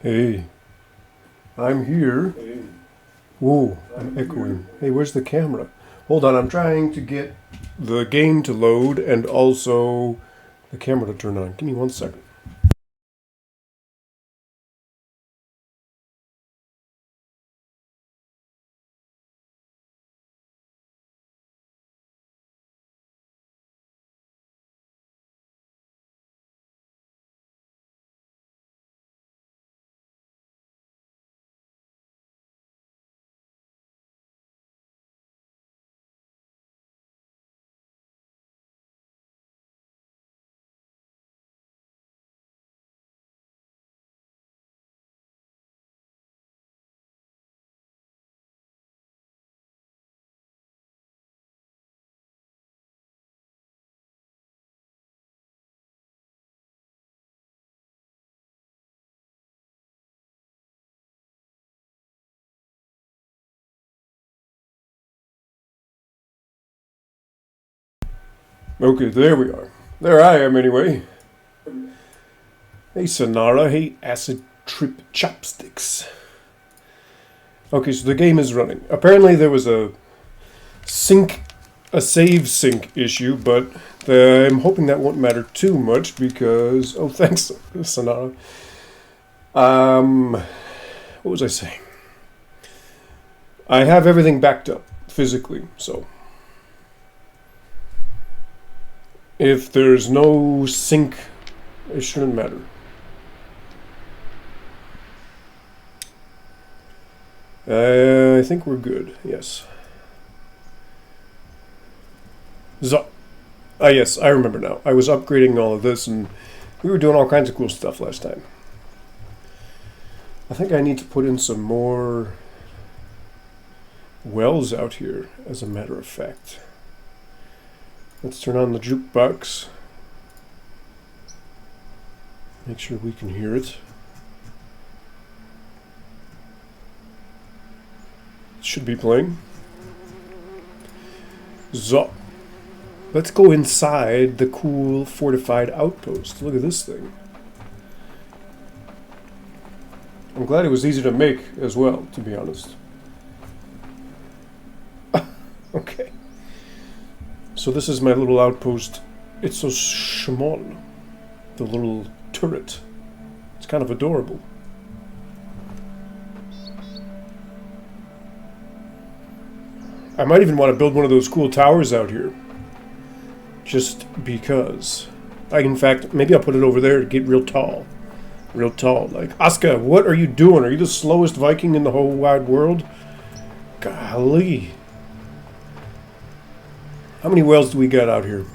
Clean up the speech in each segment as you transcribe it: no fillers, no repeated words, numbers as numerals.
Hey, I'm here. Hey, Whoa, I'm I'm echoing. here. Hey, where's the camera? Hold on, I'm trying to get the game to load and also the camera to turn on. Give me 1 second. Okay, there we are. There I am, anyway. Hey, Sonara. Hey, Acid Trip Chopsticks. Okay, so the game is running. Apparently, there was a save sync issue, but I'm hoping that won't matter too much because. Oh, thanks, Sonara. What was I saying? I have everything backed up physically, so if there's no sync, it shouldn't matter. I think we're good, yes. So, yes, I remember now. I was upgrading all of this and we were doing all kinds of cool stuff last time. I think I need to put in some more wells out here, as a matter of fact. Let's turn on the jukebox. Make sure we can hear it. It should be playing. So, let's go inside the cool fortified outpost. Look at this thing. I'm glad it was easy to make as well, to be honest. Okay. So this is my little outpost. It's so small. The little turret. It's kind of adorable. I might even want to build one of those cool towers out here. Just because. In fact, maybe I'll put it over there to get real tall. Real tall. Like, ASKA, what are you doing? Are you the slowest Viking in the whole wide world? Golly. How many wells do we got out here?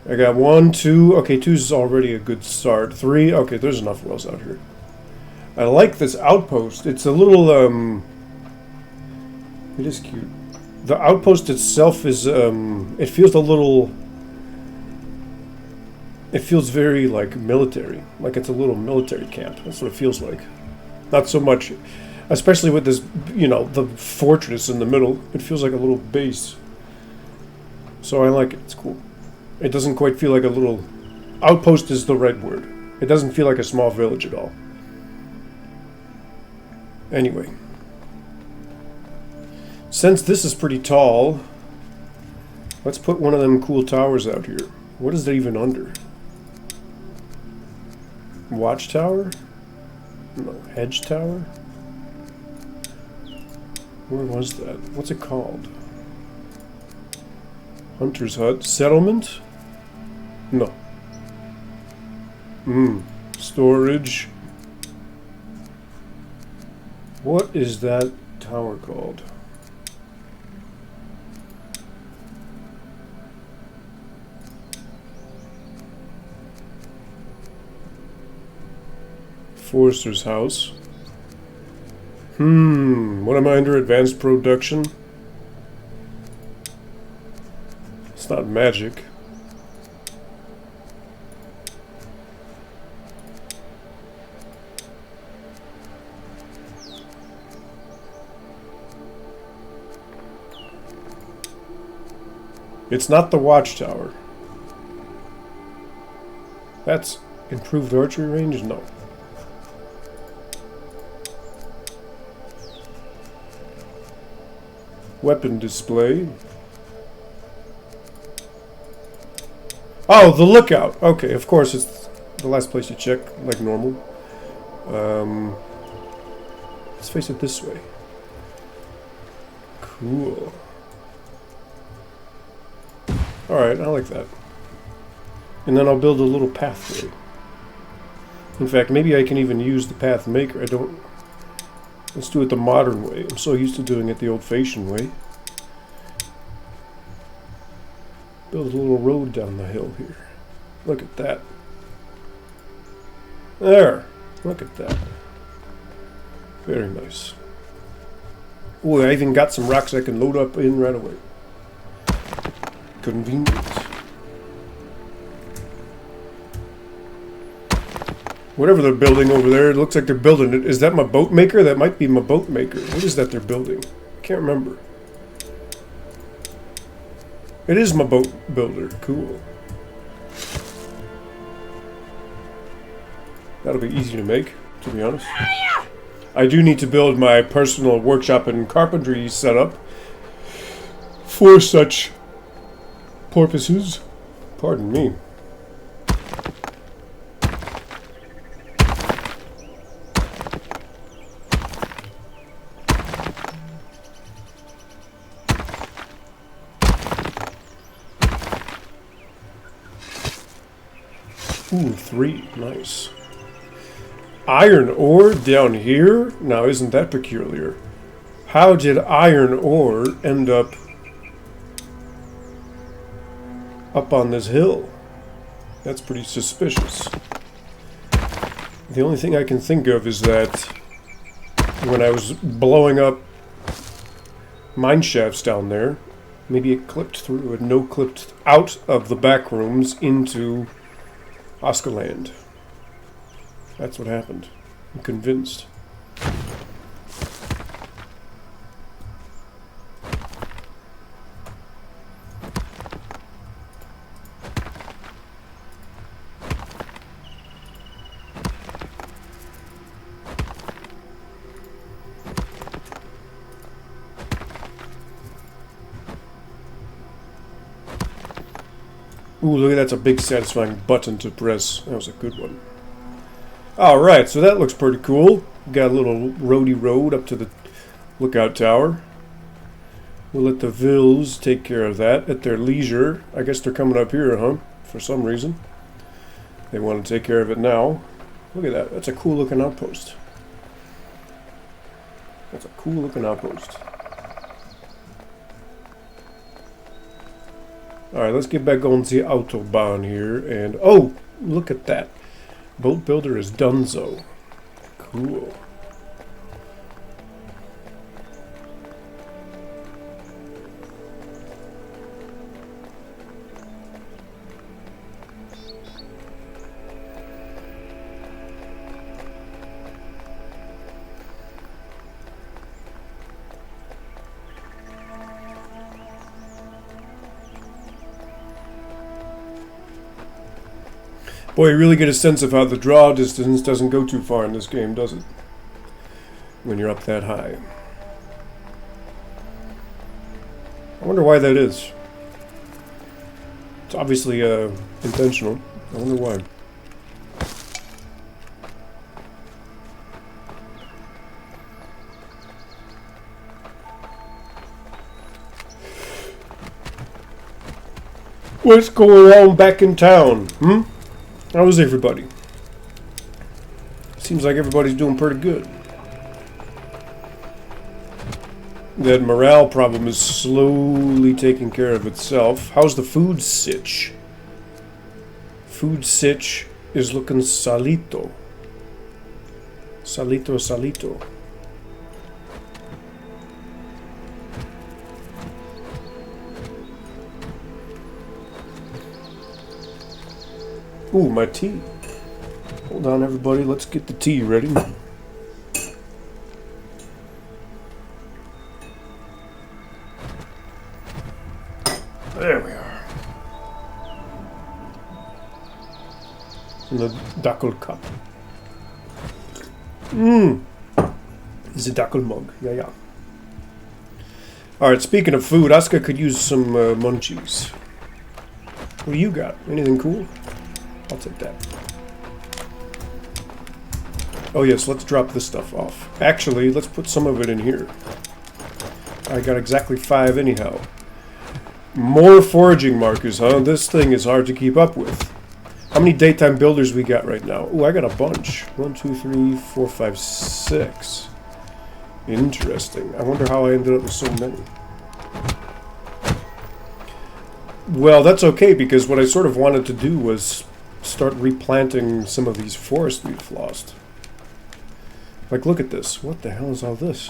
I got 1, 2. Okay, 2 is already a good start. 3. Okay, there's enough wells out here. I like this outpost. It's a little, it is cute. The outpost itself is, it feels a little... It feels very, like, military. Like it's a little military camp. That's what it feels like. Not so much... Especially with this, the fortress in the middle. It feels like a little base. So I like it. It's cool. It doesn't quite feel like a little... Outpost is the right word. It doesn't feel like a small village at all. Anyway. Since this is pretty tall, let's put one of them cool towers out here. What is that even under? Watchtower? No, hedge tower? Where was that? What's it called? Hunter's Hut? Settlement? No. Storage. What is that tower called? Forester's house. What am I under? Advanced production? It's not magic. It's not the watchtower. That's improved archery range? No. Weapon display. Oh, the lookout. Okay, of course it's the last place you check, like normal. Let's face it this way. Cool. Alright, I like that. And then I'll build a little pathway. In fact, maybe I can even use the path maker. I don't... Let's do it the modern way. I'm so used to doing it the old-fashioned way. Build a little road down the hill here. Look at that. There. Look at that. Very nice. Oh, I even got some rocks I can load up in right away. Convenient. Whatever they're building over there, it looks like they're building it. Is that my boat maker? That might be my boat maker. What is that they're building? I can't remember. It is my boat builder. Cool. That'll be easy to make, to be honest. I do need to build my personal workshop and carpentry setup for such purposes. Pardon me. Ooh, 3. Nice. Iron ore down here? Now, isn't that peculiar? How did iron ore end up on this hill? That's pretty suspicious. The only thing I can think of is that when I was blowing up mine shafts down there, maybe it clipped through and no-clipped out of the back rooms into ASKA land. That's what happened. I'm convinced. Ooh, look at that. That's a big satisfying button to press. That was a good one. Alright, so that looks pretty cool. Got a little roady road up to the lookout tower. We'll let the Vills take care of that at their leisure. I guess they're coming up here, huh? For some reason. They want to take care of it now. Look at that. That's a cool looking outpost. That's a cool looking outpost. Alright, let's get back on the Autobahn here. And, oh, look at that. Boat builder is donezo. Cool. Boy, you really get a sense of how the draw distance doesn't go too far in this game, does it? When you're up that high. I wonder why that is. It's obviously intentional. I wonder why. What's going on back in town? How's everybody? Seems like everybody's doing pretty good. That morale problem is slowly taking care of itself. How's the food sitch? Food sitch is looking salito. Salito, salito. Ooh, my tea. Hold on, everybody. Let's get the tea ready. There we are. In the Dackel cup. It's a Dackel mug. Yeah, yeah. Alright, speaking of food, ASKA could use some munchies. What do you got? Anything cool? I'll take that. Oh yes, let's drop this stuff off. Actually, let's put some of it in here. I got exactly 5 anyhow. More foraging markers, huh? This thing is hard to keep up with. How many daytime builders we got right now? Oh, I got a bunch. 1, 2, 3, 4, 5, 6. Interesting. I wonder how I ended up with so many. Well, that's okay, because what I sort of wanted to do was start replanting some of these forests we've lost. Like, look at this. What the hell is all this?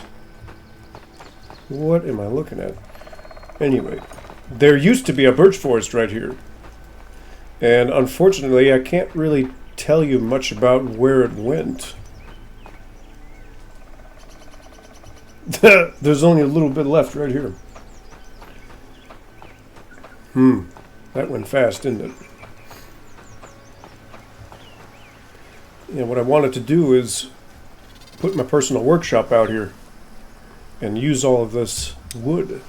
What am I looking at? Anyway, there used to be a birch forest right here. And unfortunately, I can't really tell you much about where it went. There's only a little bit left right here. That went fast, didn't it? And what I wanted to do is put my personal workshop out here and use all of this wood.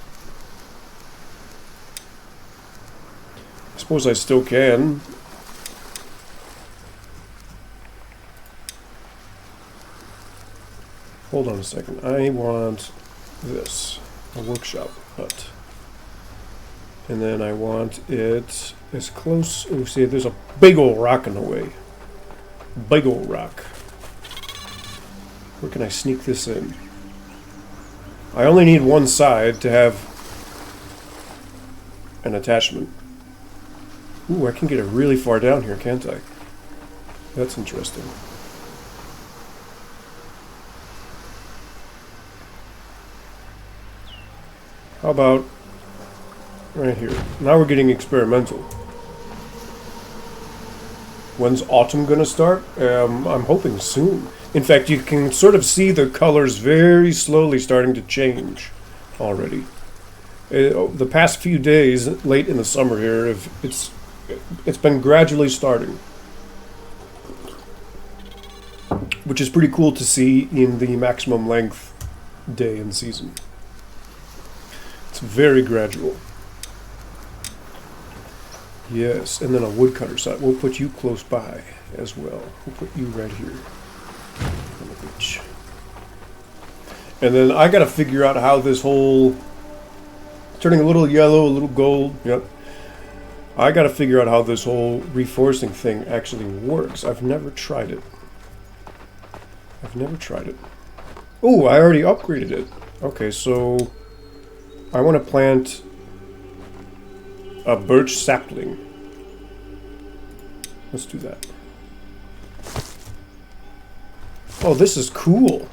I suppose I still can. Hold on a second. I want this, a workshop hut. And then I want it as close. Oh, see, there's a big old rock in the way. Big old rock. Where can I sneak this in? I only need one side to have an attachment. Ooh, I can get it really far down here, can't I? That's interesting. How about right here? Now we're getting experimental. When's autumn gonna start? I'm hoping soon. In fact, you can sort of see the colors very slowly starting to change already. The past few days, late in the summer here, it's been gradually starting. Which is pretty cool to see in the maximum length day and season. It's very gradual. Yes, and then a woodcutter site. We'll put you close by as well. We'll put you right here on the beach. And then I gotta figure out how this whole turning a little yellow, a little gold. Yep. I gotta figure out how this whole reforesting thing actually works. I've never tried it. Oh, I already upgraded it. Okay, so I want to plant a birch sapling. Let's do that. Oh, this is cool.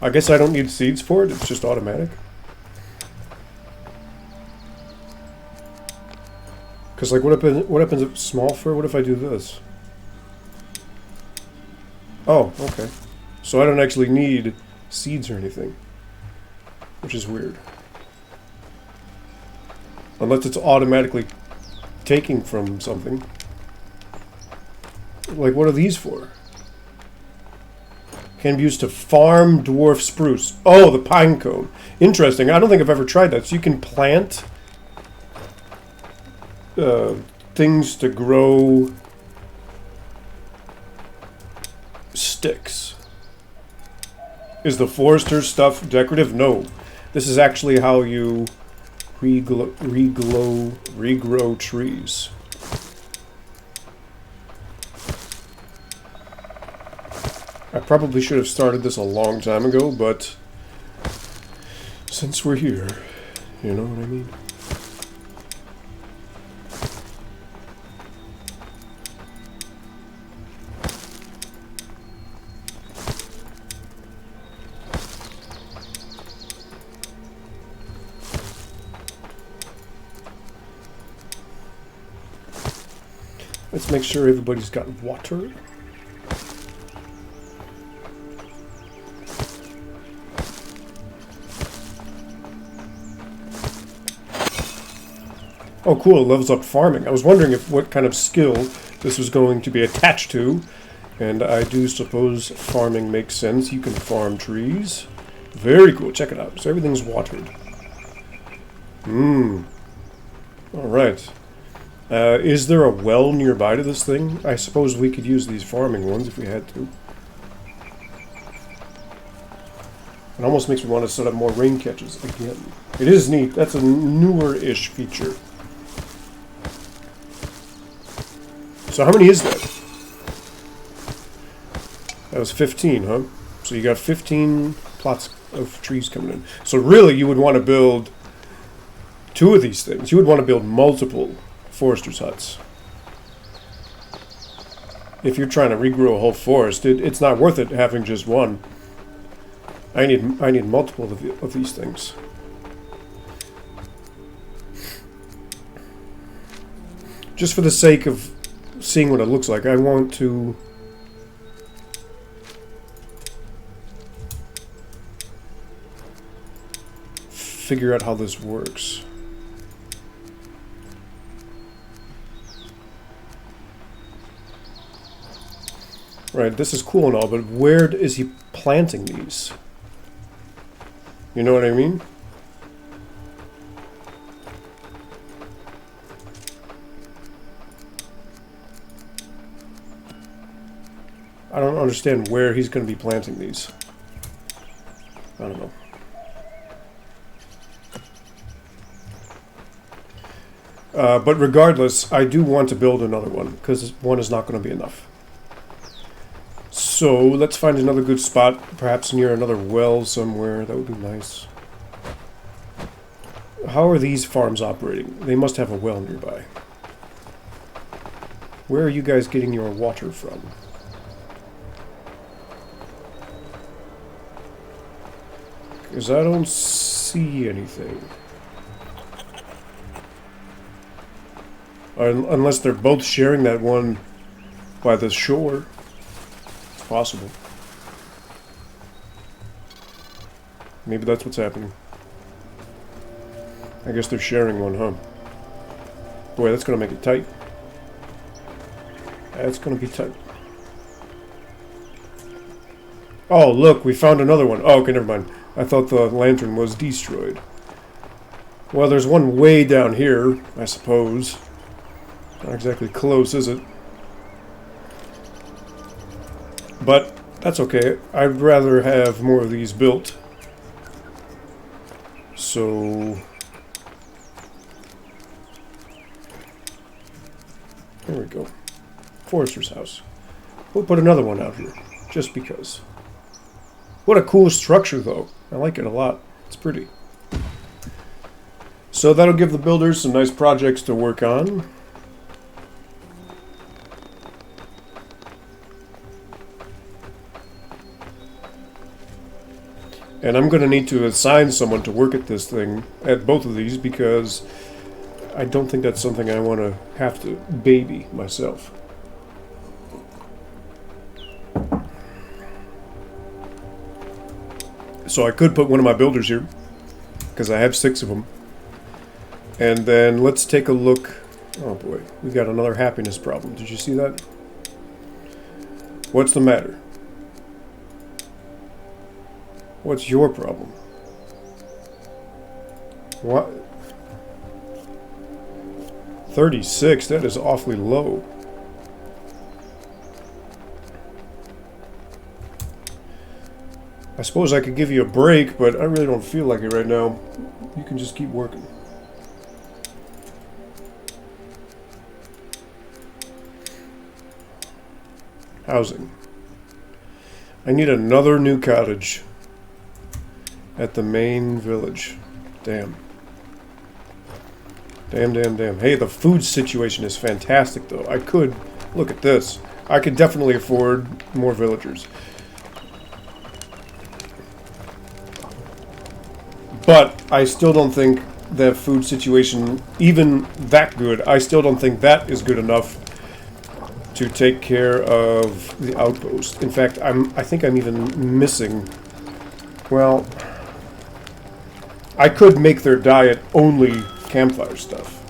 I guess I don't need seeds for it. It's just automatic. Because, like, what happens if it's small fir? What if I do this? Oh, okay. So I don't actually need seeds or anything. Which is weird. Unless it's automatically taking from something. Like, what are these for? Can be used to farm dwarf spruce. Oh, the pine cone. Interesting. I don't think I've ever tried that. So you can plant things to grow sticks. Is the forester's stuff decorative? No. This is actually how you regrow trees. I probably should have started this a long time ago, but since we're here, you know what I mean? Let's make sure everybody's got water. Oh, cool, it levels up farming. I was wondering what kind of skill this was going to be attached to, and I do suppose farming makes sense. You can farm trees, Very cool. Check it out. So everything's watered. Alright. Is there a well nearby to this thing? I suppose we could use these farming ones if we had to. It almost makes me want to set up more rain catches again. It is neat. That's a newer-ish feature. So how many is that? That was 15, huh? So you got 15 plots of trees coming in. So really, you would want to build 2 of these things. You would want to build multiple foresters' huts. If you're trying to regrow a whole forest, it's not worth it having just one. I need multiple of these things. Just for the sake of seeing what it looks like, I want to figure out how this works. Right, this is cool and all, but where is he planting these? You know what I mean? I don't understand where he's going to be planting these. I don't know. But regardless, I do want to build another one, because one is not going to be enough. So, let's find another good spot, perhaps near another well somewhere. That would be nice. How are these farms operating? They must have a well nearby. Where are you guys getting your water from? Because I don't see anything. Unless they're both sharing that one by the shore. It's possible. Maybe that's what's happening. I guess they're sharing one, huh? Boy, that's going to make it tight. That's going to be tight. Oh, look, we found another one. Oh, okay, never mind. I thought the lantern was destroyed. Well, there's one way down here, I suppose. Not exactly close, is it? But that's okay. I'd rather have more of these built. So... there we go. Forester's house. We'll put another one out here, just because. What a cool structure, though. I like it a lot. It's pretty. So that'll give the builders some nice projects to work on. And I'm going to need to assign someone to work at this thing, at both of these, because I don't think that's something I want to have to baby myself. So I could put one of my builders here, because I have 6 of them. And then let's take a look. Oh boy, we got another happiness problem. Did you see that? What's the matter? What's your problem? What? 36, that is awfully low. I suppose I could give you a break, but I really don't feel like it right now. You can just keep working. Housing. I need another new cottage at the main village. Damn. Damn, damn, damn. Hey, the food situation is fantastic, though. I could... look at this. I could definitely afford more villagers. But I still don't think the food situation, even that good, I still don't think that is good enough to take care of the outpost. In fact, I think I'm even missing... well, I could make their diet only campfire stuff.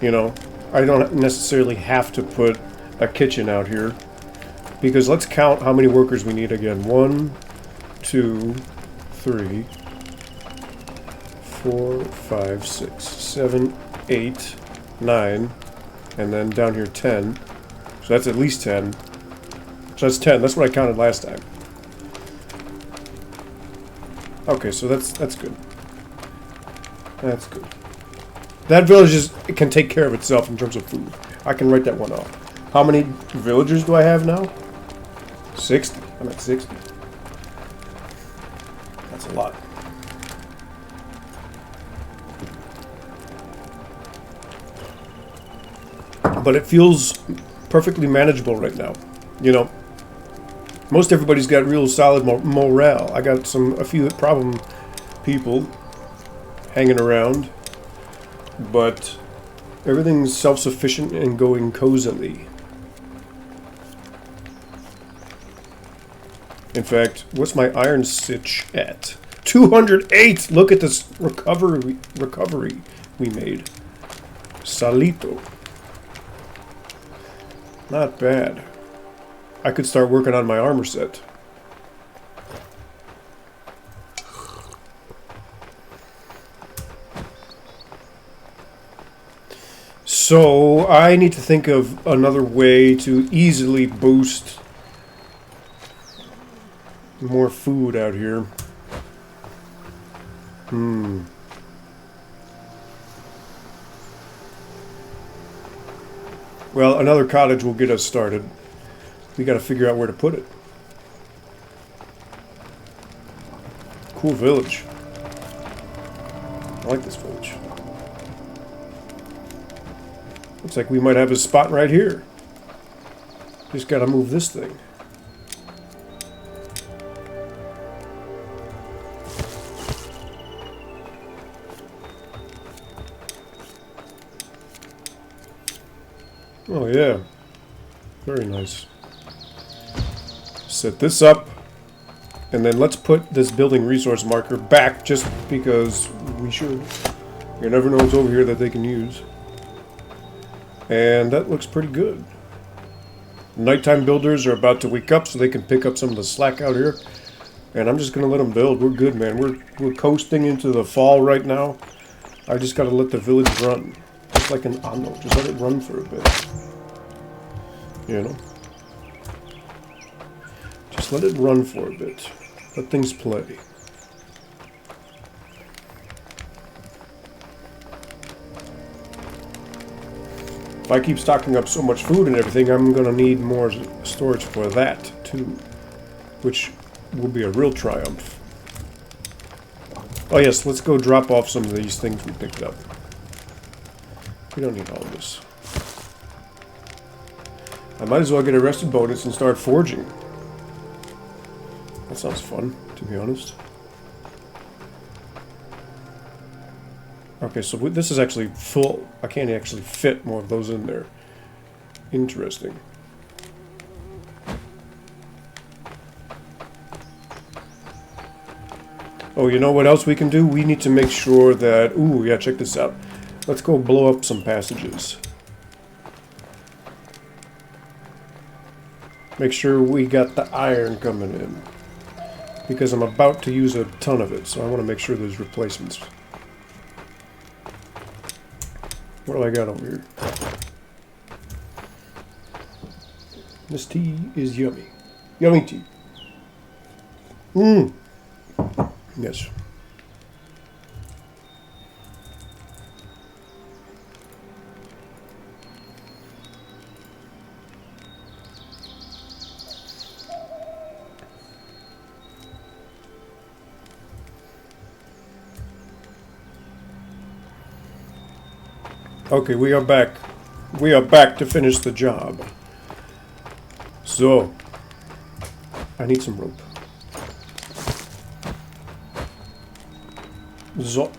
You know, I don't necessarily have to put a kitchen out here. Because let's count how many workers we need again. 1, 2, 3, 4, 5, 6, 7, 8, 9, and then down here 10. So that's at least 10. So that's 10. That's what I counted last time. Okay, so that's good. That's good. That village it can take care of itself in terms of food. I can write that one off. How many villagers do I have now? 60. I'm at 60. That's a lot. But it feels perfectly manageable right now. You know, most everybody's got real solid morale. I got a few problem people hanging around, but everything's self-sufficient and going cozily. In fact, what's my iron sitch at? 208! Look at this recovery we made. Salito. Not bad. I could start working on my armor set. So, I need to think of another way to easily boost more food out here. Well, another cottage will get us started. We gotta figure out where to put it. Cool village. I like this village. Looks like we might have a spot right here. Just gotta move this thing. Oh yeah. Very nice. Set this up. And then let's put this building resource marker back just because we should. You never know what's over here that they can use. And that looks pretty good. Nighttime builders are about to wake up so they can pick up some of the slack out here. And I'm just going to let them build. We're good, man. We're coasting into the fall right now. I just got to let the village run. Just like an Ano. Just let it run for a bit. You know? Just let it run for a bit. Let things play. If I keep stocking up so much food and everything, I'm going to need more storage for that, too. Which will be a real triumph. Oh yes, let's go drop off some of these things we picked up. We don't need all of this. I might as well get a rested bonus and start forging. That sounds fun, to be honest. Okay, so this is actually full. I can't actually fit more of those in there. Interesting. Oh, you know what else we can do? We need to make sure that... Ooh, yeah, check this out. Let's go blow up some passages. Make sure we got the iron coming in. Because I'm about to use a ton of it, so I want to make sure there's replacements. What do I got over here? This tea is yummy. Yummy tea. Mmm. Yes. Okay, we are back. We are back to finish the job. So, I need some rope. Zo.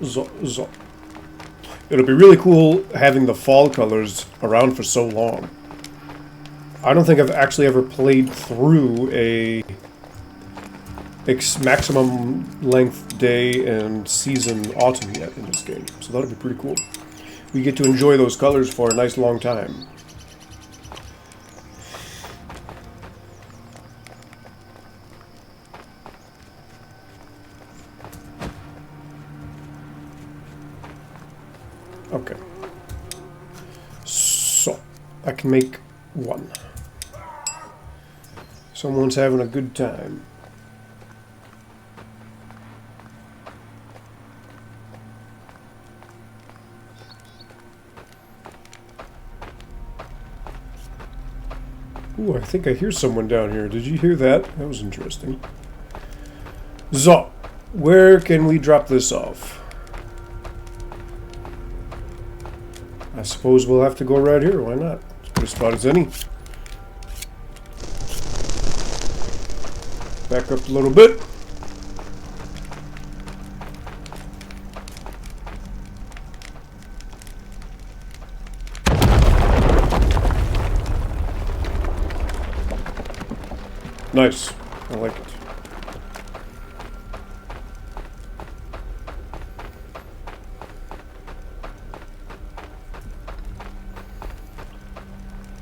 It'll be really cool having the fall colors around for so long. I don't think I've actually ever played through a maximum length day and season autumn yet in this game, so that'll be pretty cool. We get to enjoy those colors for a nice long time. Okay. So, I can make one. Someone's having a good time. Ooh, I think I hear someone down here. Did you hear that? That was interesting. So, where can we drop this off? I suppose we'll have to go right here. Why not? As good a spot as any. Back up a little bit. Nice. I like it.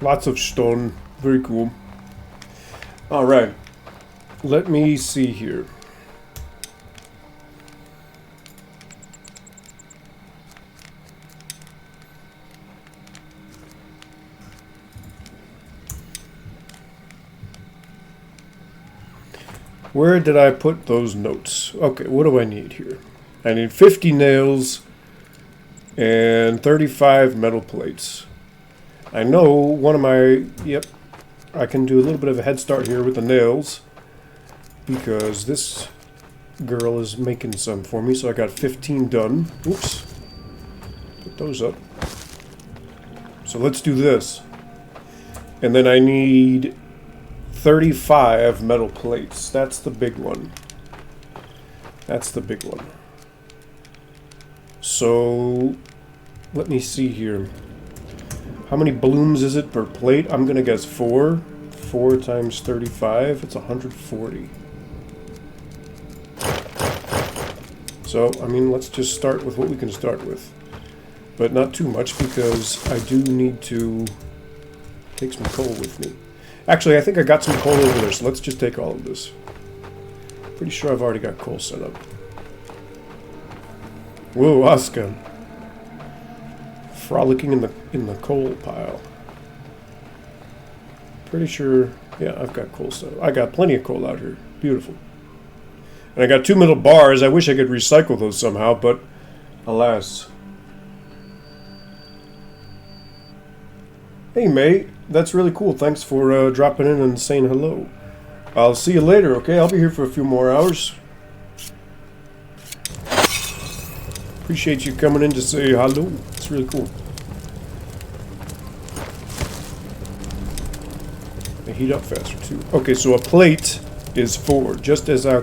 Lots of stone. Very cool. All right. Let me see here. Where did I put those notes? Okay, what do I need here? I need 50 nails and 35 metal plates. I know one of my... Yep, I can do a little bit of a head start here with the nails because this girl is making some for me, so I got 15 done. Oops. Put those up. So let's do this. And then I need 35 metal plates. That's the big one. That's the big one. So, let me see here. How many blooms is it per plate? I'm gonna guess 4. 4 times 35, it's 140. So, I mean, let's just start with what we can start with. But not too much, because I do need to take some coal with me. Actually, I think I got some coal over there, so let's just take all of this. Pretty sure I've already got coal set up. Whoa, ASKA. Frolicking in the coal pile. Pretty sure, yeah, I've got coal set up. I got plenty of coal out here. Beautiful. And I got 2 metal bars. I wish I could recycle those somehow, but alas. Hey, mate. That's really cool. Thanks for dropping in and saying hello. I'll see you later, okay? I'll be here for a few more hours. Appreciate you coming in to say hello. It's really cool. They heat up faster, too. Okay, so a plate is 4, just as I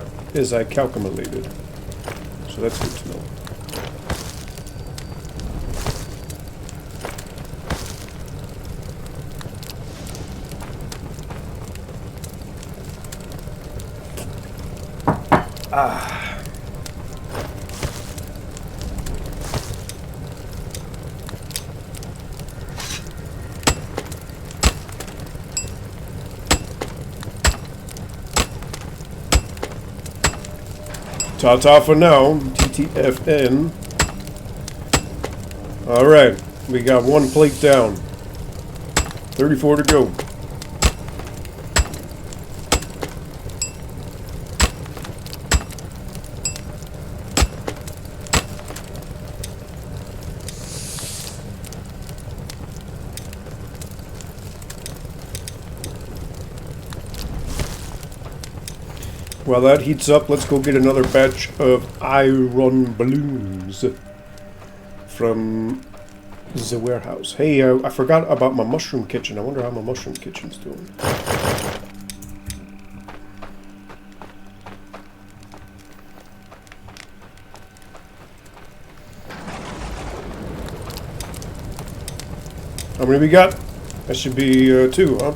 calculated. So that's good to know. Ta-ta for now. TTFN. Alright. We got 1 plate down. 34 to go. While that heats up, let's go get another batch of iron balloons from the warehouse. Hey, I forgot about my mushroom kitchen. I wonder how my mushroom kitchen's doing. How many we got? That should be 2, huh?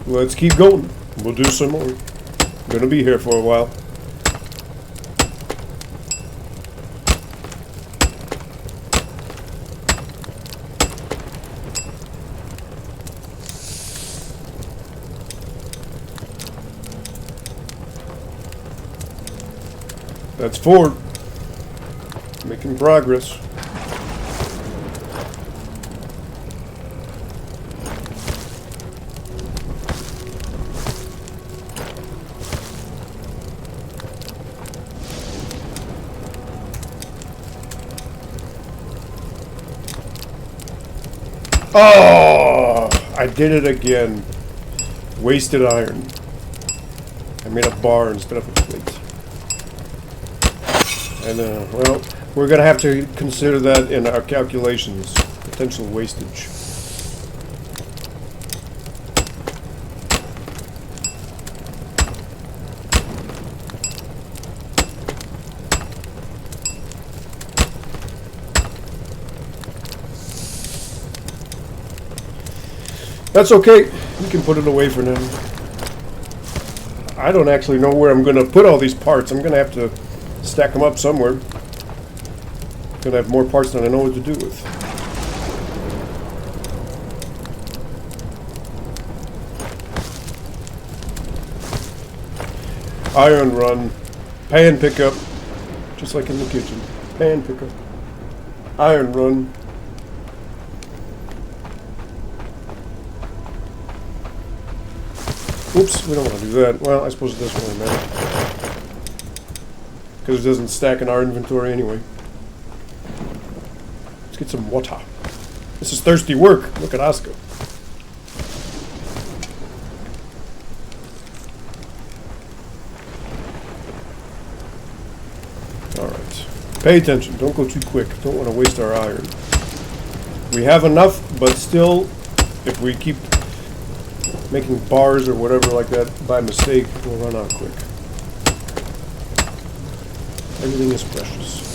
Let's keep going. We'll do some more. I'm gonna be here for a while. That's 4. Making progress. Oh! I did it again. Wasted iron. I made a bar instead of a plate. And, well, we're going to have to consider that in our calculations. Potential wastage. That's okay. We can put it away for now. I don't actually know where I'm going to put all these parts. I'm going to have to stack them up somewhere. I'm going to have more parts than I know what to do with. Iron run. Pan pickup. Just like in the kitchen. Pan pickup. Iron run. Oops, we don't want to do that. Well, I suppose it doesn't really matter. Because it doesn't stack in our inventory anyway. Let's get some water. This is thirsty work. Look at ASKA. Alright. Pay attention. Don't go too quick. Don't want to waste our iron. We have enough, but still, if we keep making bars or whatever like that by mistake, we'll run out quick. Everything is precious.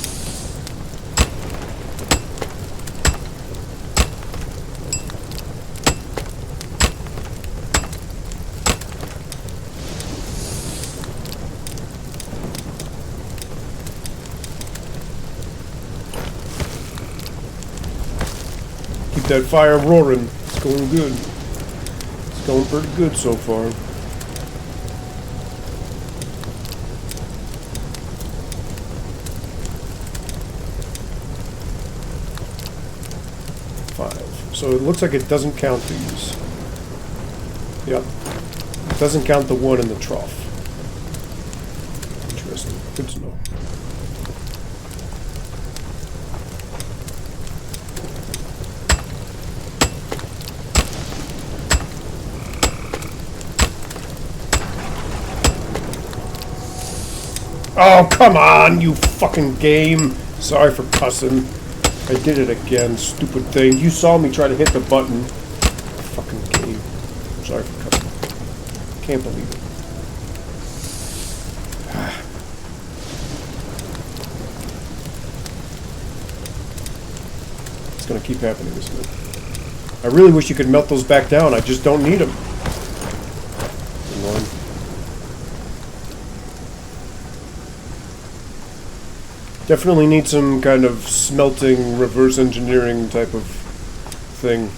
Keep that fire roaring. It's going good. Going pretty good so far. So it looks like it doesn't count these. Yep. It doesn't count the one in the trough. Interesting. Good to know. Oh, come on, you fucking game. Sorry for cussing. I did it again, stupid thing. You saw me try to hit the button. Fucking game. Sorry for cussing. Can't believe it. It's gonna keep happening, isn't it? I really wish you could melt those back down. I just don't need them. Annoying. Definitely need some kind of smelting, reverse engineering type of thing.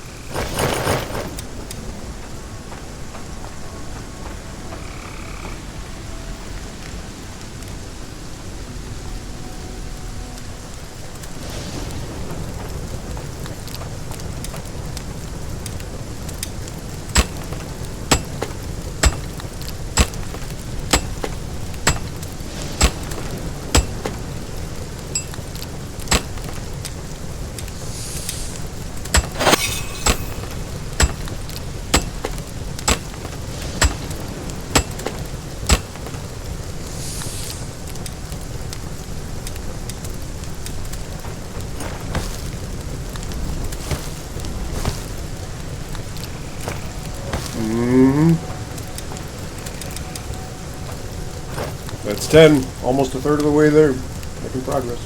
That's 10, almost a third of the way there. Making progress.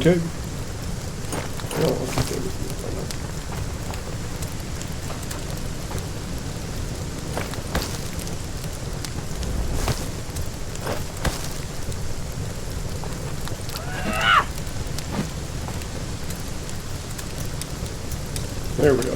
Okay. Well, I'll keep that with me. Why not? There we go.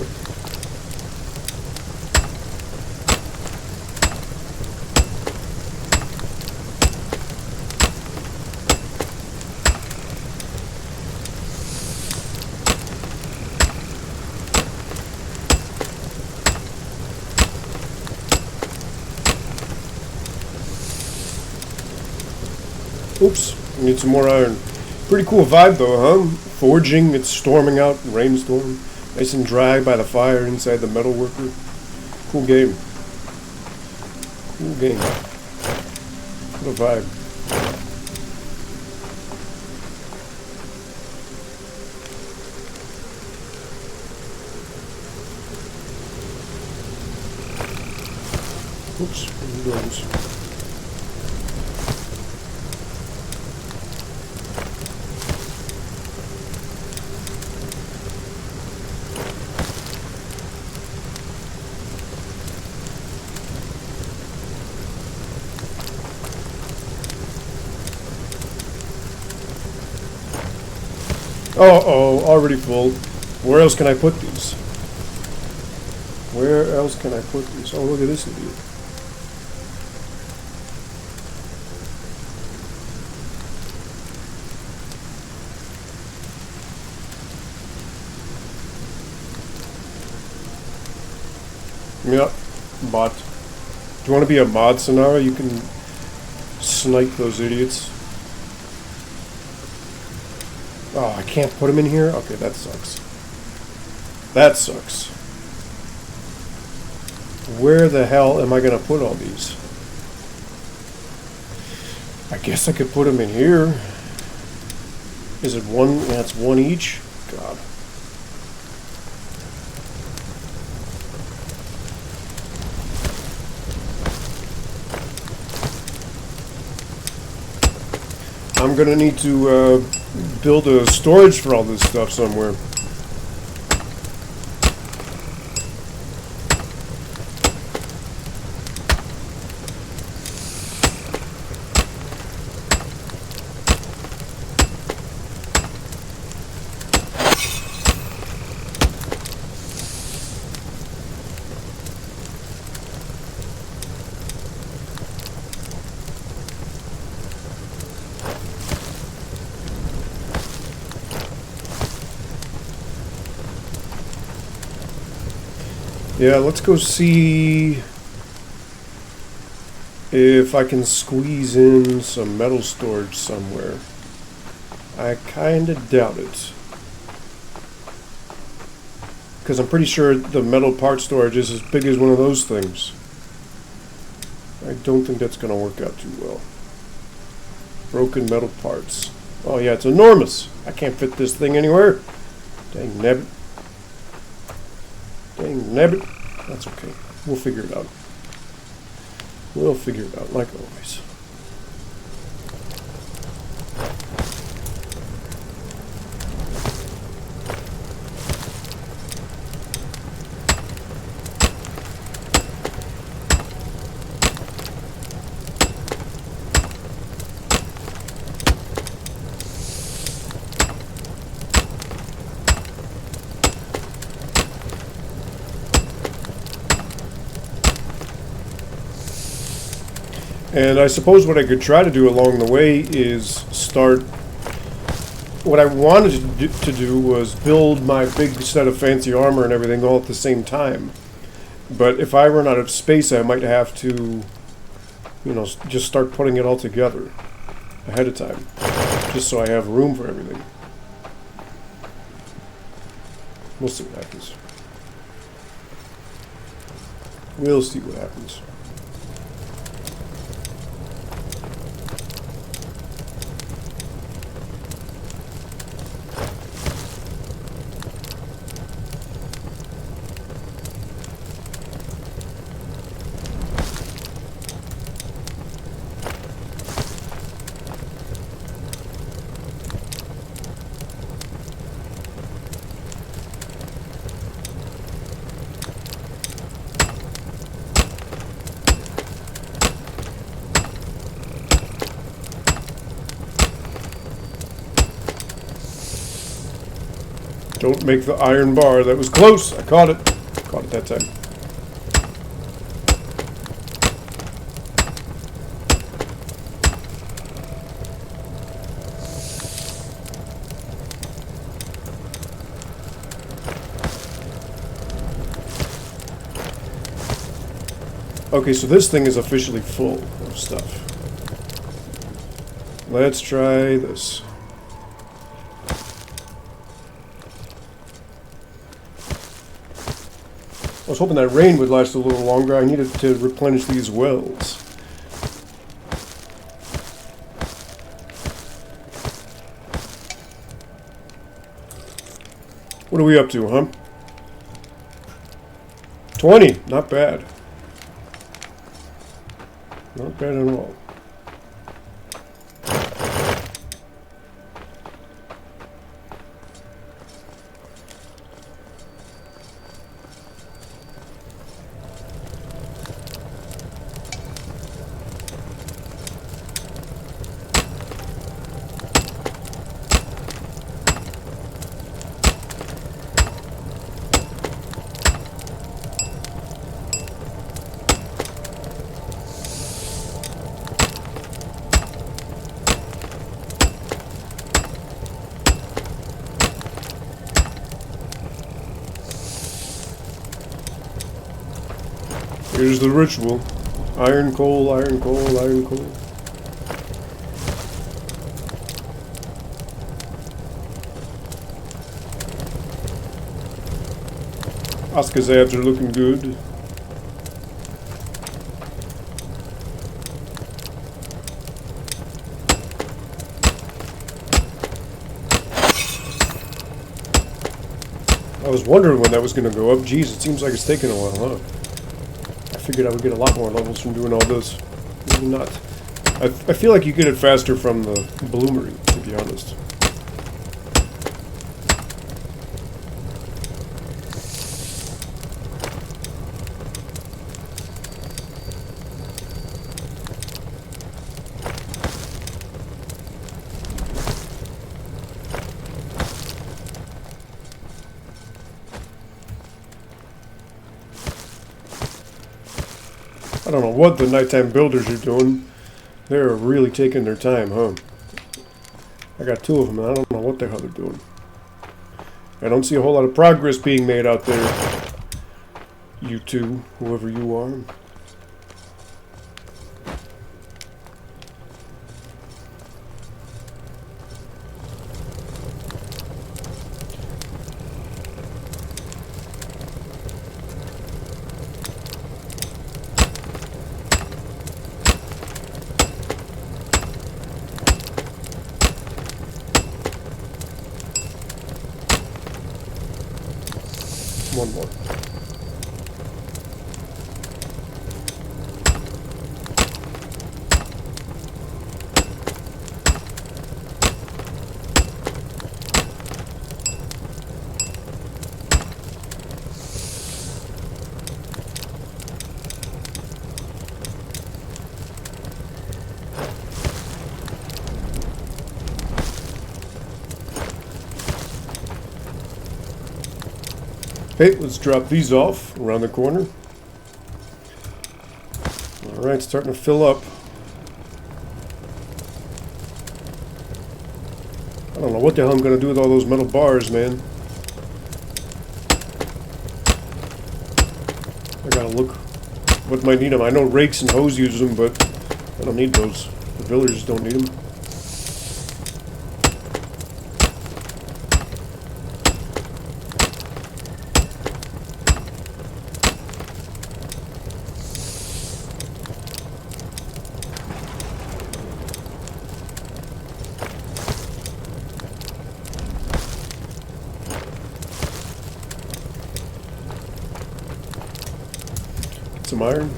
Oops, need some more iron. Pretty cool vibe though, huh? Forging, it's storming out, rainstorm. Nice and dry by the fire inside the metalworker. Cool game. Cool game. What a vibe. Oops, there it goes. Uh-oh, already full. Where else can I put these? Where else can I put these? Oh, look at this idiot. Yep, bot. Do you want to be a mod, Sonara? You can snipe those idiots. Oh, I can't put them in here? Okay, that sucks. That sucks. Where the hell am I going to put all these? I guess I could put them in here. Is it one? Yeah, it's one each? God. I'm going to need to build a storage for all this stuff somewhere. Yeah, let's go see if I can squeeze in some metal storage somewhere. I kinda doubt it. Because I'm pretty sure the metal part storage is as big as one of those things. I don't think that's gonna work out too well. Broken metal parts. Oh yeah, it's enormous. I can't fit this thing anywhere. Dang nabbit. Dang nabbit. That's okay. We'll figure it out. We'll figure it out, like always. And I suppose what I could try to do along the way is start... What I wanted to do was build my big set of fancy armor and everything all at the same time. But if I run out of space, I might have to, you know, just start putting it all together ahead of time. Just so I have room for everything. We'll see what happens. We'll see what happens. Don't make the iron bar. That was close. I caught it. Caught it that time. Okay, so this thing is officially full of stuff. Let's try this. I was hoping that rain would last a little longer. I needed to replenish these wells. What are we up to, huh? 20. Not bad. Not bad at all. Here's the ritual. Iron coal, iron coal, iron coal. ASKA's abs are looking good. I was wondering when that was going to go up. Jeez, it seems like it's taking a while, huh? I figured I would get a lot more levels from doing all this. Maybe not. I feel like you get it faster from the bloomery, to be honest. I don't know what the nighttime builders are doing. They're really taking their time, huh? I got 2 of them, and I don't know what the hell they're doing. I don't see a whole lot of progress being made out there. You two, whoever you are. One more. Okay, let's drop these off around the corner. Alright, starting to fill up. I don't know what the hell I'm going to do with all those metal bars, man. I gotta look what might need them. I know rakes and hoes use them, but I don't need those. The villagers don't need them. Some iron.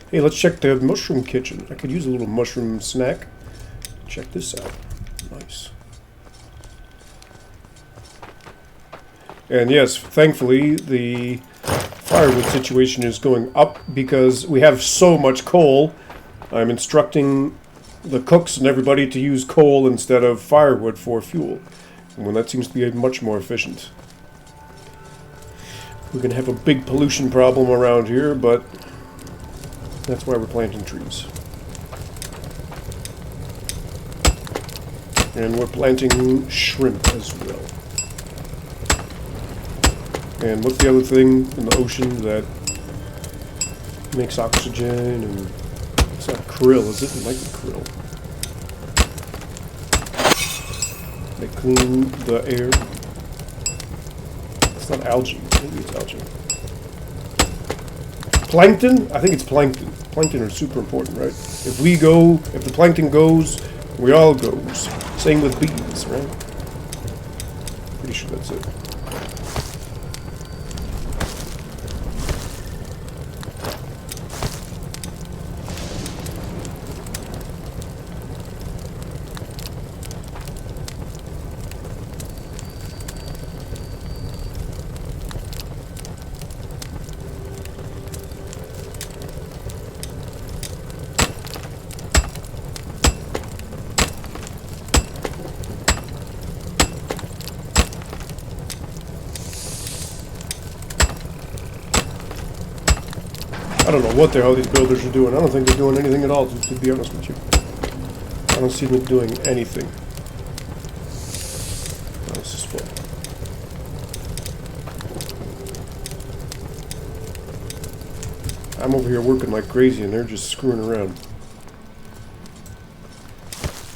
Hey, let's check the mushroom kitchen. I could use a little mushroom snack. Check this out. Nice. And yes, thankfully, the firewood situation is going up because we have so much coal. I'm instructing the cooks and everybody to use coal instead of firewood for fuel. And when that seems to be much more efficient. We're going to have a big pollution problem around here, but that's why we're planting trees. And we're planting shrimp as well. And what's the other thing in the ocean that makes oxygen? And it's not krill, is it? It might be krill. They clean the air. It's not algae. Maybe it's algae. Plankton? I think it's plankton. Plankton are super important, right? If we go, if the plankton goes, we all goes. Same with bees, right? Pretty sure that's it. I don't know what the hell these builders are doing. I don't think they're doing anything at all, to be honest with you. I don't see them doing anything. Oh, this is full. I'm over here working like crazy and they're just screwing around.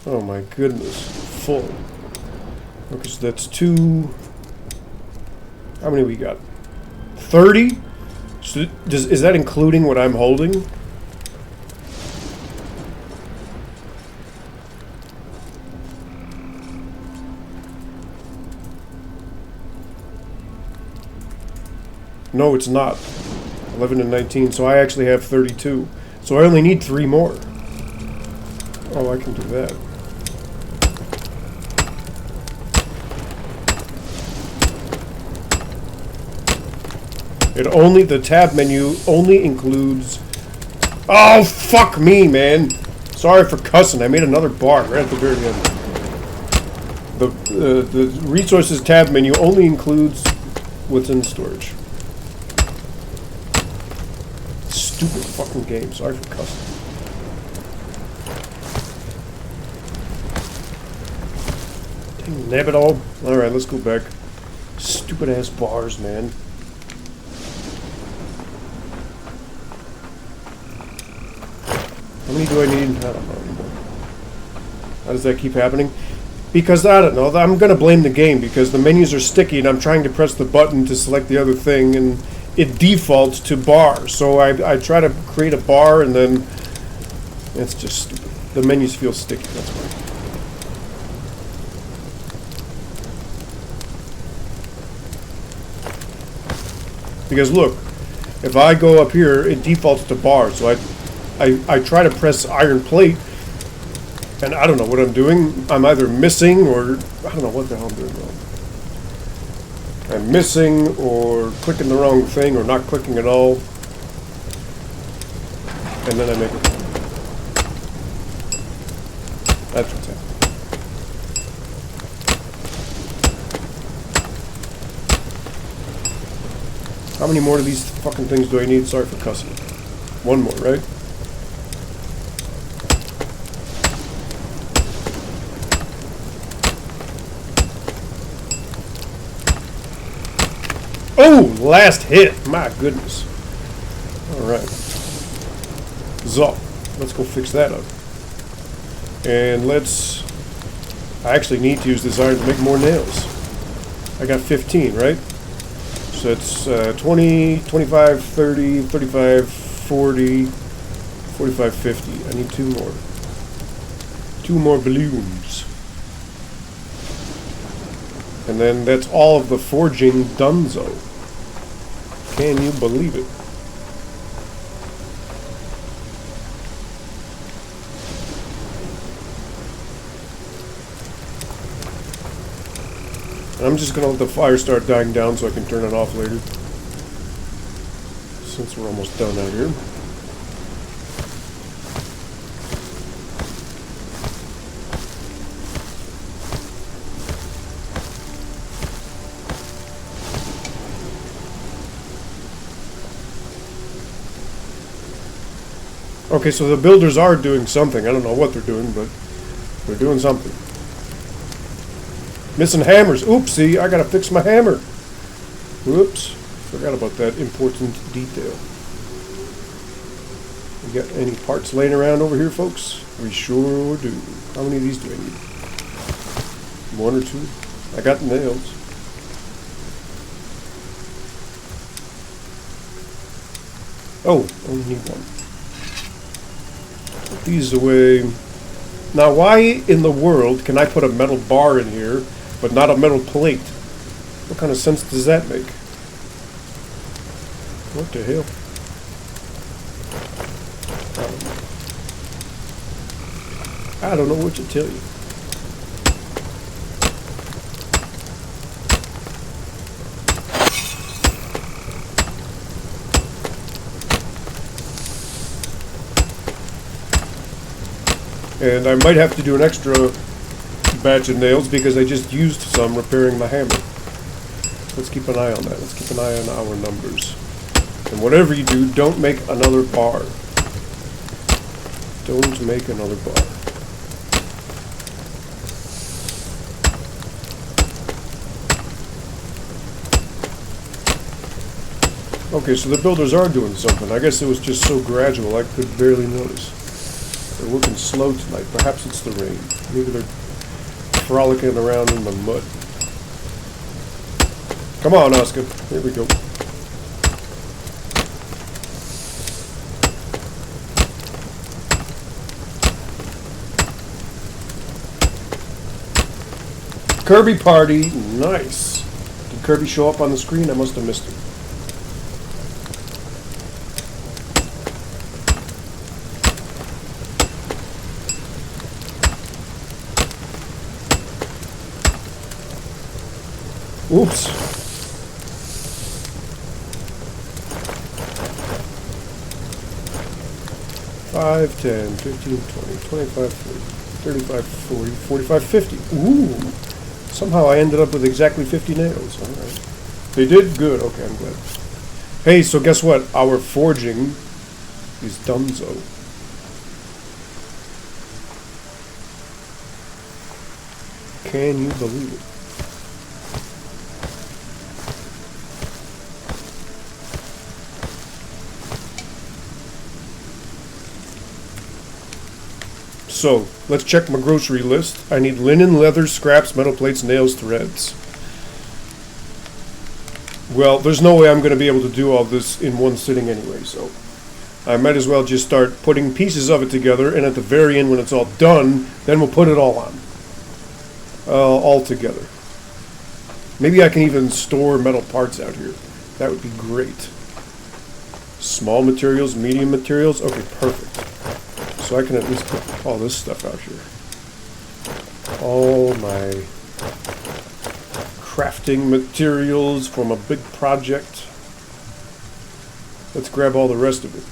Oh my goodness. Full. Okay, so that's 2... How many we got? 30? So is that including what I'm holding? No, it's not. 11 and 19, so I actually have 32. So I only need 3 more. Oh, I can do that. The tab menu only includes... Oh, fuck me, man. Sorry for cussing. I made another bar right at the very end. The resources tab menu only includes what's in storage. Stupid fucking game. Sorry for cussing. Dang, nab it all. Alright, let's go back. Stupid ass bars, man. How many do I need? I don't know anymore. How does that keep happening? Because, I don't know, I'm going to blame the game because the menus are sticky and I'm trying to press the button to select the other thing and it defaults to bar. So I try to create a bar and then it's just stupid. The menus feel sticky, that's why. Because look, if I go up here, it defaults to bar. So I try to press iron plate, and I don't know what I'm doing. I'm either missing or... I don't know what the hell I'm doing wrong. I'm missing or clicking the wrong thing or not clicking at all. And then I make it. That's what's happening. How many more of these fucking things do I need? Sorry for cussing. 1 more, right? Oh, last hit. My goodness. Alright. So, let's go fix that up. And let's... I actually need to use this iron to make more nails. I got 15, right? So it's 20, 25, 30, 35, 40, 45, 50. I need 2 more. 2 more balloons. And then that's all of the forging donezo. Can you believe it? I'm just going to let the fire start dying down so I can turn it off later. Since we're almost done out here. Okay, so the builders are doing something. I don't know what they're doing, but they're doing something. Missing hammers. Oopsie, I gotta fix my hammer. Whoops. Forgot about that important detail. We got any parts laying around over here, folks? We sure do. How many of these do I need? 1 or 2? I got nails. Oh, only need 1. Put these away. Now, why in the world can I put a metal bar in here, but not a metal plate? What kind of sense does that make? What the hell? I don't know what to tell you. And I might have to do an extra batch of nails because I just used some repairing my hammer. Let's keep an eye on that. Let's keep an eye on our numbers. And whatever you do, don't make another bar. Don't make another bar. Okay, so the builders are doing something. I guess it was just so gradual I could barely notice. They're working slow tonight. Perhaps it's the rain. Maybe they're frolicking around in the mud. Come on, ASKA. Here we go. Kirby party. Nice. Did Kirby show up on the screen? I must have missed him. Oops. 5, 10, 15, 20, 25, 30, 35, 40, 45, 50. Ooh. Somehow I ended up with exactly 50 nails. All right. They did good. Okay, I'm glad. Hey, so guess what? Our forging is donezo. Can you believe it? So, let's check my grocery list. I need linen, leather, scraps, metal plates, nails, threads. Well, there's no way I'm going to be able to do all this in one sitting anyway, so I might as well just start putting pieces of it together, and at the very end, when it's all done, then we'll put it all on. All together. Maybe I can even store metal parts out here. That would be great. Small materials, medium materials. Okay, perfect. So I can at least put all this stuff out here. All my crafting materials from a big project. Let's grab all the rest of it.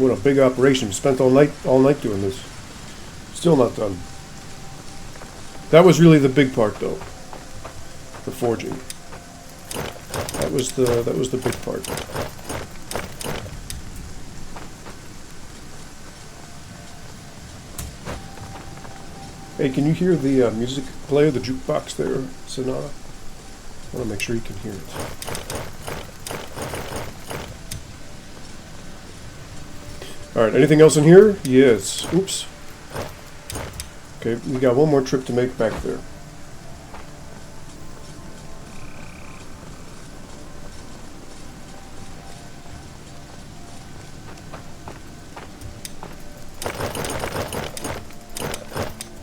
What a big operation. Spent all night doing this. Still not done. That was really the big part, though. The forging. That was the big part. Hey, can you hear the music player, the jukebox there, Sonata? I want to make sure you can hear it. All right, anything else in here? Yes. Oops. Okay, we got one more trip to make back there.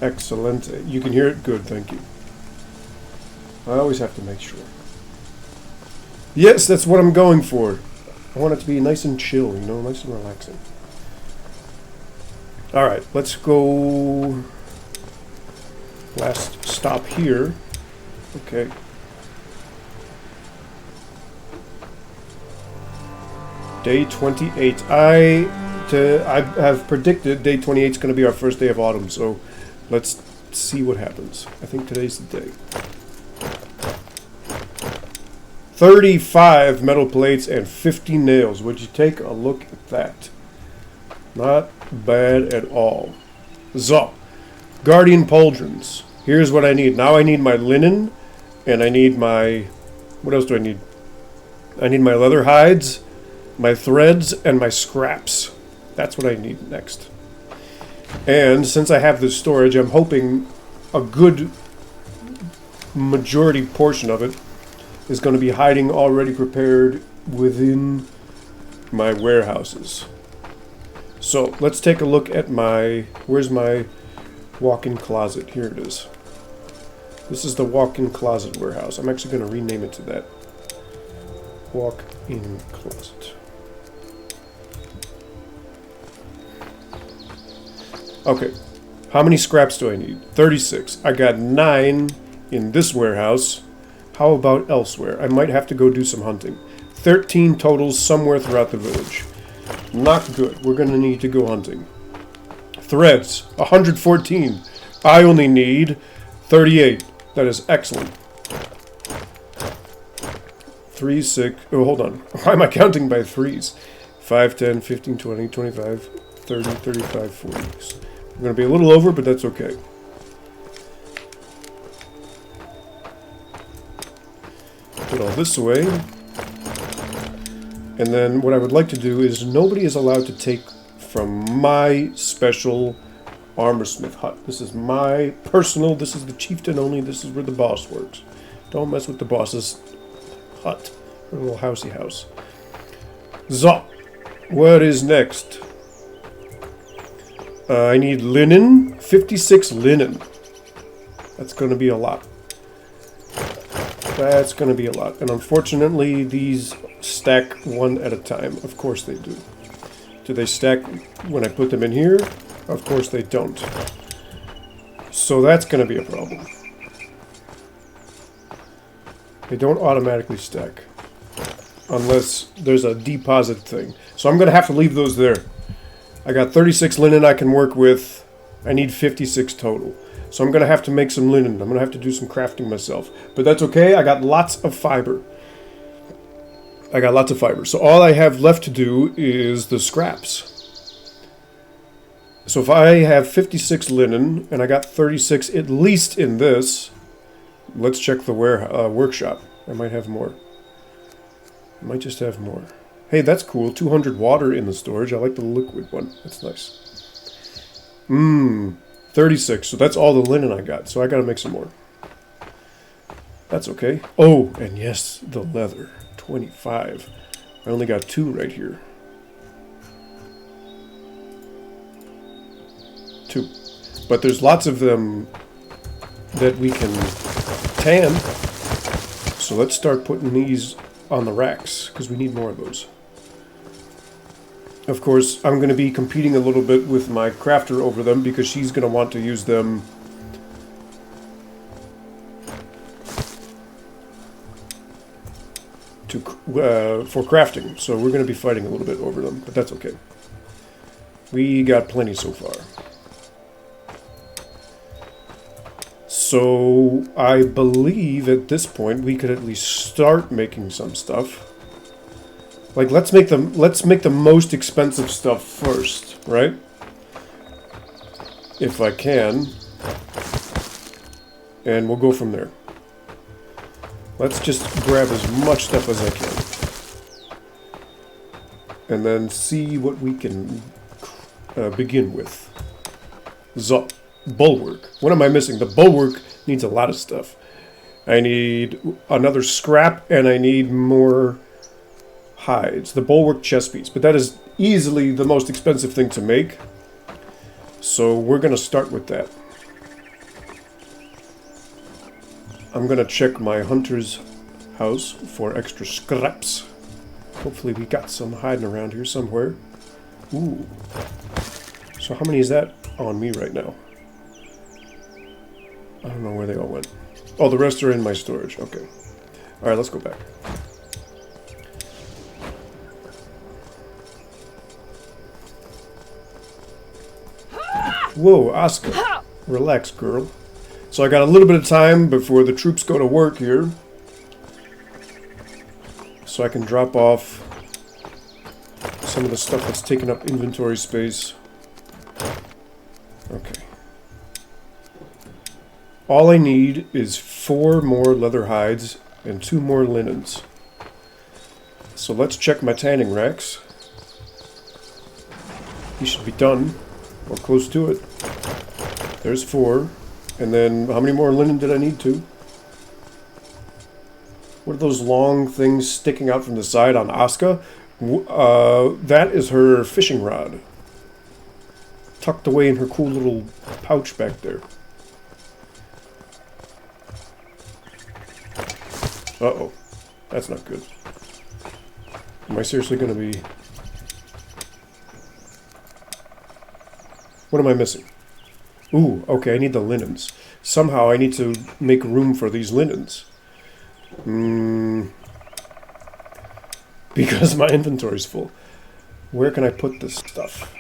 Excellent. You can hear it? Good, thank you. I always have to make sure. Yes, that's what I'm going for. I want it to be nice and chill, you know, nice and relaxing. Alright, let's go... Last stop here. Okay. Day 28. I have predicted day 28 is going to be our first day of autumn, so Let's see what happens. I think today's the day. 35 metal plates and 50 nails. Would you take a look at that? Not bad at all. So, guardian pauldrons. Here's what I need. Now I need my linen, and I need my... What else do I need? I need my leather hides, my threads, and my scraps. That's what I need next. And since I have this storage, I'm hoping a good majority portion of it is going to be hiding already prepared within my warehouses. So let's take a look at my... Where's my walk-in closet? Here it is. This is the walk-in closet warehouse. I'm actually going to rename it to that. Walk-in closet. Okay. How many scraps do I need? 36. I got 9 in this warehouse. How about elsewhere? I might have to go do some hunting. 13 totals somewhere throughout the village. Not good. We're going to need to go hunting. Threads. 114. I only need 38. That is excellent. 3, 6... Oh, hold on. Why am I counting by threes? 5, 10, 15, 20, 25, 30, 35, 40. I'm going to be a little over, but that's okay. Put all this away. And then what I would like to do is nobody is allowed to take from my special armorsmith hut. This is my personal, this is the chieftain only, this is where the boss works. Don't mess with the boss's hut. Her little housey house. So, what is next? I need linen. 56 linen. That's going to be a lot. That's going to be a lot. And unfortunately, these stack one at a time. Of course they do. Do they stack when I put them in here? Of course they don't. So that's going to be a problem. They don't automatically stack. Unless there's a deposit thing. So I'm going to have to leave those there. I got 36 linen I can work with. I need 56 total. So I'm going to have to make some linen. I'm going to have to do some crafting myself. But that's okay. I got lots of fiber. So all I have left to do is the scraps. So if I have 56 linen and I got 36 at least in this, let's check the workshop. I might have more. I might just have more. Hey, that's cool. 200 water in the storage. I like the liquid one. That's nice. 36. So that's all the linen I got. So I got to make some more. That's okay. Oh, and yes, the leather. 25. I only got 2 right here. 2. But there's lots of them that we can tan. So let's start putting these on the racks, because we need more of those. Of course, I'm going to be competing a little bit with my crafter over them, because she's going to want to use them to for crafting. So we're going to be fighting a little bit over them, but that's okay. We got plenty so far. So I believe at this point we could at least start making some stuff. Like let's make the most expensive stuff first, right? If I can. And we'll go from there. Let's just grab as much stuff as I can. And then see what we can begin with. So, Bulwark. What am I missing? The Bulwark needs a lot of stuff. I need another scrap and I need more hides. The Bulwark chest piece. But that is easily the most expensive thing to make. So we're going to start with that. I'm going to check my hunter's house for extra scraps. Hopefully we got some hiding around here somewhere. Ooh. So how many is that on me right now? I don't know where they all went. Oh, the rest are in my storage. Okay. Alright, let's go back. Whoa, ASKA. Relax, girl. So I got a little bit of time before the troops go to work here. So I can drop off some of the stuff that's taking up inventory space. Okay. All I need is 4 more leather hides and 2 more linens. So let's check my tanning racks. He should be done, or close to it. There's 4. And then, how many more linen did I need? 2? What are those long things sticking out from the side on ASKA? That is her fishing rod. Tucked away in her cool little pouch back there. Uh-oh. That's not good. Am I seriously going to be... What am I missing? Ooh, okay, I need the linens. Somehow I need to make room for these linens. Because my inventory's full. Where can I put this stuff?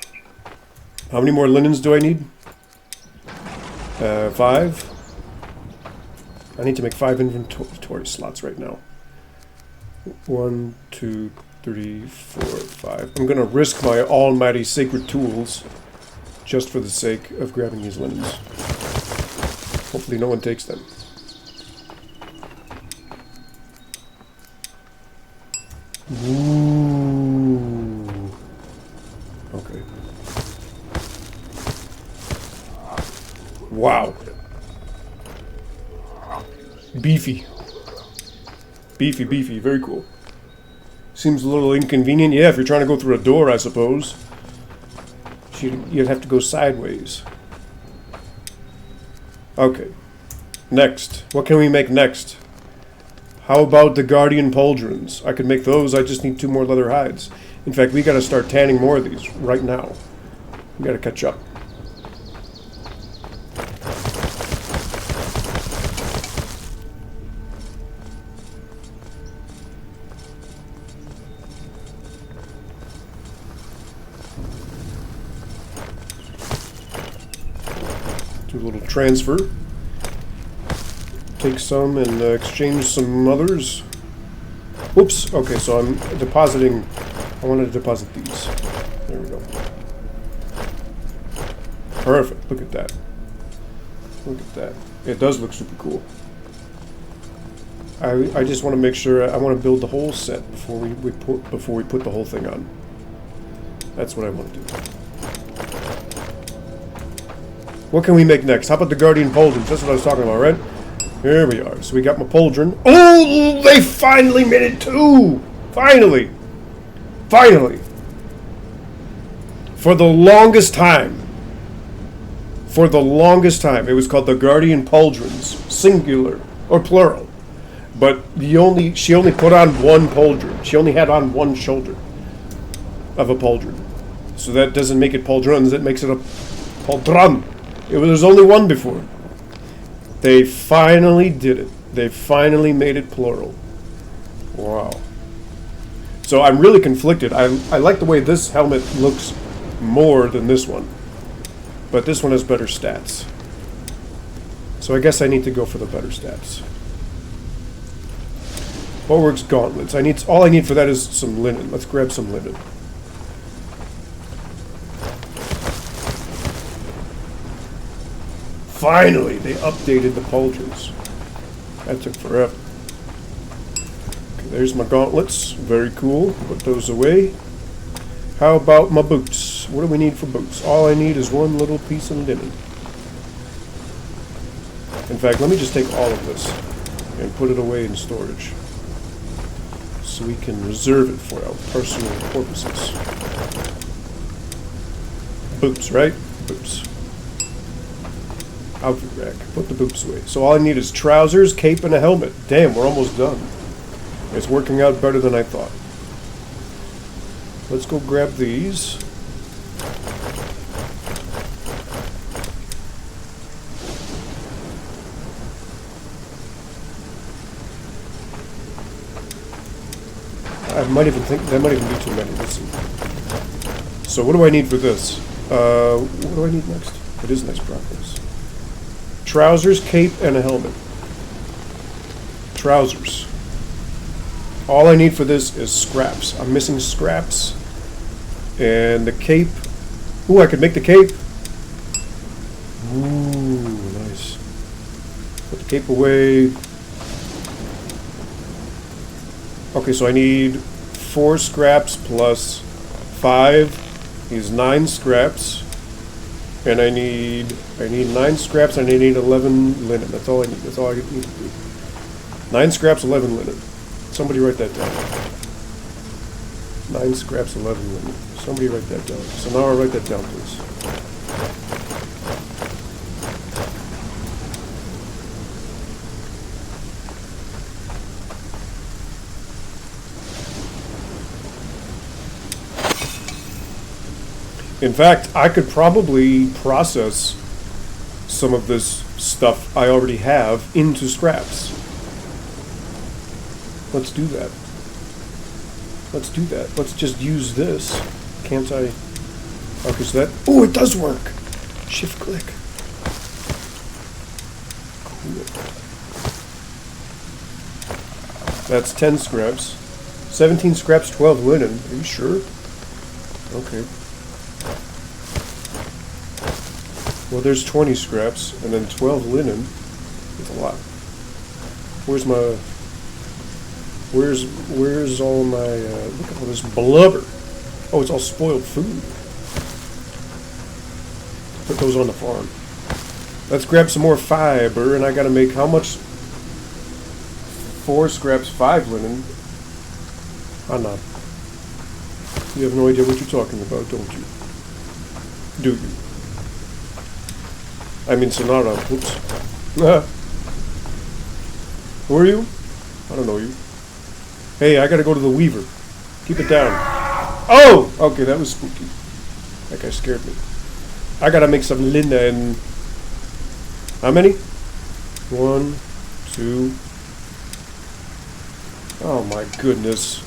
How many more linens do I need? 5. I need to make 5 inventory slots right now. 1, 2, 3, 4, 5. I'm gonna risk my almighty sacred tools just for the sake of grabbing these linens. Hopefully no one takes them. Ooh. Okay. Wow. Beefy. Beefy, beefy. Very cool. Seems a little inconvenient. Yeah, if you're trying to go through a door, I suppose. You'd have to go sideways. Okay. Next. What can we make next? How about the Guardian Pauldrons? I could make those. I just need 2 more leather hides. In fact, we gotta start tanning more of these right now. We gotta catch up. Do a little transfer. Take some and exchange some others. Whoops. Okay, so I'm depositing. I wanted to deposit these. There we go. Perfect. Look at that. Look at that. It does look super cool. I just want to make sure. I want to build the whole set before we put the whole thing on. That's what I want to do. What can we make next? How about the Guardian Pauldrons? That's what I was talking about, right? Here we are. So we got my pauldron. Oh, they finally made it too! Finally! Finally! For the longest time. For the longest time. It was called the Guardian Pauldrons. Singular. Or plural. But she only put on 1 pauldron. She only had on 1 shoulder of a pauldron. So that doesn't make it pauldrons. It makes it a pauldron. There's only 1 before. They finally did it. They finally made it plural. Wow. So I'm really conflicted. I like the way this helmet looks more than this one. But this one has better stats. So I guess I need to go for the better stats. Bulwark's gauntlets. All I need for that is some linen. Let's grab some linen. Finally, they updated the pauldrons. That took forever. Okay, there's my gauntlets. Very cool. Put those away. How about my boots? What do we need for boots? All I need is 1 little piece of linen. In fact, let me just take all of this and put it away in storage so we can reserve it for our personal purposes. Boots, right? Boots. Outfit rack. Put the boots away. So all I need is trousers, cape, and a helmet. Damn, we're almost done. It's working out better than I thought. Let's go grab these. I might even think that might even be too many. Let's see. So what do I need for this? What do I need next? It is nice progress. Trousers, cape, and a helmet. Trousers. All I need for this is scraps. I'm missing scraps. And the cape. Ooh, I could make the cape. Ooh, nice. Put the cape away. Okay, so I need 4 scraps plus 5 is 9 scraps. And I need 9 scraps and I need 11 linen. That's all I need. That's all I need to do. 9 scraps, 11 linen. Somebody write that down. 9 scraps, 11 linen. Somebody write that down. So now I'll write that down, please. In fact, I could probably process some of this stuff I already have into scraps. Let's do that. Let's do that. Let's just use this. Can't I? Okay, so that... Oh, it does work! Shift click. Cool. That's 10 scraps. 17 scraps, 12 linen. Are you sure? Okay. Well, there's 20 scraps, and then 12 linen. That's a lot. Where's my... Where's all my... look at all this blubber. Oh, it's all spoiled food. Put those on the farm. Let's grab some more fiber, and I gotta make how much? 4 scraps, 5 linen. I'm not. You have no idea what you're talking about, don't you? Do you? I mean, Sonara. Oops. Who are you? I don't know you. Hey, I gotta go to the Weaver. Keep it down. Oh! Okay, that was spooky. That guy scared me. I gotta make some linen. How many? 1, 2. Oh my goodness.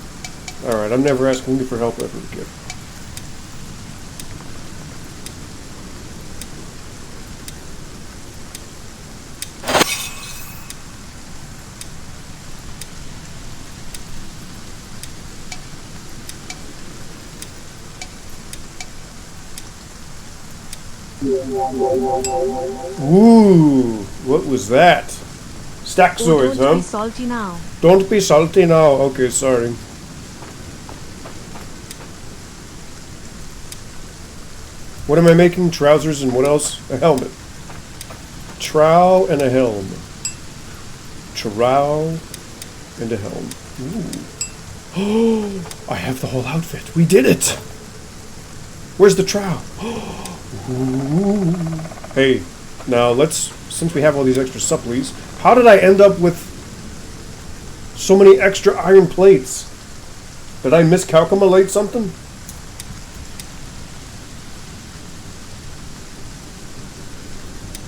Alright, I'm never asking you for help ever again. Ooh, what was that? Stackzoids, huh? Don't be salty now. Don't be salty now. Okay, sorry. What am I making? Trousers and what else? A helmet. Trow and a helm. Trow and a helm. Ooh. Oh, I have the whole outfit. We did it. Where's the trow? Ooh. Hey, now let's, since we have all these extra supplies, how did I end up with so many extra iron plates? Did I miscalculate something?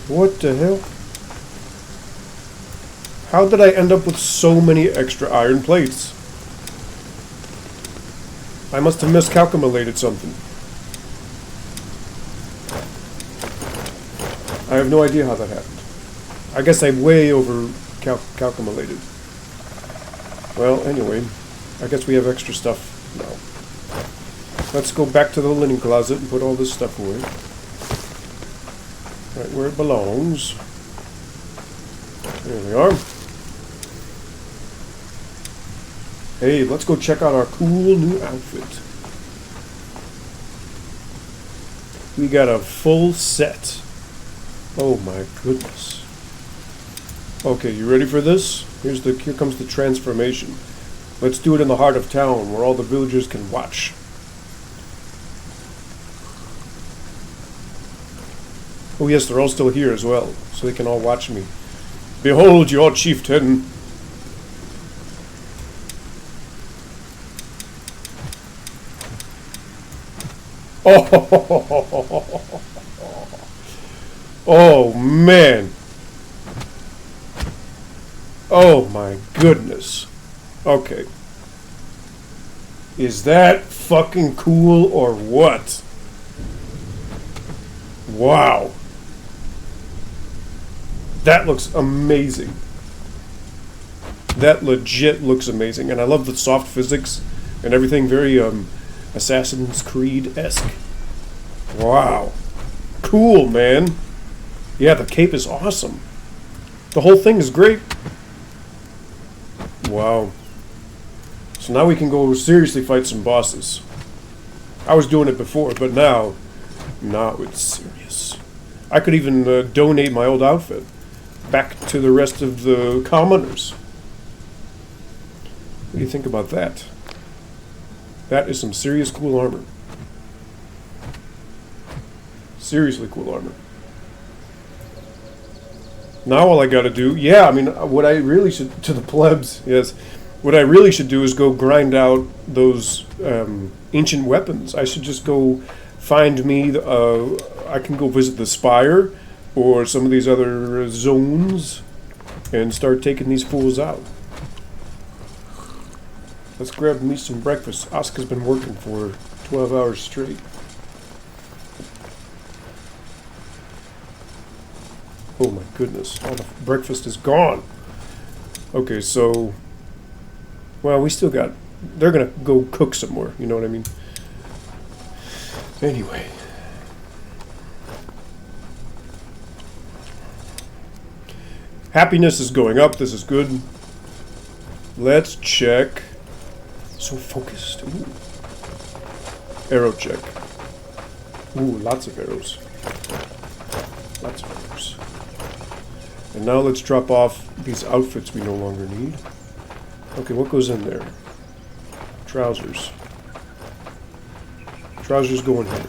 What the hell? How did I end up with so many extra iron plates? I must have miscalculated something. I have no idea how that happened. I guess I way over calculated. Well, anyway, I guess we have extra stuff now. Let's go back to the linen closet and put all this stuff away. Right where it belongs. There we are. Hey, let's go check out our cool new outfit. We got a full set. Oh my goodness. Okay, you ready for this? Here comes the transformation. Let's do it in the heart of town where all the villagers can watch. Oh yes, they're all still here as well, so they can all watch me. Behold your chieftain! Oh, oh man! Oh my goodness. Okay. Is that fucking cool or what? Wow. That looks amazing. That legit looks amazing. And I love the soft physics and everything. Very Assassin's Creed-esque. Wow. Cool, man. Yeah, the cape is awesome. The whole thing is great. Wow. So now we can go seriously fight some bosses. I was doing it before, but now it's serious. I could even donate my old outfit back to the rest of the commoners. What do you think about that? That is some serious cool armor. Seriously cool armor. Now all I gotta do, yeah, I mean, what I really should, to the plebs, yes, what I really should do is go grind out those ancient weapons. I should just go find me, I can go visit the Spire, or some of these other zones, and start taking these fools out. Let's grab me some breakfast. ASKA's been working for 12 hours straight. Oh my goodness, all the breakfast is gone. Okay, so, well, we still got, they're gonna go cook some more, you know what I mean? Anyway. Happiness is going up, this is good. Let's check. So focused. Ooh. Arrow check. Ooh, lots of arrows. Lots of arrows. And now let's drop off these outfits we no longer need. Okay, what goes in there? Trousers. Trousers go in here.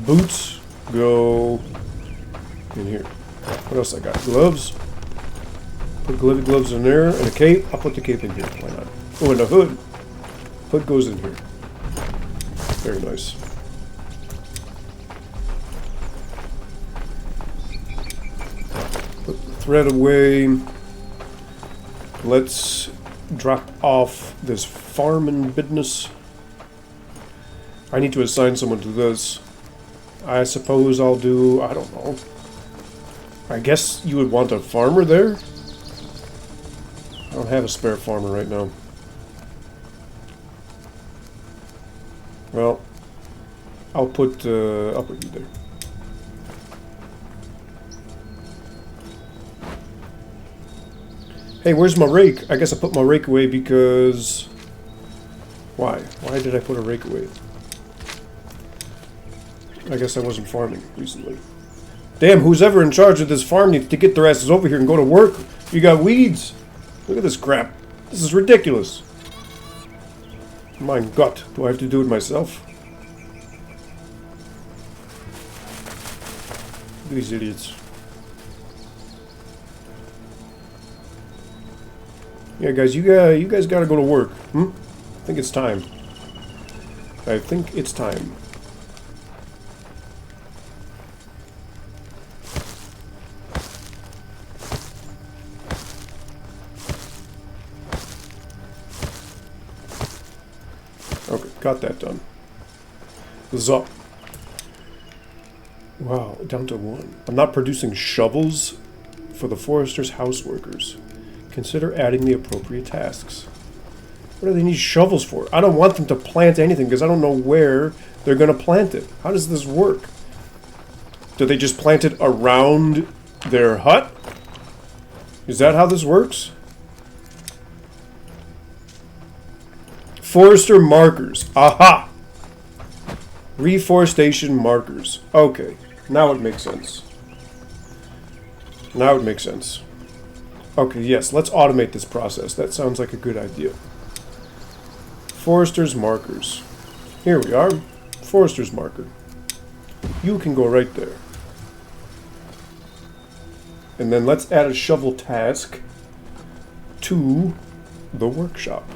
Boots go in here. What else I got? Gloves. Put gloves in there. And a cape. I'll put the cape in here. Why not? Oh, and a hood. Hood goes in here. Very nice. Put the thread away. Let's drop off this farming business. I need to assign someone to this. I suppose I'll do, I don't know. I guess you would want a farmer there? I don't have a spare farmer right now. Well, I'll put you there. Hey, where's my rake? I guess I put my rake away because... Why? Why did I put a rake away? I guess I wasn't farming recently. Damn, who's ever in charge of this farm needs to get their asses over here and go to work. You got weeds. Look at this crap. This is ridiculous. My God, do I have to do it myself? Look at these idiots. Yeah, guys, you guys gotta go to work. I think it's time. I think it's time. Okay, got that done. Zup. Wow, down to 1. I'm not producing shovels for the forester's house workers. Consider adding the appropriate tasks. What do they need shovels for? I don't want them to plant anything because I don't know where they're going to plant it. How does this work? Do they just plant it around their hut? Is that how this works? Forester markers. Aha! Reforestation markers. Okay, now it makes sense. Now it makes sense. Okay, yes, let's automate this process. That sounds like a good idea. Forester's markers. Here we are. Forester's marker. You can go right there. And then let's add a shovel task to the workshop.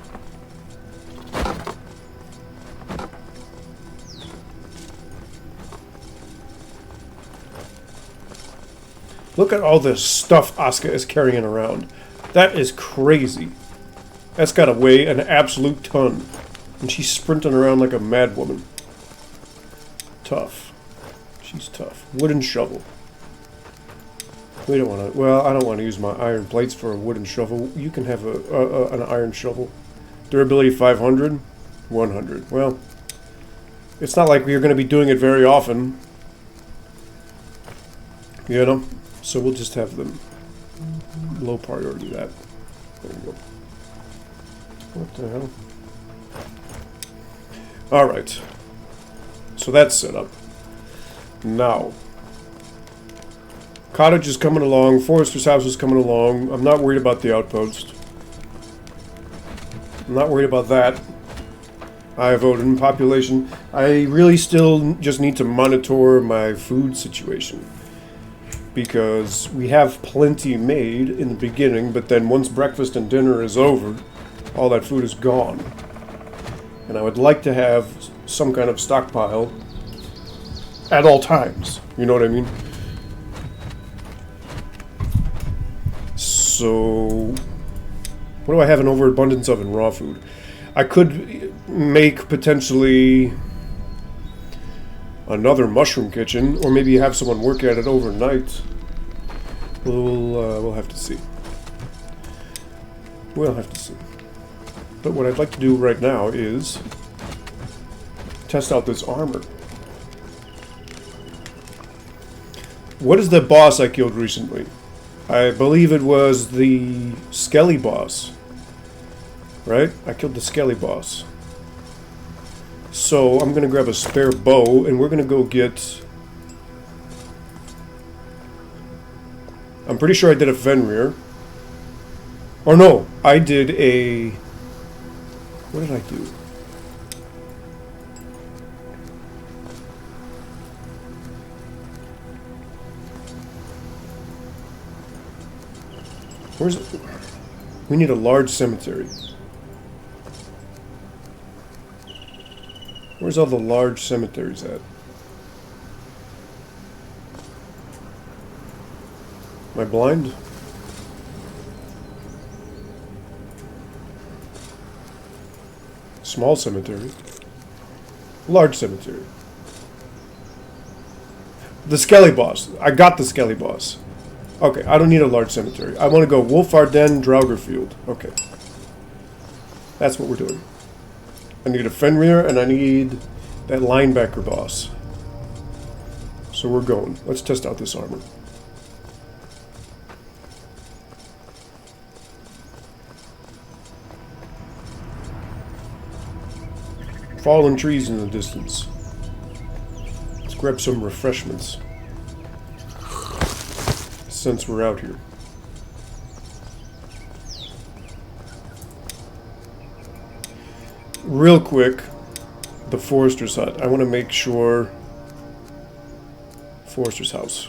Look at all this stuff ASKA is carrying around. That is crazy. That's got to weigh an absolute ton. And she's sprinting around like a mad woman. Tough. She's tough. Wooden shovel. We don't want to. Well, I don't want to use my iron plates for a wooden shovel. You can have an iron shovel. Durability 500, 100. Well, it's not like we're going to be doing it very often. You know? So we'll just have them low priority that. There we go. What the hell? Alright. So that's set up. Now. Cottage is coming along. Forester's house is coming along. I'm not worried about the outpost. I'm not worried about that. I voted in population. I really still just need to monitor my food situation. Because we have plenty made in the beginning, but then once breakfast and dinner is over, all that food is gone. And I would like to have some kind of stockpile at all times. You know what I mean? So, what do I have an overabundance of in raw food? I could make potentially another mushroom kitchen, or maybe have someone work at it overnight. We'll have to see. We'll have to see. But what I'd like to do right now is test out this armor. What is the boss I killed recently? I believe it was the Skelly boss. Right? I killed the Skelly boss. So I'm going to grab a spare bow and we're going to go get... I'm pretty sure I did a Fenrir. Or no, I did a... What did I do? Where's it? We need a large cemetery. Where's all the large cemeteries at? Am I blind? Small cemetery. Large cemetery. The Skelly boss. I got the Skelly boss. Okay, I don't need a large cemetery. I want to go Wolfarden, Draugr. Okay. That's what we're doing. I need a Fenrir, and I need that linebacker boss. So we're going. Let's test out this armor. Fallen trees in the distance. Let's grab some refreshments. Since we're out here. Real quick, the Forester's hut. I want to make sure... Forester's house.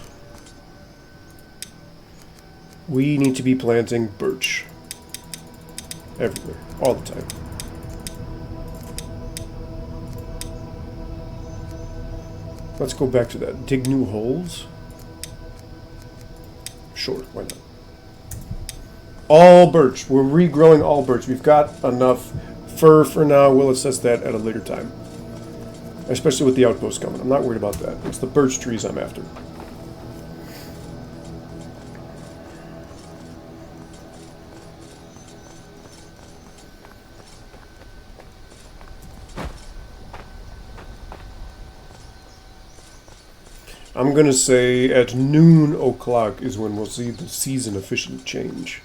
We need to be planting birch. Everywhere. All the time. Let's go back to that. Dig new holes. Sure, why not? All birch. We're regrowing all birch. We've got enough fir for now. We'll assess that at a later time. Especially with the outpost coming. I'm not worried about that. It's the birch trees I'm after. I'm going to say at noon o'clock is when we'll see the season officially change.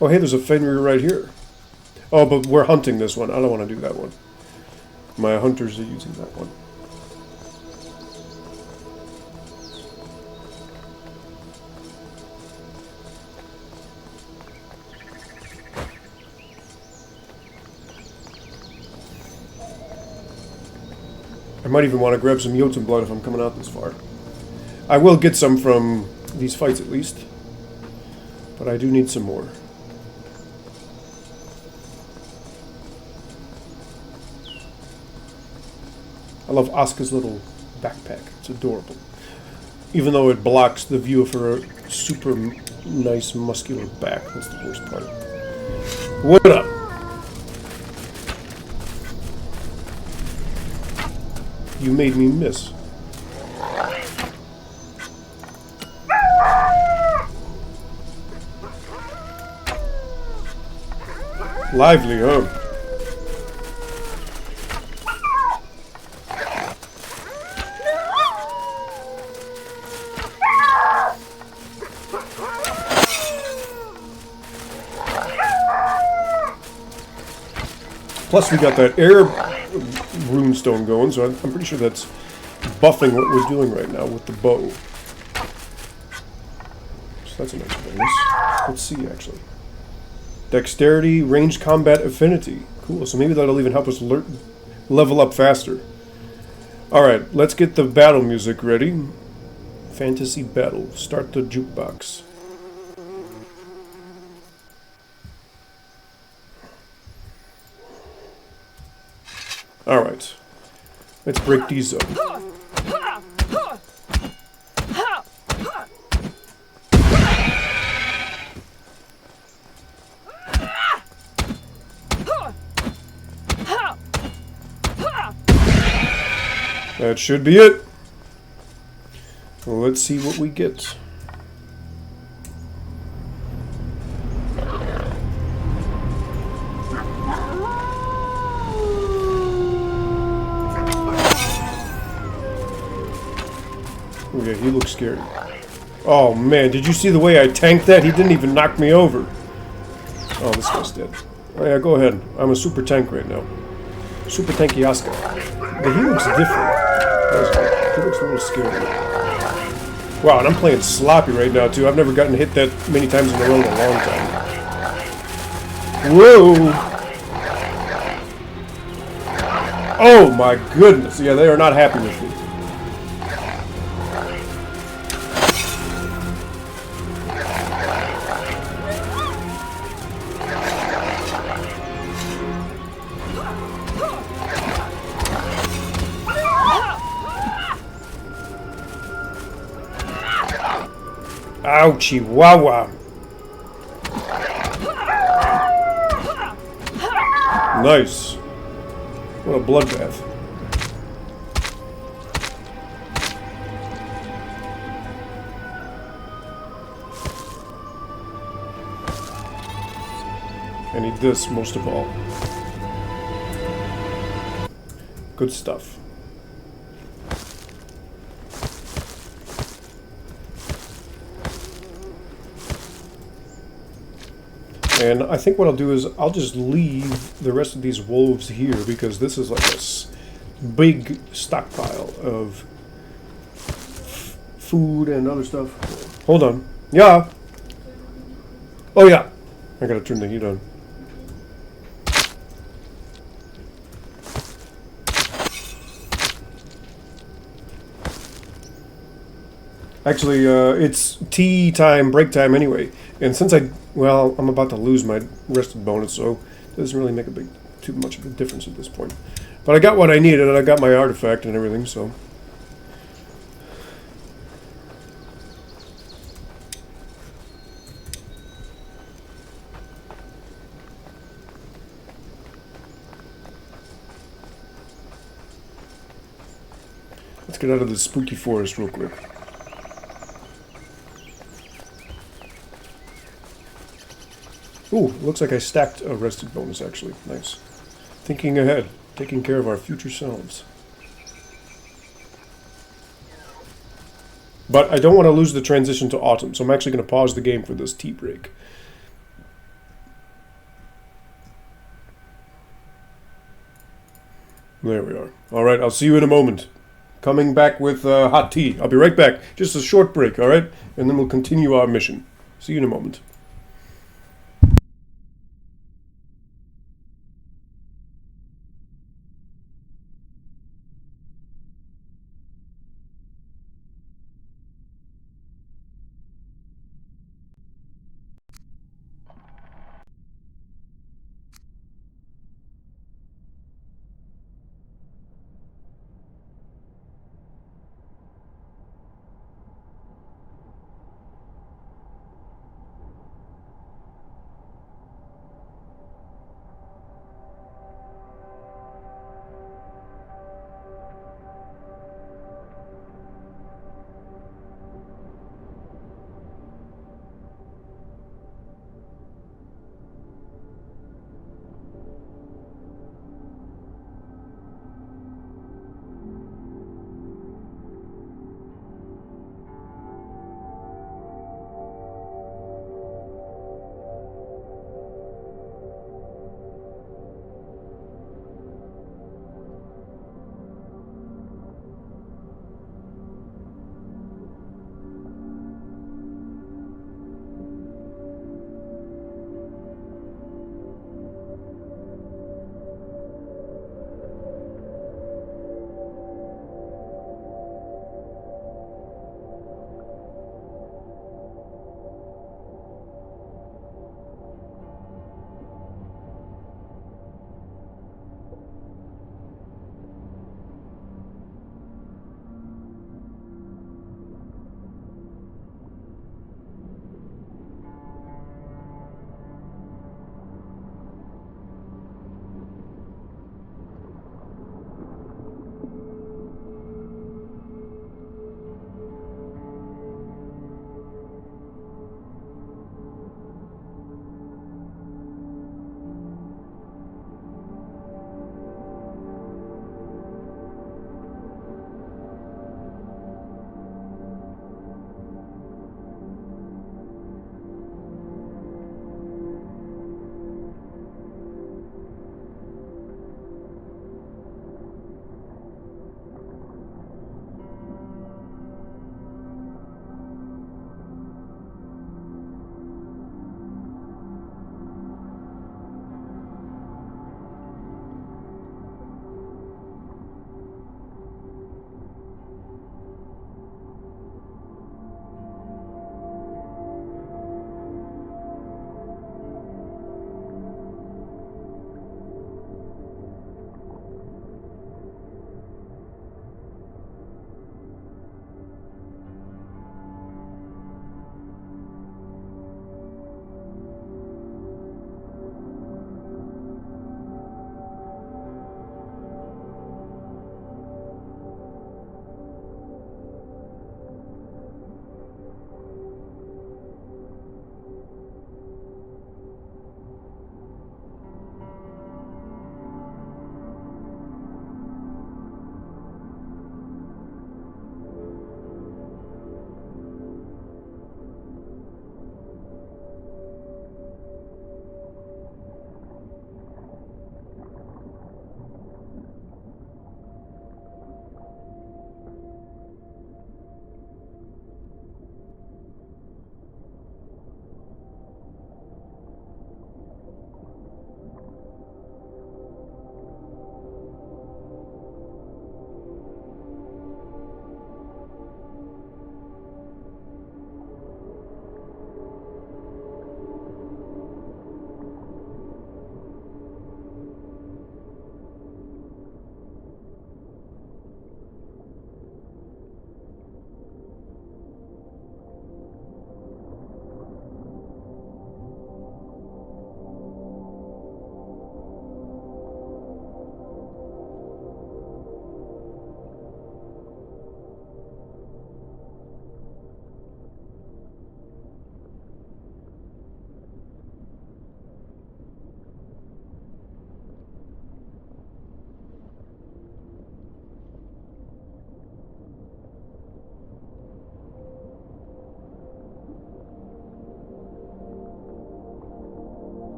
Oh, hey, there's a Fenrir right here. Oh, but we're hunting this one. I don't want to do that one. My hunters are using that one. I might even want to grab some Jotun blood if I'm coming out this far. I will get some from these fights at least. But I do need some more. I love ASKA's little backpack. It's adorable. Even though it blocks the view of her super nice muscular back. That's the worst part. What up? You made me miss. Lively, huh? Plus we got that air runestone going, so I'm pretty sure that's buffing what we're doing right now with the bow. So that's a nice bonus. Let's see, actually. Dexterity, ranged combat affinity. Cool, so maybe that'll even help us level up faster. Alright, let's get the battle music ready. Fantasy battle. Start the jukebox. Alright. Let's break these up. That should be it. Well, let's see what we get. Oh yeah, he looks scary. Oh man, did you see the way I tanked that? He didn't even knock me over. Oh, this guy's dead. Oh yeah, go ahead. I'm a super tank right now. Super tanky ASKA. But he looks different. He looks a little scary. Wow, and I'm playing sloppy right now too. I've never gotten hit that many times in a row in a long time. Whoa! Oh my goodness! Yeah, they are not happy with me. Ouchie, wawa. Nice. What a bloodbath. I need this most of all. Good stuff. And I think what I'll do is I'll just leave the rest of these wolves here because this is like a big stockpile of food and other stuff. Hold on. Yeah. Oh yeah. I gotta turn the heat on. Actually, it's tea time, break time anyway. And since I'm about to lose my rested bonus, so it doesn't really make too much of a difference at this point. But I got what I needed, and I got my artifact and everything, so. Let's get out of this spooky forest real quick. Ooh, looks like I stacked a rested bonus, actually. Nice. Thinking ahead. Taking care of our future selves. But I don't want to lose the transition to autumn, so I'm actually going to pause the game for this tea break. There we are. Alright, I'll see you in a moment. Coming back with hot tea. I'll be right back. Just a short break, alright? And then we'll continue our mission. See you in a moment.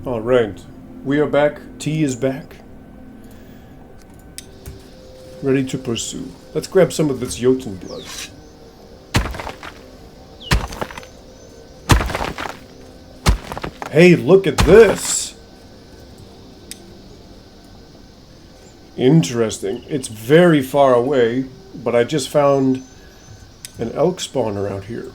Alright. We are back. T is back. Ready to pursue. Let's grab some of this Jotun blood. Hey, look at this! Interesting. It's very far away, but I just found an elk spawn around here.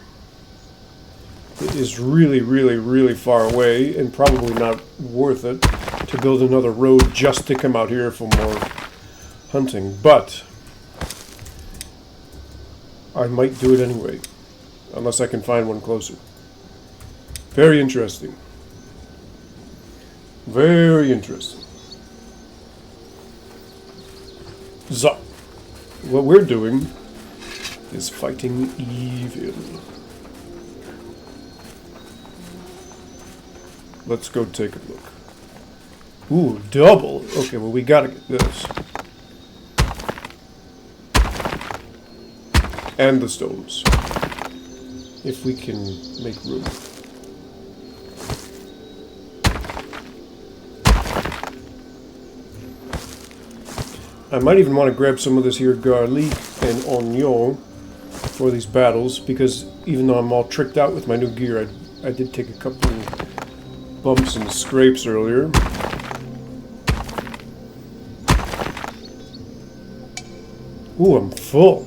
It is really, really, really far away, and probably not worth it to build another road just to come out here for more hunting. But I might do it anyway, unless I can find one closer. Very interesting. Very interesting. So, what we're doing is fighting evil. Let's go take a look. Ooh, double! Okay, well we gotta get this. And the stones. If we can make room. I might even want to grab some of this here garlic and onion for these battles, because even though I'm all tricked out with my new gear, I did take a couple bumps and scrapes earlier. Ooh, I'm full.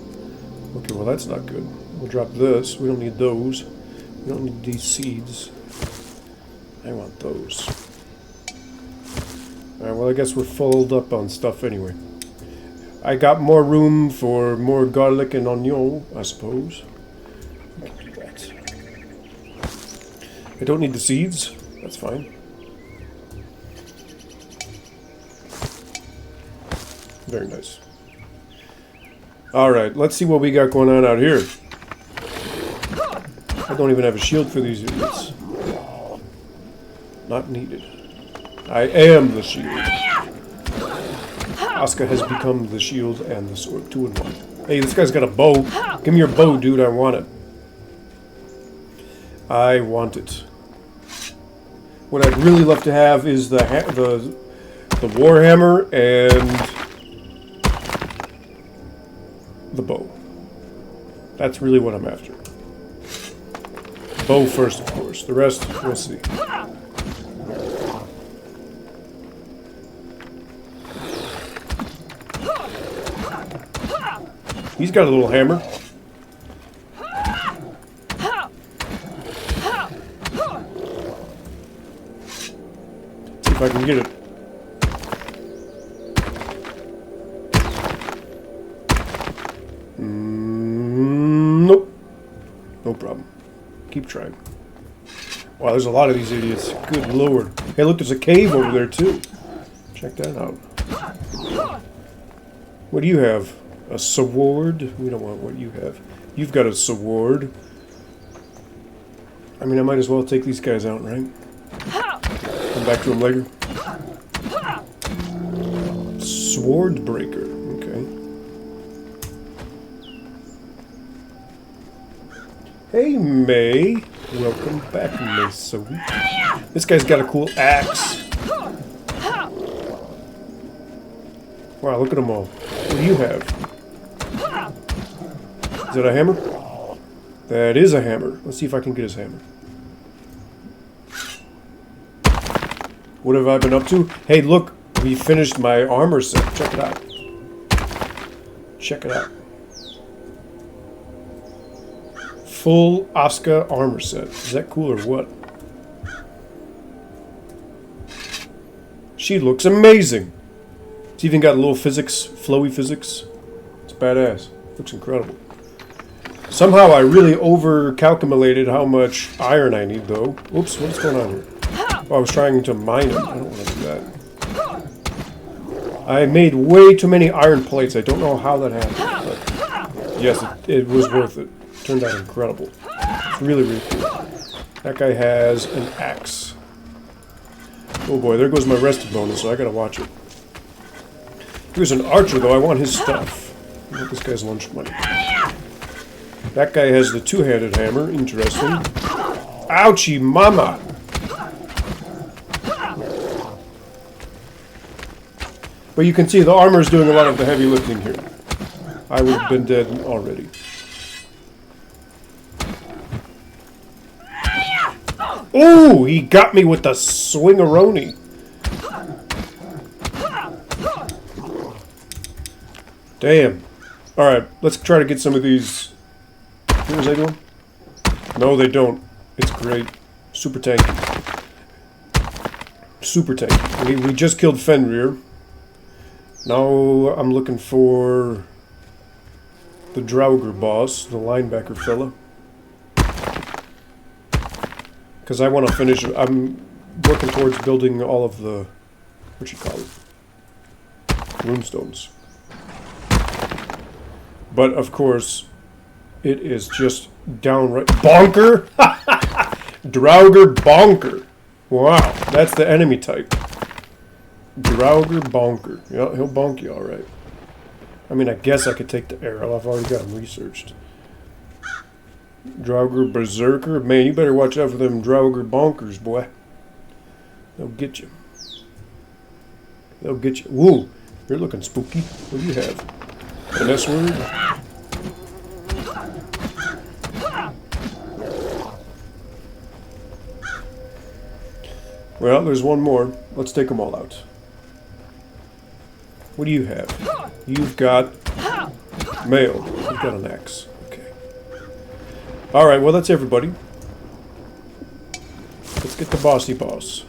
Okay, well that's not good. We'll drop this. We don't need those. We don't need these seeds. I want those. Alright, well I guess we're filled up on stuff anyway. I got more room for more garlic and onion, I suppose. We can do that. I don't need the seeds. That's fine. Very nice. Alright, let's see what we got going on out here. I don't even have a shield for these idiots. Not needed. I am the shield. ASKA has become the shield and the sword. 2 in 1. Hey, this guy's got a bow. Give me your bow, dude. I want it. I want it. What I'd really love to have is the warhammer and the bow. That's really what I'm after. Bow first, of course. The rest, we'll see. He's got a little hammer. See if I can get it. Nope. No problem. Keep trying. Wow, there's a lot of these idiots. Good lord. Hey, look, there's a cave over there, too. Check that out. What do you have? A sword? We don't want what you have. You've got a sword. I mean, I might as well take these guys out, right? Come back to them later. Sword breaker. Okay. Hey, May. Welcome back, May. So this guy's got a cool axe. Wow, look at them all. What do you have? Is that a hammer? That is a hammer. Let's see if I can get his hammer. What have I been up to? Hey, look. We finished my armor set. Check it out. Check it out. Full ASKA armor set. Is that cool or what? She looks amazing. It's even got a little physics, flowy physics. It's badass. Looks incredible. Somehow I really over-calculated how much iron I need, though. Oops, what's going on here? Oh, I was trying to mine it. I don't want to do that. I made way too many iron plates. I don't know how that happened. But yes, it was worth it. Turned out incredible. It's really, really cool. That guy has an axe. Oh boy, there goes my rested bonus, so I gotta watch it. Here's an archer, though. I want his stuff. I want this guy's lunch money. That guy has the two-handed hammer. Interesting. Ouchie, mama! But you can see the armor is doing a lot of the heavy lifting here. I would have been dead already. Ooh, he got me with the swing-a-roni. Damn. Alright, let's try to get some of these. Where's they going? No, they don't. It's great. Super tanky. Super tanky. We just killed Fenrir. Now I'm looking for the Draugr boss, the linebacker fella. Because I want to finish. I'm working towards building all of the, what you call it, runestones. But of course, it is just downright bonker. Draugr bonker. Wow, that's the enemy type. Draugr bonker. Yeah, he'll bonk you all right. I mean, I guess I could take the arrow. I've already got him researched. Draugr berserker. Man, you better watch out for them Draugr bonkers, boy. They'll get you. They'll get you. Whoa, you're looking spooky. What do you have? An S word? Well, there's one more. Let's take them all out. What do you have? You've got mail. You've got an axe. Okay. Alright, well that's everybody. Let's get the bossy boss.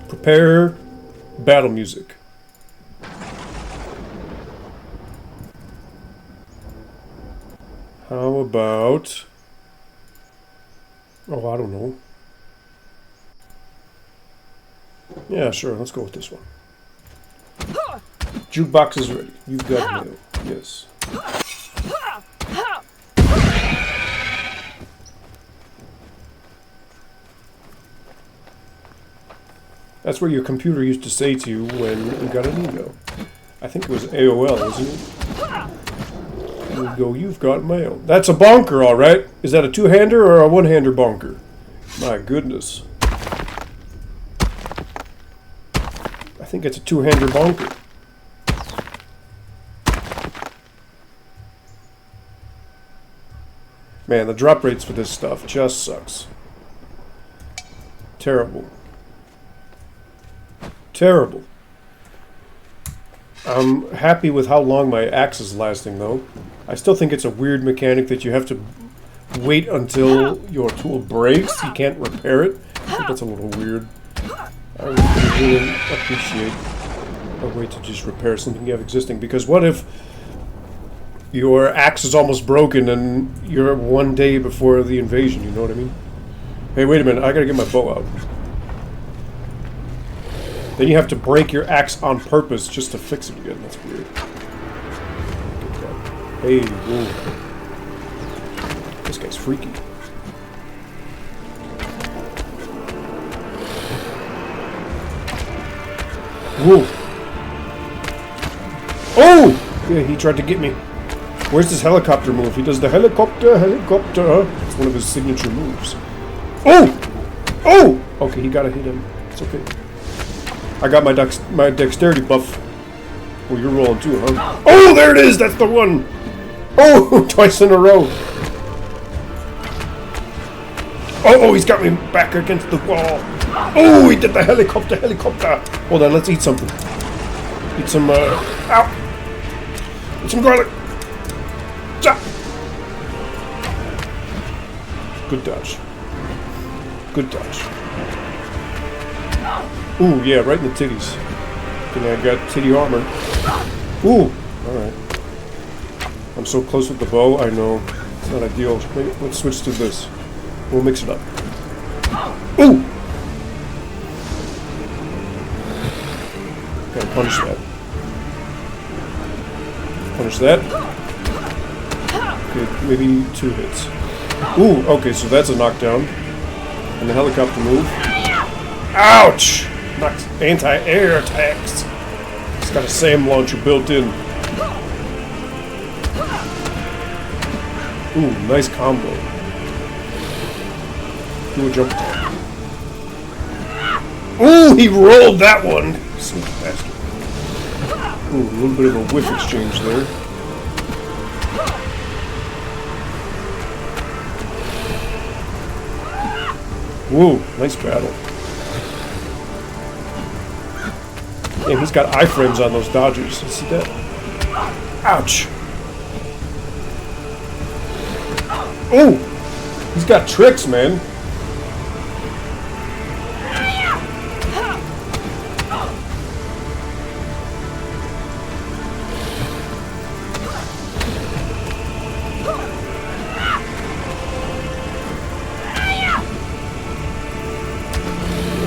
Prepare battle music. How about... Oh, I don't know. Yeah, sure, let's go with this one. Jukebox is ready. You've got mail. Yes. That's what your computer used to say to you when you got an email. I think it was AOL, wasn't it? You would go, you've got mail. That's a bonker, all right. Is that a two-hander or a one-hander bonker? My goodness. I think it's a two-hander bonker. Man, the drop rates for this stuff just sucks. Terrible. Terrible. I'm happy with how long my axe is lasting, though. I still think it's a weird mechanic that you have to wait until your tool breaks. You can't repair it. I think that's a little weird. I would really appreciate a way to just repair something you have existing. Because what if your axe is almost broken and you're one day before the invasion, you know what I mean? Hey, wait a minute, I gotta get my bow out. Then you have to break your axe on purpose just to fix it again. That's weird. Hey, whoa. This guy's freaky. Whoa. Oh! Yeah, he tried to get me. Where's this helicopter move? He does the helicopter. It's one of his signature moves. Oh! Oh! Okay, he gotta hit him. It's okay. I got my dexterity buff. Oh, you're rolling too, huh? Oh, there it is! That's the one! Oh, twice in a row. Oh, he's got me back against the wall. Oh, he did the helicopter. Hold on, let's eat something. Eat some, ow! Eat some garlic. Chop! Good dodge. Good dodge. Ooh, yeah, right in the titties. And I got titty armor. Ooh! Alright. I'm so close with the bow, I know. It's not ideal. Maybe, let's switch to this. We'll mix it up. Ooh! Gotta punish that. Punish that. Okay, maybe 2 hits. Ooh, okay, so that's a knockdown. And the helicopter move. Ouch! Knocks anti-air attacks. It's got a SAM launcher built in. Ooh, nice combo. Do a jump attack. Ooh, he rolled that one! Sneaky bastard. Ooh, a little bit of a whiff exchange there. Whoa, nice battle. Damn, he's got iframes on those dodgers. You see that? Ouch! Oh! He's got tricks, man.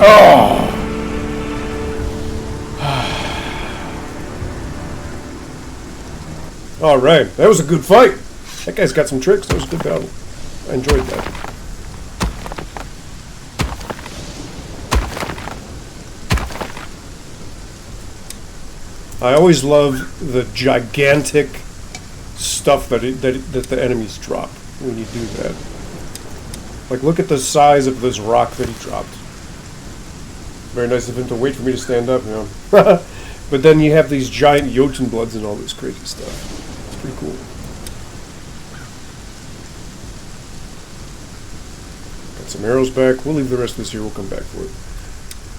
Oh! Alright, that was a good fight. That guy's got some tricks. That was a good battle. I enjoyed that. I always love the gigantic stuff that the enemies drop when you do that. Like, look at the size of this rock that he dropped. Very nice of him to wait for me to stand up, you know. But then you have these giant Jotun bloods and all this crazy stuff. It's pretty cool. Got some arrows back. We'll leave the rest of this here. We'll come back for it.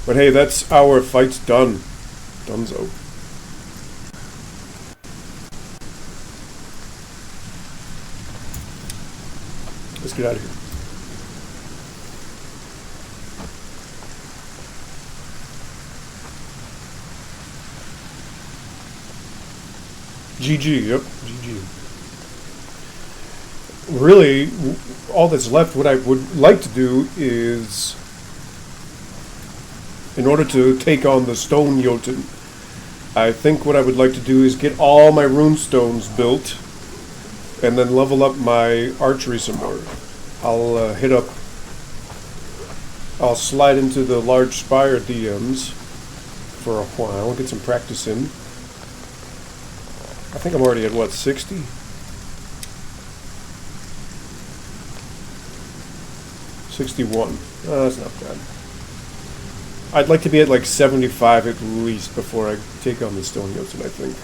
But hey, that's our fight done. Dunzo. Let's get out of here. GG, yep, GG. Really, all that's left, what I would like to do is, in order to take on the stone Jotun, I think what I would like to do is get all my rune stones built, and then level up my archery some more. I'll slide into the large spire DMs for a while, get some practice in. I think I'm already at, what, 60? 61. That's not bad. I'd like to be at like 75 at least before I take on the Stone Jotun, I think.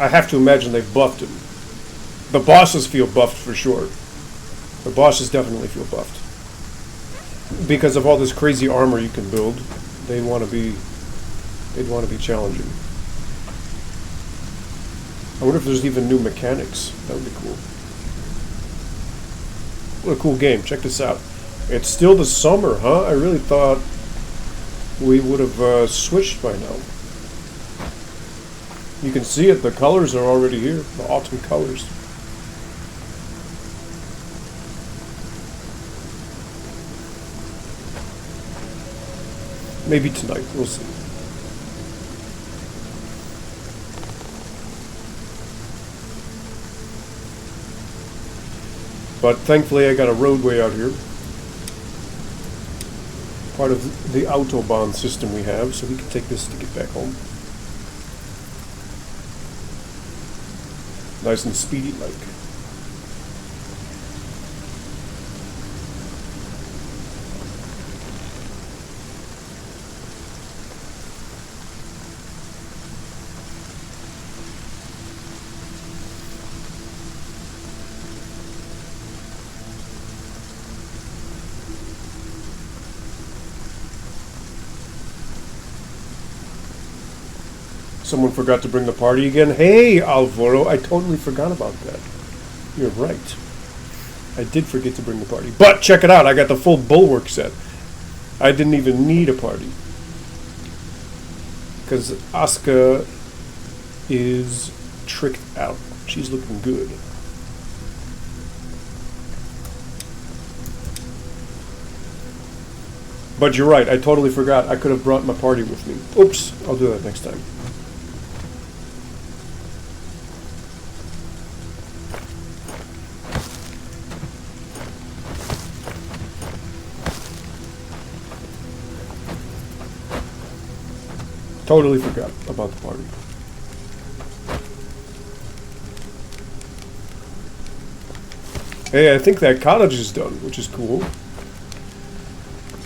I have to imagine they buffed him. The bosses feel buffed for sure. The bosses definitely feel buffed. Because of all this crazy armor you can build. They'd want to be challenging. I wonder if there's even new mechanics. That would be cool. What a cool game. Check this out. It's still the summer, huh? I really thought we would have switched by now. You can see it. The colors are already here. The autumn colors. Maybe tonight, we'll see. But thankfully I got a roadway out here. Part of the Autobahn system we have, so we can take this to get back home. Nice and speedy like. Someone forgot to bring the party again. Hey, Alvaro, I totally forgot about that. You're right. I did forget to bring the party. But check it out, I got the full Bulwark set. I didn't even need a party. Because ASKA is tricked out. She's looking good. But you're right, I totally forgot. I could have brought my party with me. Oops, I'll do that next time. Totally forgot about the party. Hey, I think that cottage is done, which is cool.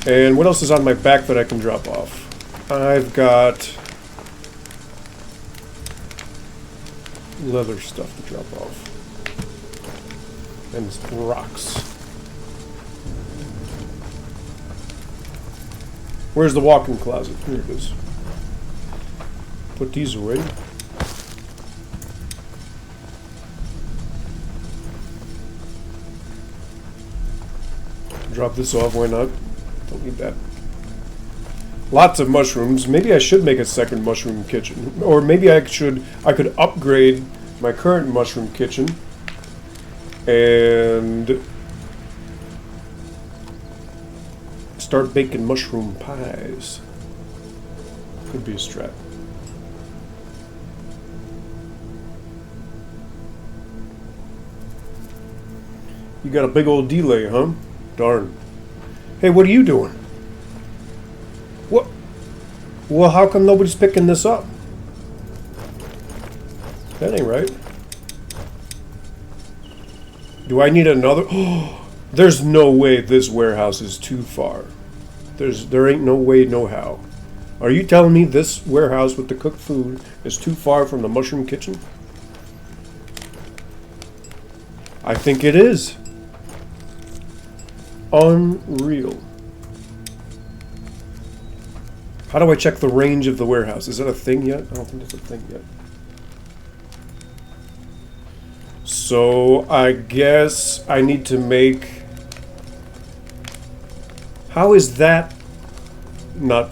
And what else is on my back that I can drop off? I've got leather stuff to drop off. And rocks. Where's the walk-in closet? Here it is. Put these away. Drop this off, why not? Don't need that. Lots of mushrooms. Maybe I should make a second mushroom kitchen. Or maybe I could upgrade my current mushroom kitchen and start baking mushroom pies. Could be a strat. You got a big old delay, huh? Darn. Hey, what are you doing? What? Well, how come nobody's picking this up? That ain't right. Do I need another? Oh, there's no way this warehouse is too far. There ain't no way, no how. Are you telling me this warehouse with the cooked food is too far from the mushroom kitchen? I think it is. Unreal. How do I check the range of the warehouse? Is that a thing yet? I don't think it's a thing yet. So I guess I need to make... How is that not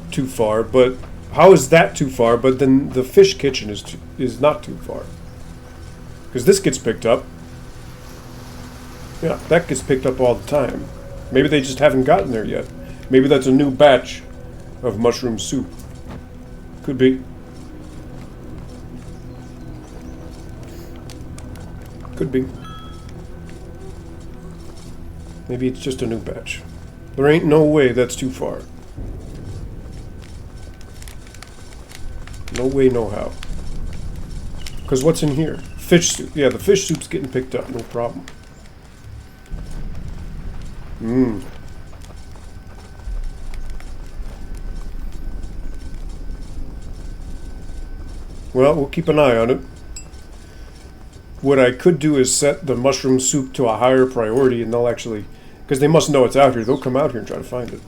too far? But how is that too far? But then the fish kitchen is not too far. Because this gets picked up. Yeah, that gets picked up all the time. Maybe they just haven't gotten there yet. Maybe that's a new batch of mushroom soup. Could be. Could be. Maybe it's just a new batch. There ain't no way that's too far. No way, no how. Because what's in here? Fish soup. Yeah, the fish soup's getting picked up, no problem. Mmm. Well, we'll keep an eye on it. What I could do is set the mushroom soup to a higher priority, and they'll actually... Because they must know it's out here. They'll come out here and try to find it.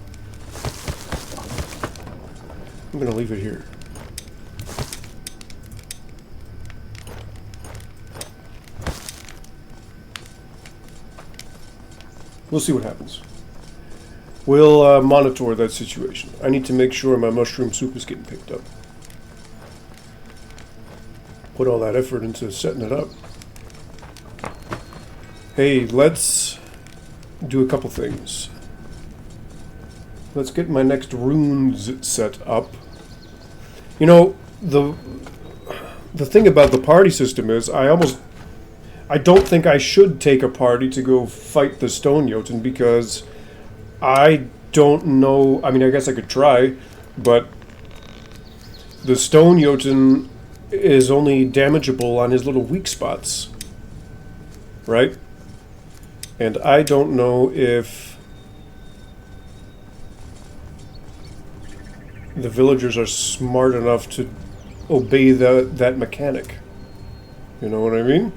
I'm going to leave it here. We'll see what happens. We'll monitor that situation. I need to make sure my mushroom soup is getting picked up. Put all that effort into setting it up. Hey, let's do a couple things. Let's get my next runes set up. You know, the thing about the party system is I don't think I should take a party to go fight the Stone Jotun because I don't know. I mean, I guess I could try, but the Stone Jotun is only damageable on his little weak spots, right? And I don't know if the villagers are smart enough to obey that mechanic. You know what I mean?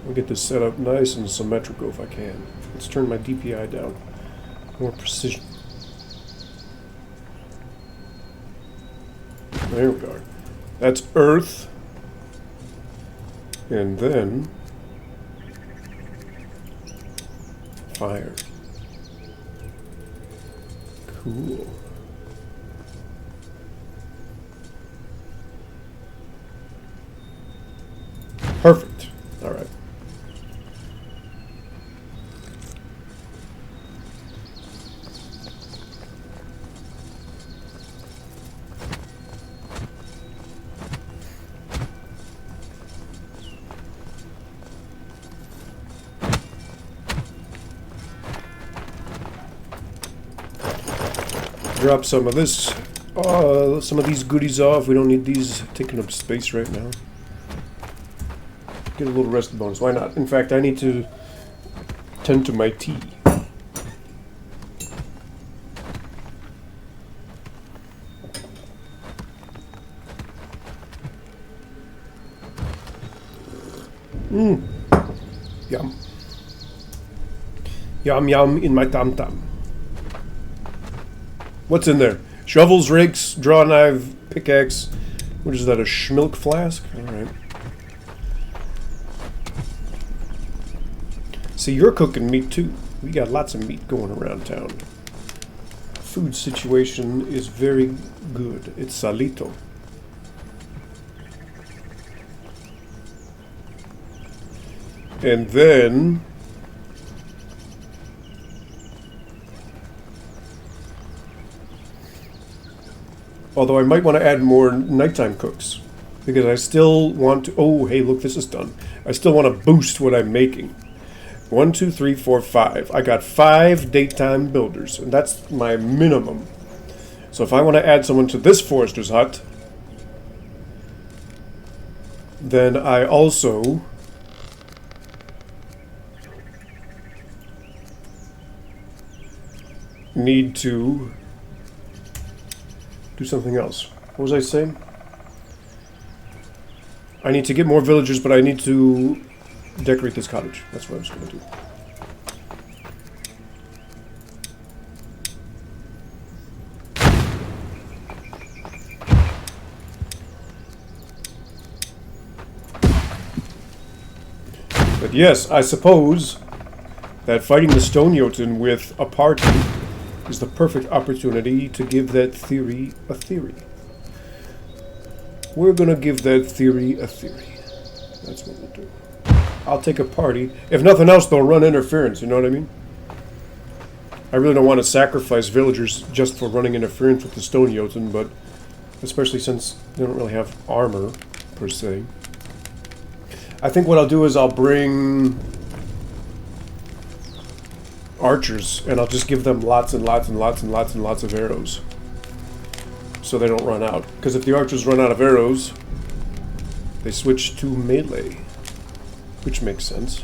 I'll get this set up nice and symmetrical if I can. Let's turn my DPI down. More precision. There we are. That's earth. And then fire. Cool. Perfect. All right. Drop some of this Some of these goodies off. We don't need these taking up space right now. Get a little rest bonus. Why not? In fact, I need to tend to my tea. Yum. Yum yum in my tam tam. What's in there? Shovels, rakes, draw knife, pickaxe. What is that, a schmilk flask? Alright. See, you're cooking meat too. We got lots of meat going around town. Food situation is very good. It's salito. And then... although I might want to add more nighttime cooks. Because I still want to... oh, hey, look, this is done. I still want to boost what I'm making. 1, 2, 3, 4, 5. I got 5 daytime builders. And that's my minimum. So if I want to add someone to this forester's hut... then I also... need to do something else. What was I saying? I need to get more villagers, but I need to decorate this cottage. That's what I was going to do. But yes, I suppose that fighting the Stone Jotun with a party is the perfect opportunity to give that theory a theory. We're gonna give that theory a theory. That's what we'll do. I'll take a party. If nothing else, they'll run interference, you know what I mean? I really don't want to sacrifice villagers just for running interference with the Stone Jotun, but especially since they don't really have armor, per se. I think what I'll do is I'll bring... archers, and I'll just give them lots and lots and lots and lots and lots of arrows so they don't run out, because if the archers run out of arrows they switch to melee, which makes sense.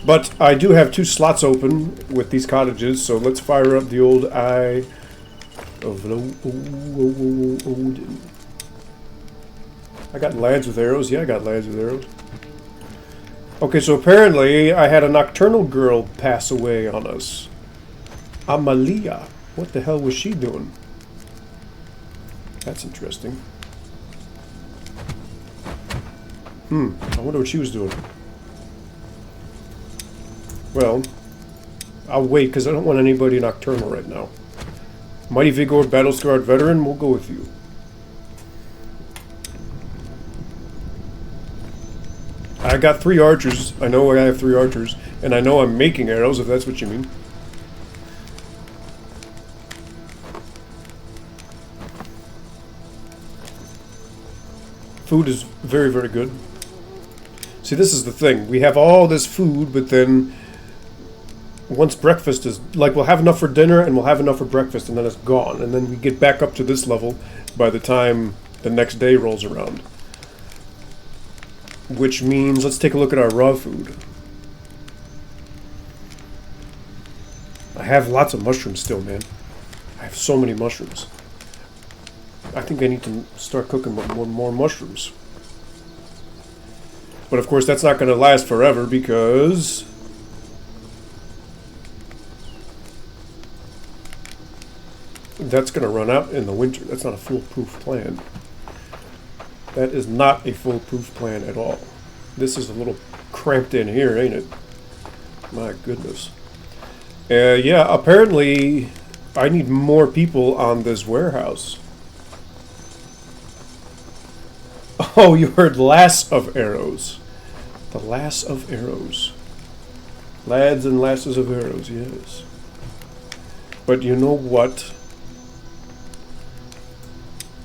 But I do have 2 slots open with these cottages, so let's fire up the old Eye of Odin. I got lads with arrows. Yeah, I got lads with arrows. Okay, so apparently I had a nocturnal girl pass away on us. Amalia. What the hell was she doing? That's interesting. I wonder what she was doing. Well, I'll wait because I don't want anybody nocturnal right now. Mighty Vigor, Battle-Scarred Veteran, we'll go with you. I got 3 archers. I know I have 3 archers. And I know I'm making arrows, if that's what you mean. Food is very, very good. See, this is the thing. We have all this food, but then... once breakfast is... like, we'll have enough for dinner, and we'll have enough for breakfast, and then it's gone. And then we get back up to this level by the time the next day rolls around. Which means, let's take a look at our raw food. I have lots of mushrooms still, man. I have so many mushrooms. I think I need to start cooking more mushrooms. But of course, that's not going to last forever because... that's going to run out in the winter. That's not a foolproof plan. That is not a foolproof plan at all. This is a little cramped in here, ain't it? My goodness. Yeah, apparently I need more people on this warehouse. Oh, you heard Lass of Arrows. The Lass of Arrows. Lads and lasses of arrows, yes. But you know what?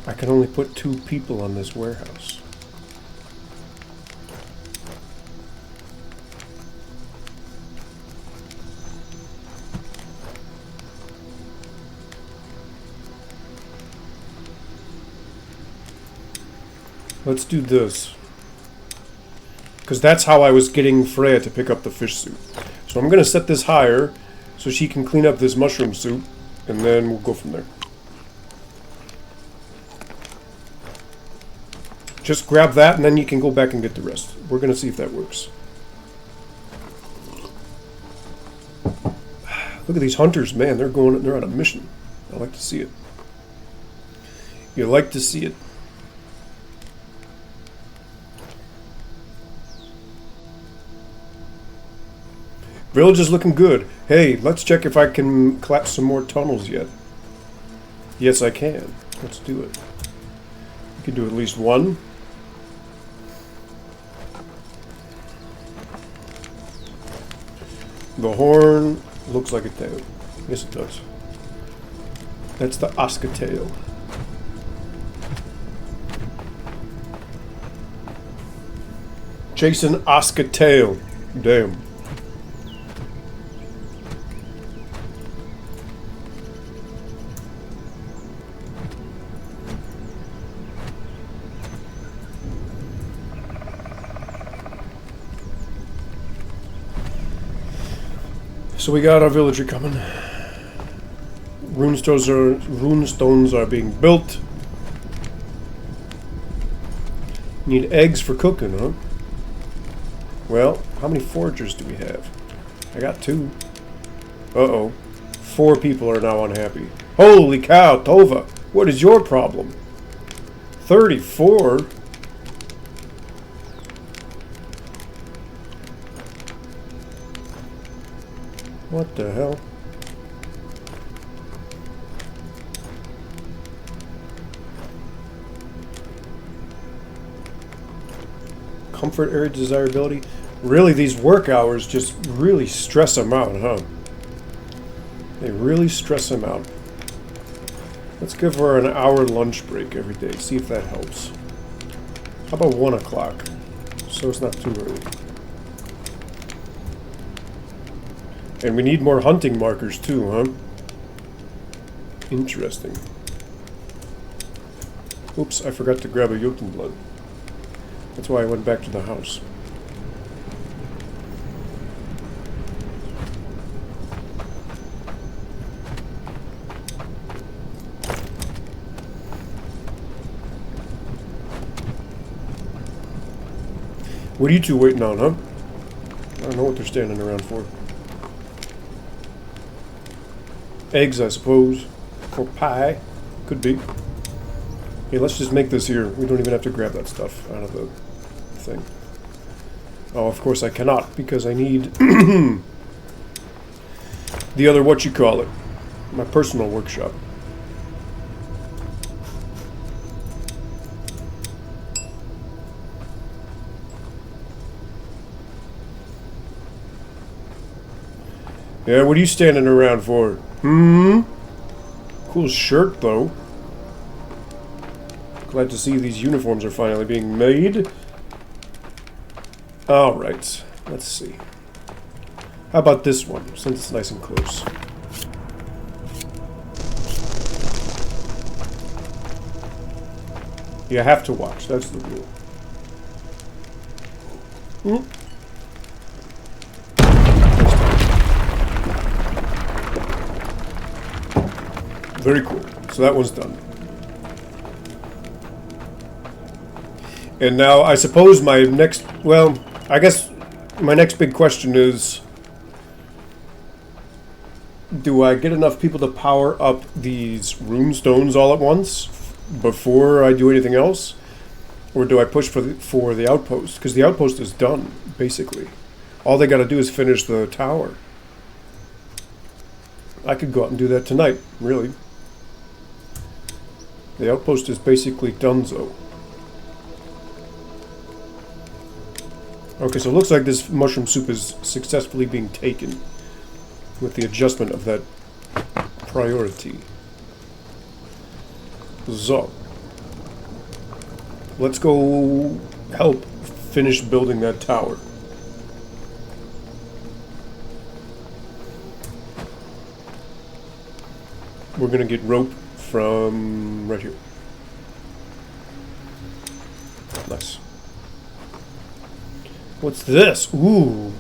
I can only put 2 people on this warehouse. Let's do this. Because that's how I was getting Freya to pick up the fish soup. So I'm going to set this higher so she can clean up this mushroom soup, and then we'll go from there. Just grab that, and then you can go back and get the rest. We're going to see if that works. Look at these hunters, man. They're on a mission. I like to see it. You like to see it. Village is looking good. Hey, let's check if I can collapse some more tunnels yet. Yes, I can. Let's do it. We can do at least one. The horn looks like a tail. Yes, it does. That's the ASKA tail. Jason ASKA tail. Damn. So we got our villager coming. Runestones are being built. Need eggs for cooking, huh? Well, how many foragers do we have? I got 2. Uh-oh. 4 people are now unhappy. Holy cow, Tova! What is your problem? 34? What the hell? Comfort area desirability. Really, these work hours just really stress them out, huh? They really stress them out. Let's give her an hour lunch break every day. See if that helps. How about 1 o'clock? So it's not too early. And we need more hunting markers too, huh? Interesting. Oops, I forgot to grab a Jotun blood. That's why I went back to the house. What are you two waiting on, huh? I don't know what they're standing around for. Eggs, I suppose. Or pie. Could be. Hey, let's just make this here. We don't even have to grab that stuff out of the thing. Oh, of course I cannot, because I need the other whatchamacallit. My personal workshop. Yeah, what are you standing around for? Cool shirt, though. Glad to see these uniforms are finally being made. Alright, let's see. How about this one, since it's nice and close? You have to watch, that's the rule. Very cool. So that one's done. And now I suppose my next, well, I guess my next big question is, do I get enough people to power up these rune stones all at once before I do anything else? Or do I push for the outpost? Because the outpost is done, basically. All they got to do is finish the tower. I could go out and do that tonight, really. The outpost is basically donezo. Okay, so it looks like this mushroom soup is successfully being taken with the adjustment of that priority. So, let's go help finish building that tower. We're gonna get rope from right here. What's this? Ooh.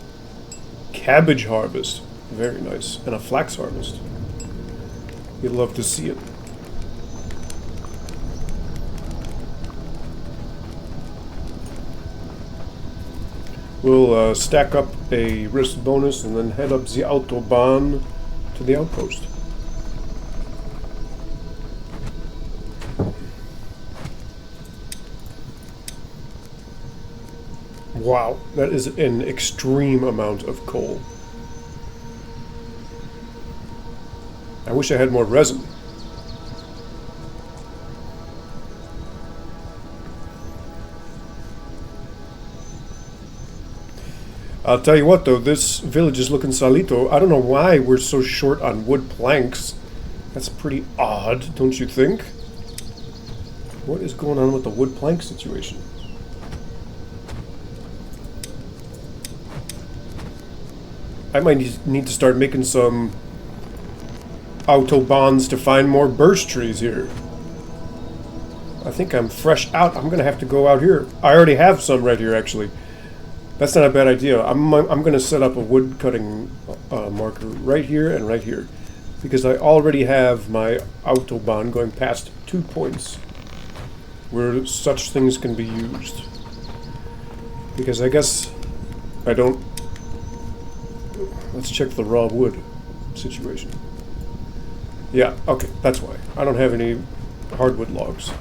Cabbage harvest. Very nice. And a flax harvest. You'd love to see it. We'll stack up a risk bonus and then head up the Autobahn to the outpost. Wow, that is an extreme amount of coal. I wish I had more resin. I'll tell you what though, this village is looking solito. I don't know why we're so short on wood planks. That's pretty odd, don't you think? What is going on with the wood plank situation? I might need to start making some autobahns to find more birch trees here. I think I'm fresh out. I'm gonna have to go out here. I already have some right here actually. That's not a bad idea. I'm going to set up a wood cutting marker right here and right here. Because I already have my Autobahn going past 2 points where such things can be used. Because I guess I don't... Let's check the raw wood situation. Yeah, okay, that's why. I don't have any hardwood logs.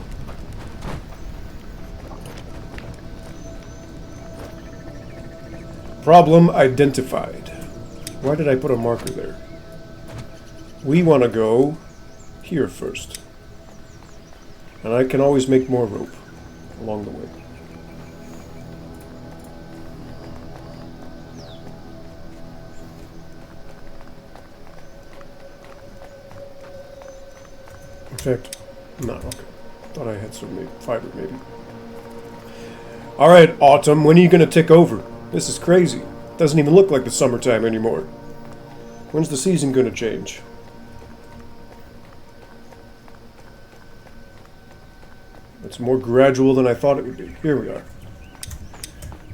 Problem identified. Why did I put a marker there? We want to go here first. And I can always make more rope along the way. In fact, no, okay. Thought I had some fiber maybe. Alright, Autumn, when are you going to tick over? This is crazy. Doesn't even look like the summertime anymore. When's the season gonna change? It's more gradual than I thought it would be. Here we are.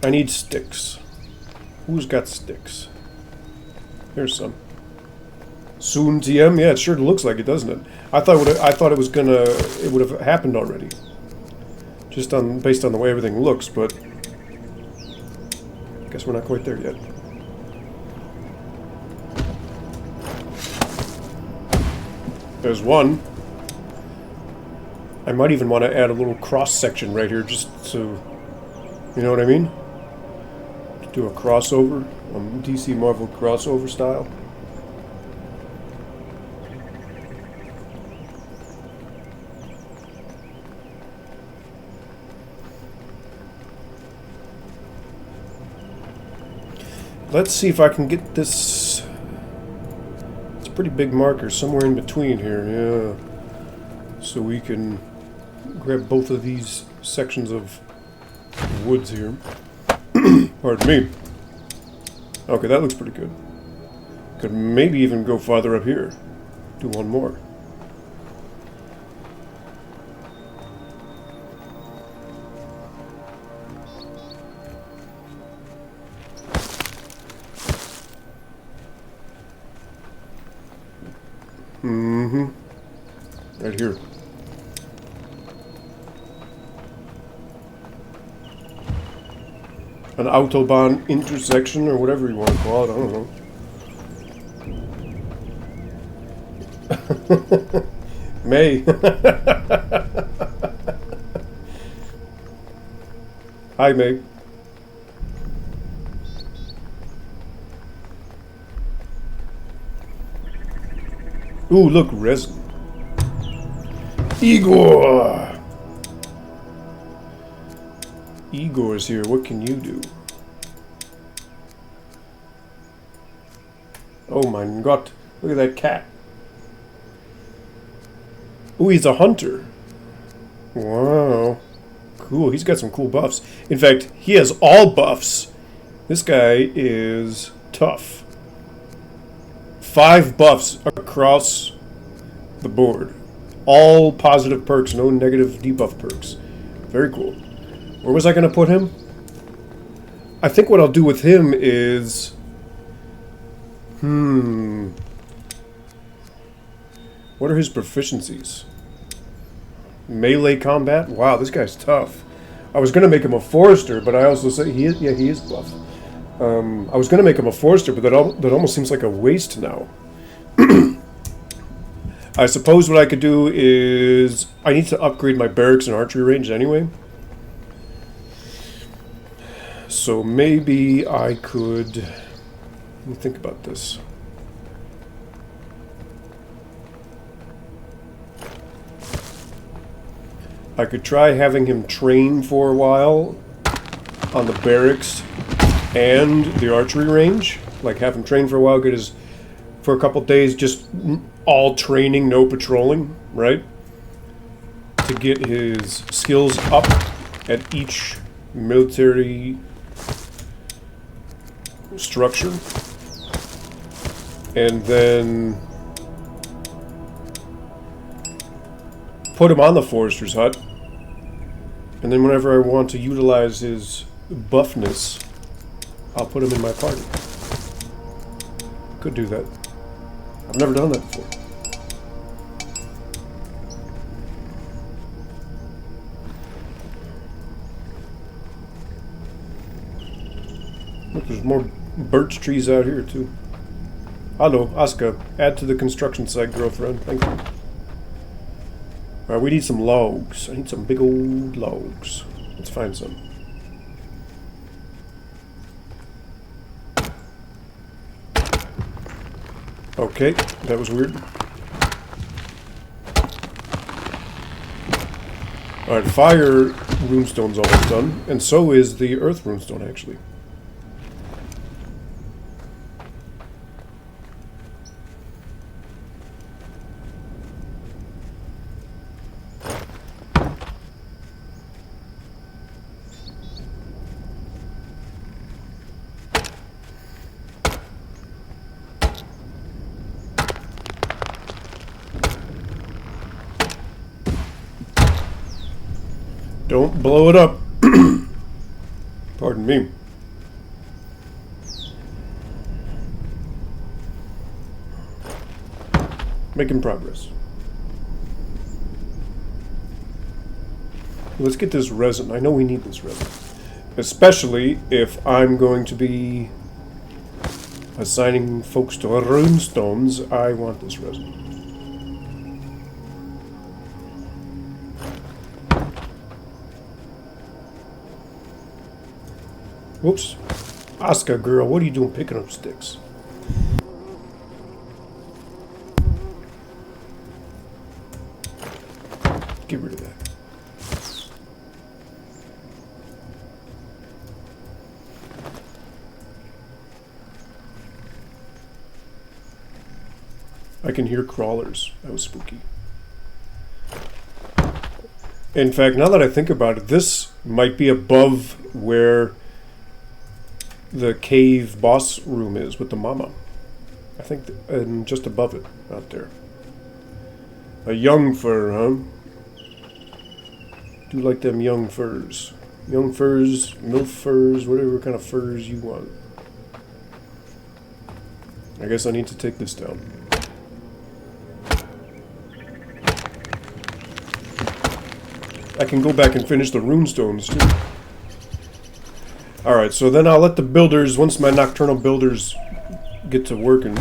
I need sticks. Who's got sticks? Here's some. Soon TM? Yeah, it sure looks like it, doesn't it? I thought it was gonna... It would have happened already. Just based on the way everything looks, but... Guess we're not quite there yet. There's one. I might even want to add a little cross section right here just so... You know what I mean? To do a crossover. DC Marvel crossover style. Let's see if I can get this. It's a pretty big marker somewhere in between here, yeah. So we can grab both of these sections of woods here. Pardon me. Okay, that looks pretty good. Could maybe even go farther up here. Do one more. Right here. An Autobahn intersection, or whatever you want to call it, I don't know. May. Hi, May. Ooh, look, resin. Igor! Igor's here. What can you do? Oh my god. Look at that cat. Ooh, he's a hunter. Wow. Cool. He's got some cool buffs. In fact, he has all buffs. This guy is tough. 5 buffs across the board. All positive perks, no negative debuff perks. Very cool. Where was I going to put him? I think what I'll do with him is... What are his proficiencies? Melee combat? Wow, this guy's tough. I was going to make him a forester, but I also say he is buff. I was going to make him a forester, but that almost seems like a waste now. I suppose what I could do is... I need to upgrade my barracks and archery range anyway. So maybe I could... Let me think about this. I could try having him train for a while on the barracks and the archery range. Like have him train for a while, for a couple days, just all training, no patrolling, right? To get his skills up at each military structure. And then put him on the forester's hut. And then whenever I want to utilize his buffness, I'll put him in my party. Could do that. I've never done that before. Look, there's more birch trees out here, too. Hello, ASKA. Add to the construction site, girlfriend. Thank you. Alright, we need some logs. I need some big old logs. Let's find some. Okay, that was weird. Alright, fire runestone's almost done, and so is the earth runestone, actually. Don't blow it up. Pardon me. Making progress. Let's get this resin. I know we need this resin. Especially if I'm going to be assigning folks to runestones, I want this resin. Whoops. ASKA girl, what are you doing picking up sticks? Get rid of that. I can hear crawlers. That was spooky. In fact, now that I think about it, this might be above where the cave boss room is with the mama. I think, and just above it, out there. A young fur, huh? Do like them young furs. Young furs, milf furs, whatever kind of furs you want. I guess I need to take this down. I can go back and finish the runestones too. Alright, so then I'll let the builders, once my nocturnal builders get to working,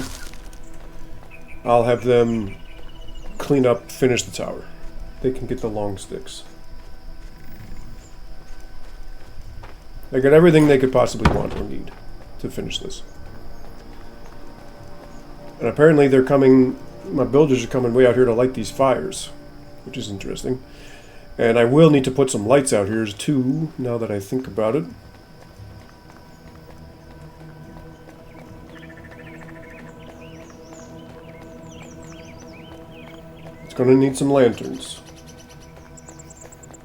I'll have them clean up, finish the tower. They can get the long sticks. They got everything they could possibly want or need to finish this. And apparently they're coming, my builders are coming way out here to light these fires, which is interesting. And I will need to put some lights out here too, now that I think about it. It's going to need some lanterns,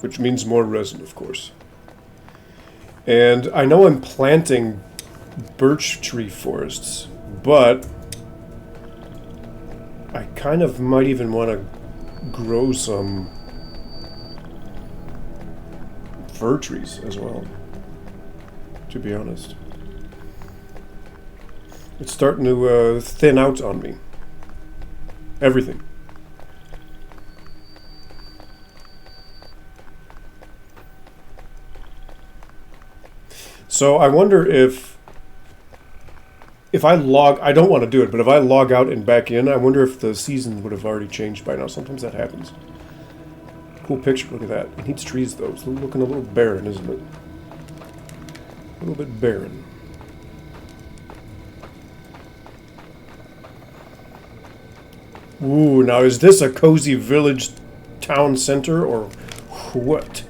which means more resin, of course. And I know I'm planting birch tree forests, but I kind of might even want to grow some fir trees as well. to be honest. It's starting to thin out on me. Everything. So I wonder if I log, I don't want to do it, but if I log out and back in, I wonder if the season would have already changed by now. Sometimes that happens. Cool picture, look at that. It needs trees though. It's looking a little barren, isn't it? A little bit barren. Ooh, now is this a cozy village town center or what?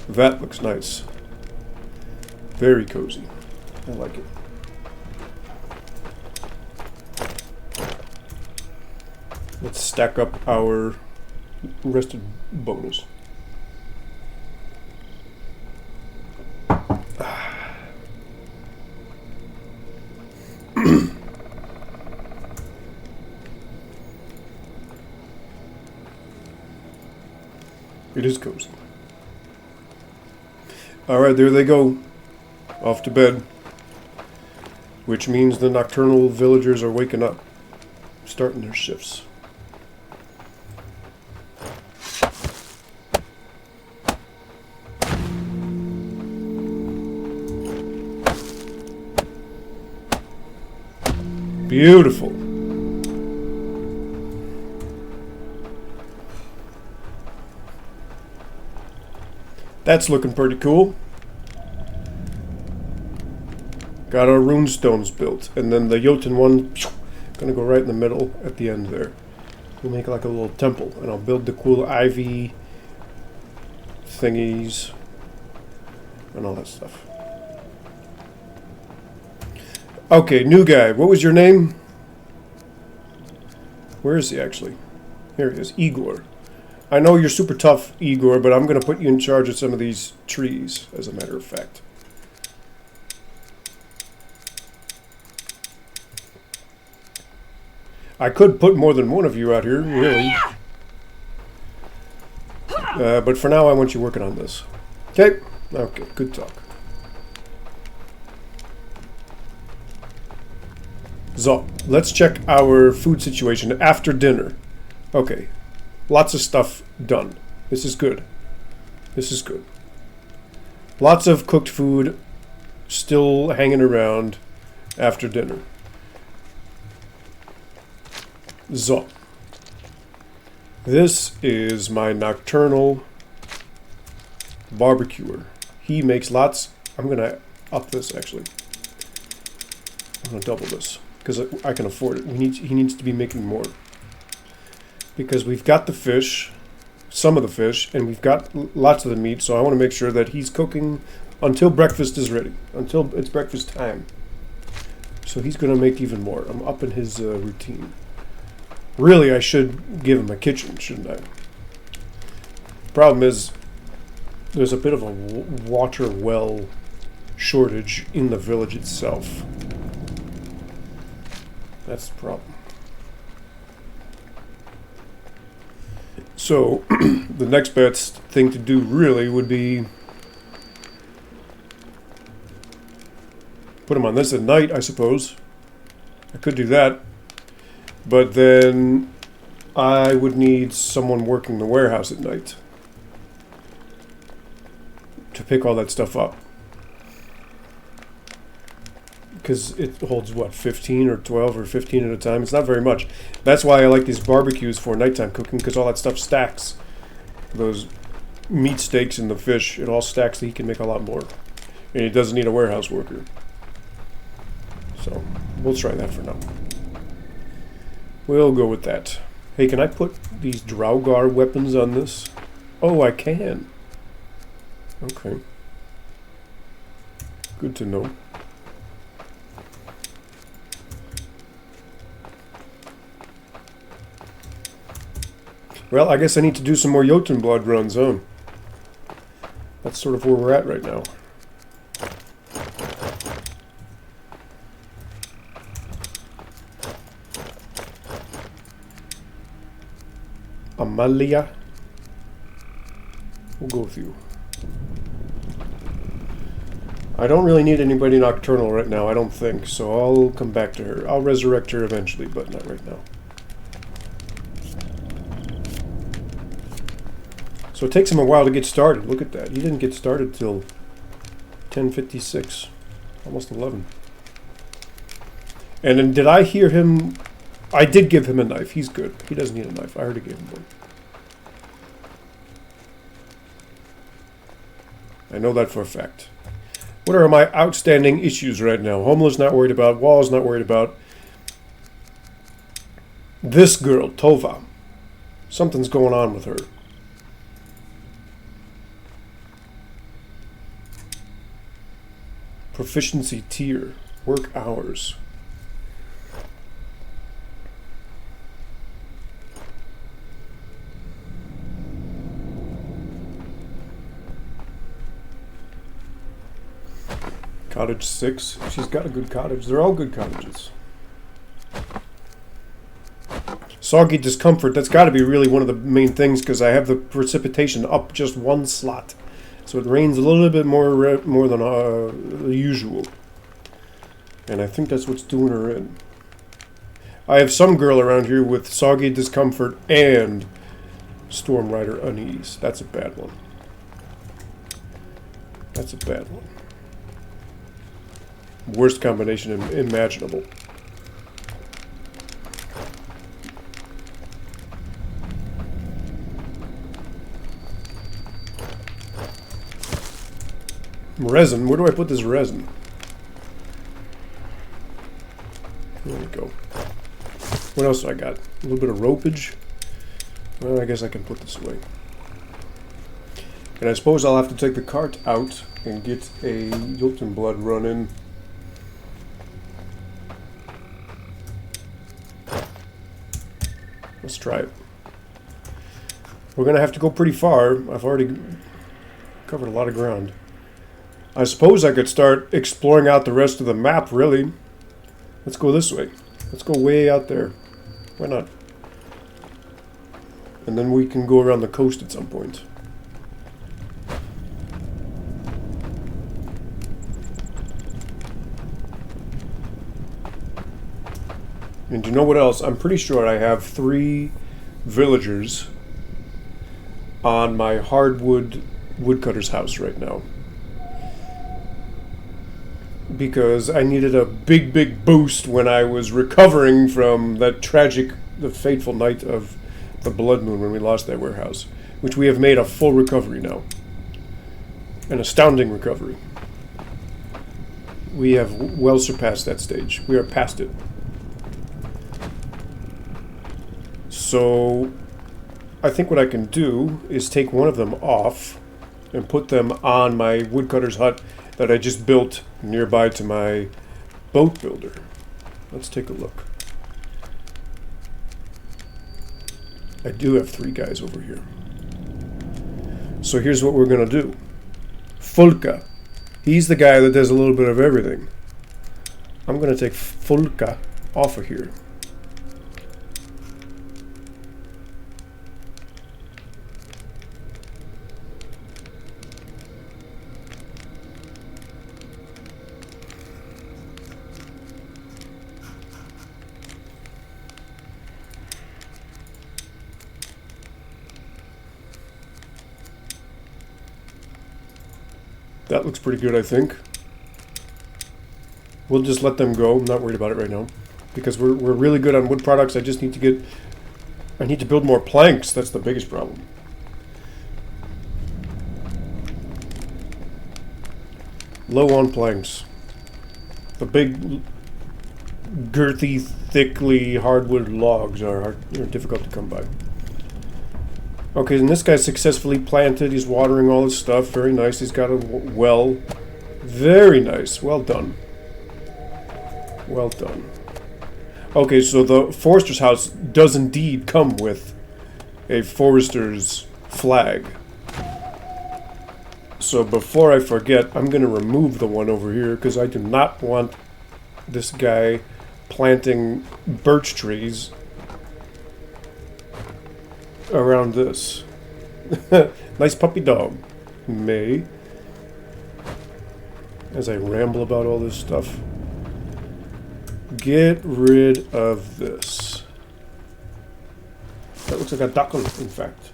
That looks nice. Very cozy. I like it. Let's stack up our rested bonus. It is cozy. Alright, there they go. Off to bed. Which means the nocturnal villagers are waking up. Starting their shifts. Beautiful. That's looking pretty cool. Got our rune stones built, and then the Jotun one gonna go right in the middle at the end there. We'll make like a little temple, and I'll build the cool ivy thingies and all that stuff. Okay, new guy. What was your name? Where is he actually? Here he is, Igor. I know you're super tough, Igor, but I'm gonna put you in charge of some of these trees, as a matter of fact. I could put more than one of you out here, really. But for now, I want you working on this. Okay? Okay, good talk. So, let's check our food situation after dinner. Okay. Lots of stuff done. This is good. This is good. Lots of cooked food still hanging around after dinner. So, this is my nocturnal barbecuer. He makes lots. I'm going to up this, actually. I'm going to double this, because I can afford it. He needs to be making more. Because we've got the fish, some of the fish, and we've got lots of the meat, so I want to make sure that he's cooking until breakfast is ready. Until it's breakfast time. So he's going to make even more. I'm upping his routine. Really, I should give him a kitchen, shouldn't I? Problem is, there's a bit of a water well shortage in the village itself. That's the problem. So, the next best thing to do really would be put him on this at night, I suppose. I could do that. But then I would need someone working the warehouse at night to pick all that stuff up. Because it holds, what, 15 or 12 or 15 at a time? It's not very much. That's why I like these barbecues for nighttime cooking, because all that stuff stacks. Those meat steaks and the fish, it all stacks so he can make a lot more. And he doesn't need a warehouse worker. So, we'll try that for now. We'll go with that. Hey, can I put these Draugr weapons on this? Oh, I can. Okay. Good to know. Well, I guess I need to do some more Jotun blood runs, huh? That's sort of where we're at right now. Amalia. We'll go with you. I don't really need anybody nocturnal right now, I don't think, so I'll come back to her. I'll resurrect her eventually, but not right now. So it takes him a while to get started. Look at that. He didn't get started till 10:56, almost 11. And then did I hear him? I did give him a knife. He's good. He doesn't need a knife. I already gave him one. I know that for a fact. What are my outstanding issues right now? Homeless, not worried about. Walls, not worried about. This girl, Tova. Something's going on with her. Proficiency tier. Work hours. Cottage 6. She's got a good cottage. They're all good cottages. Soggy discomfort. That's got to be really one of the main things because I have the precipitation up just one slot. So it rains a little bit more than usual. And I think that's what's doing her in. I have some girl around here with soggy discomfort and storm rider unease. That's a bad one. That's a bad one. Worst combination imaginable. Resin. Where do I put this resin? There we go. What else do I got? A little bit of ropage. Well, I guess I can put this away. And I suppose I'll have to take the cart out and get a Jotun blood run in. Let's try it. We're going to have to go pretty far. I've already covered a lot of ground. I suppose I could start exploring out the rest of the map, really. Let's go this way. Let's go way out there. Why not? And then we can go around the coast at some point. And you know what else? I'm pretty sure I have 3 villagers on my hardwood woodcutter's house right now. Because I needed a big boost when I was recovering from that tragic, the fateful night of the blood moon when we lost that warehouse. Which we have made a full recovery now. An astounding recovery. We have well surpassed that stage. We are past it. So, I think what I can do is take one of them off and put them on my woodcutter's hut that I just built nearby to my boat builder. Let's take a look. I do have 3 guys over here. So here's what we're going to do. Fulka. He's the guy that does a little bit of everything. I'm going to take Fulka off of here. That looks pretty good, I think. We'll just let them go. I'm not worried about it right now. Because we're really good on wood products. I just need to get... I need to build more planks. That's the biggest problem. Low on planks. The big, girthy, thickly hardwood logs are difficult to come by. Okay, and this guy's successfully planted. He's watering all his stuff. Very nice. He's got a well. Very nice. Well done. Well done. Okay, so the forester's house does indeed come with a forester's flag. So before I forget, I'm going to remove the one over here because I do not want this guy planting birch trees around this. Nice puppy dog. May. as I ramble about all this stuff. Get rid of this. That looks like a duck, in fact.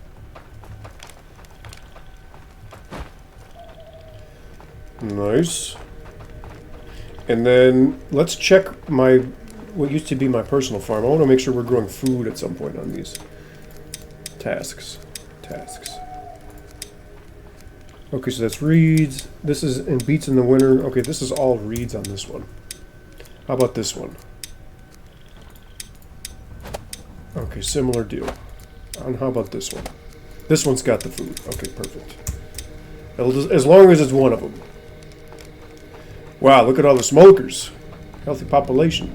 Nice. And then let's check what used to be my personal farm. I want to make sure we're growing food at some point on these tasks. Okay, so that's reeds. This is in beets in the winter. Okay, this is all reeds on this one. How about this one? Okay, similar deal. And how about this one? This one's got the food. Okay, perfect. As long as it's one of them. Wow, look at all the smokers. Healthy population.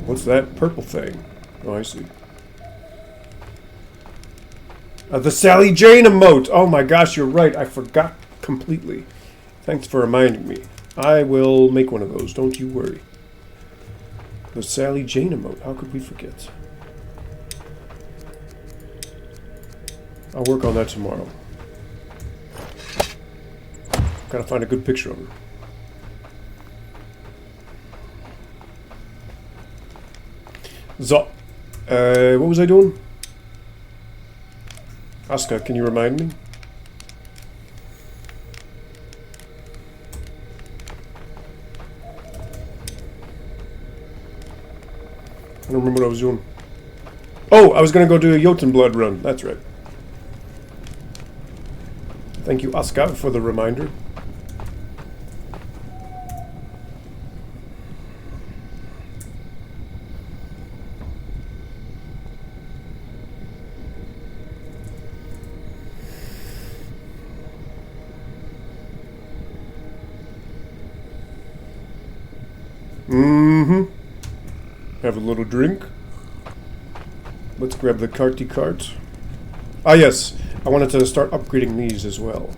What's that purple thing? Oh, I see. The Sally Jane emote! Oh my gosh, you're right. I forgot completely. Thanks for reminding me. I will make one of those, don't you worry. The Sally Jane emote. How could we forget? I'll work on that tomorrow. Gotta find a good picture of her. So, what was I doing? ASKA, can you remind me? I don't remember what I was doing. Oh, I was going to go do a Jotunblad run. That's right. Thank you, ASKA, for the reminder. Have a little drink. Let's grab the carty cart. Ah, yes. I wanted to start upgrading these as well.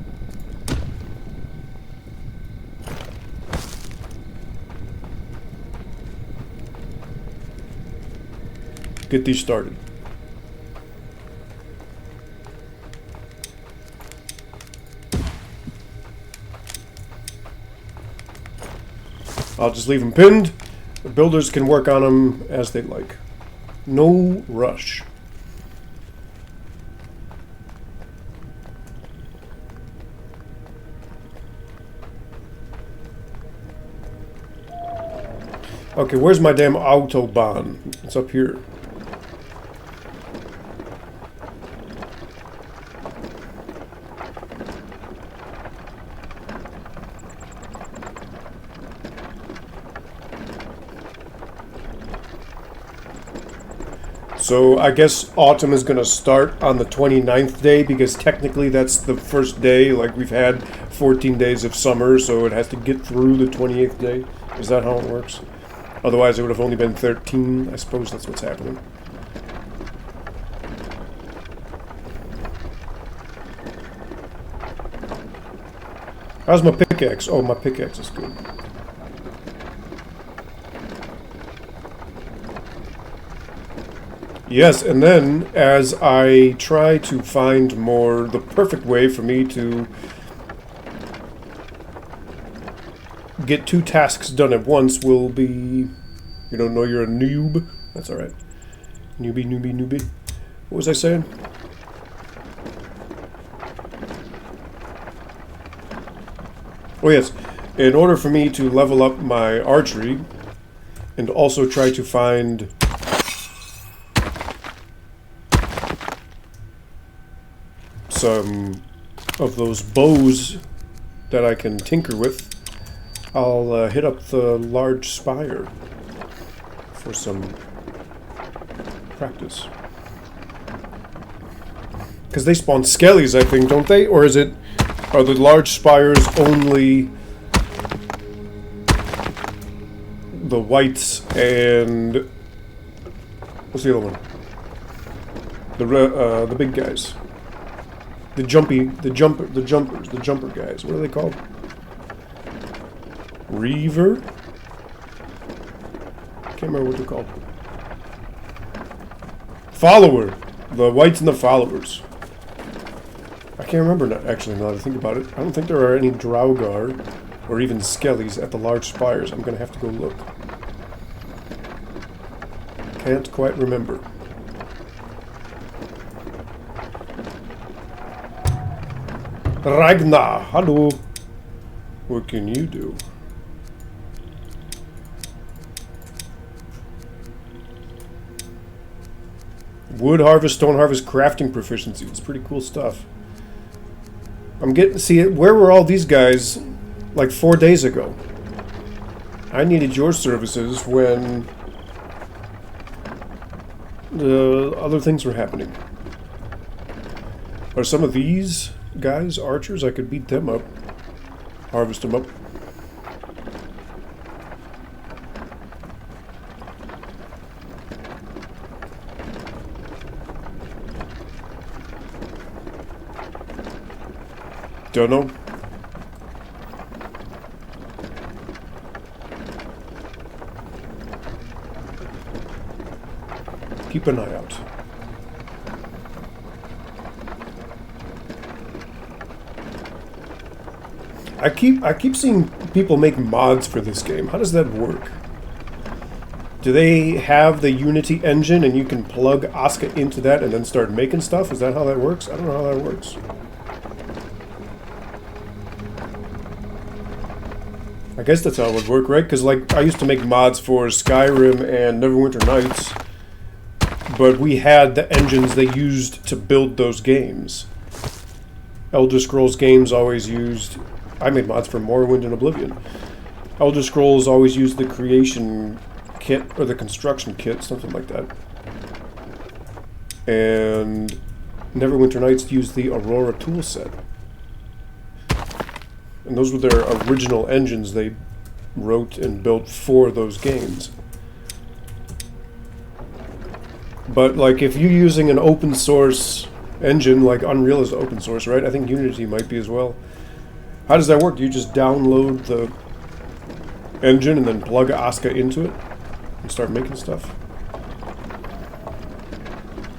Get these started. I'll just leave them pinned. The builders can work on them as they like. No rush. Okay, where's my damn Autobahn? It's up here. So I guess autumn is going to start on the 29th day because technically that's the first day. Like we've had 14 days of summer, so it has to get through the 28th day. Is that how it works? Otherwise it would have only been 13. I suppose that's what's happening. How's my pickaxe? Oh, my pickaxe is good. Yes, and then as I try to find the perfect way for me to get 2 tasks done at once will be, you don't know you're a noob? That's alright. Newbie. What was I saying? Oh yes, in order for me to level up my archery and also try to find some of those bows that I can tinker with, I'll hit up the large spire for some practice. Because they spawn skellies, I think, don't they? Or are the large spires only the whites and what's the other one? The big guys. The jumper guys. What are they called? Reaver? Can't remember what they're called. Follower. The whites and the followers. I can't remember actually now that I think about it. I don't think there are any Draugr or even skellies at the large spires. I'm gonna have to go look. Can't quite remember. Ragnar, hello. What can you do? Wood harvest, stone harvest, crafting proficiency. It's pretty cool stuff. I'm getting... See, where were all these guys like 4 days ago? I needed your services when the other things were happening. Are some of these guys archers? I could beat them up. Harvest them up. Don't know. Keep an eye out. I keep seeing people make mods for this game. How does that work? Do they have the Unity engine and you can plug ASKA into that and then start making stuff? Is that how that works? I don't know how that works. I guess that's how it would work, right? Because, like, I used to make mods for Skyrim and Neverwinter Nights, but we had the engines they used to build those games. Elder Scrolls games always used... I made mods for Morrowind and Oblivion. Elder Scrolls always used the creation kit, or the construction kit, something like that. And Neverwinter Nights used the Aurora toolset. And those were their original engines they wrote and built for those games. But, like, if you're using an open source engine, like Unreal is open source, right? I think Unity might be as well. How does that work? Do you just download the engine and then plug ASKA into it and start making stuff?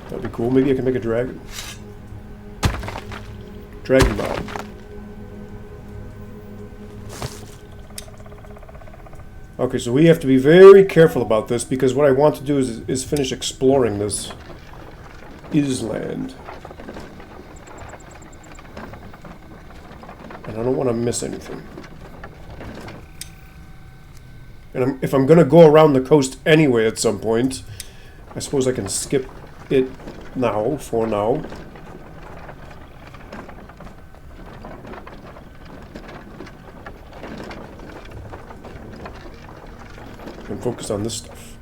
That'd be cool. Maybe I can make a dragon. Dragon mod. Okay, so we have to be very careful about this because what I want to do is finish exploring this island. And I don't want to miss anything. And if I'm going to go around the coast anyway at some point, I suppose I can skip it now, for now. And focus on this stuff.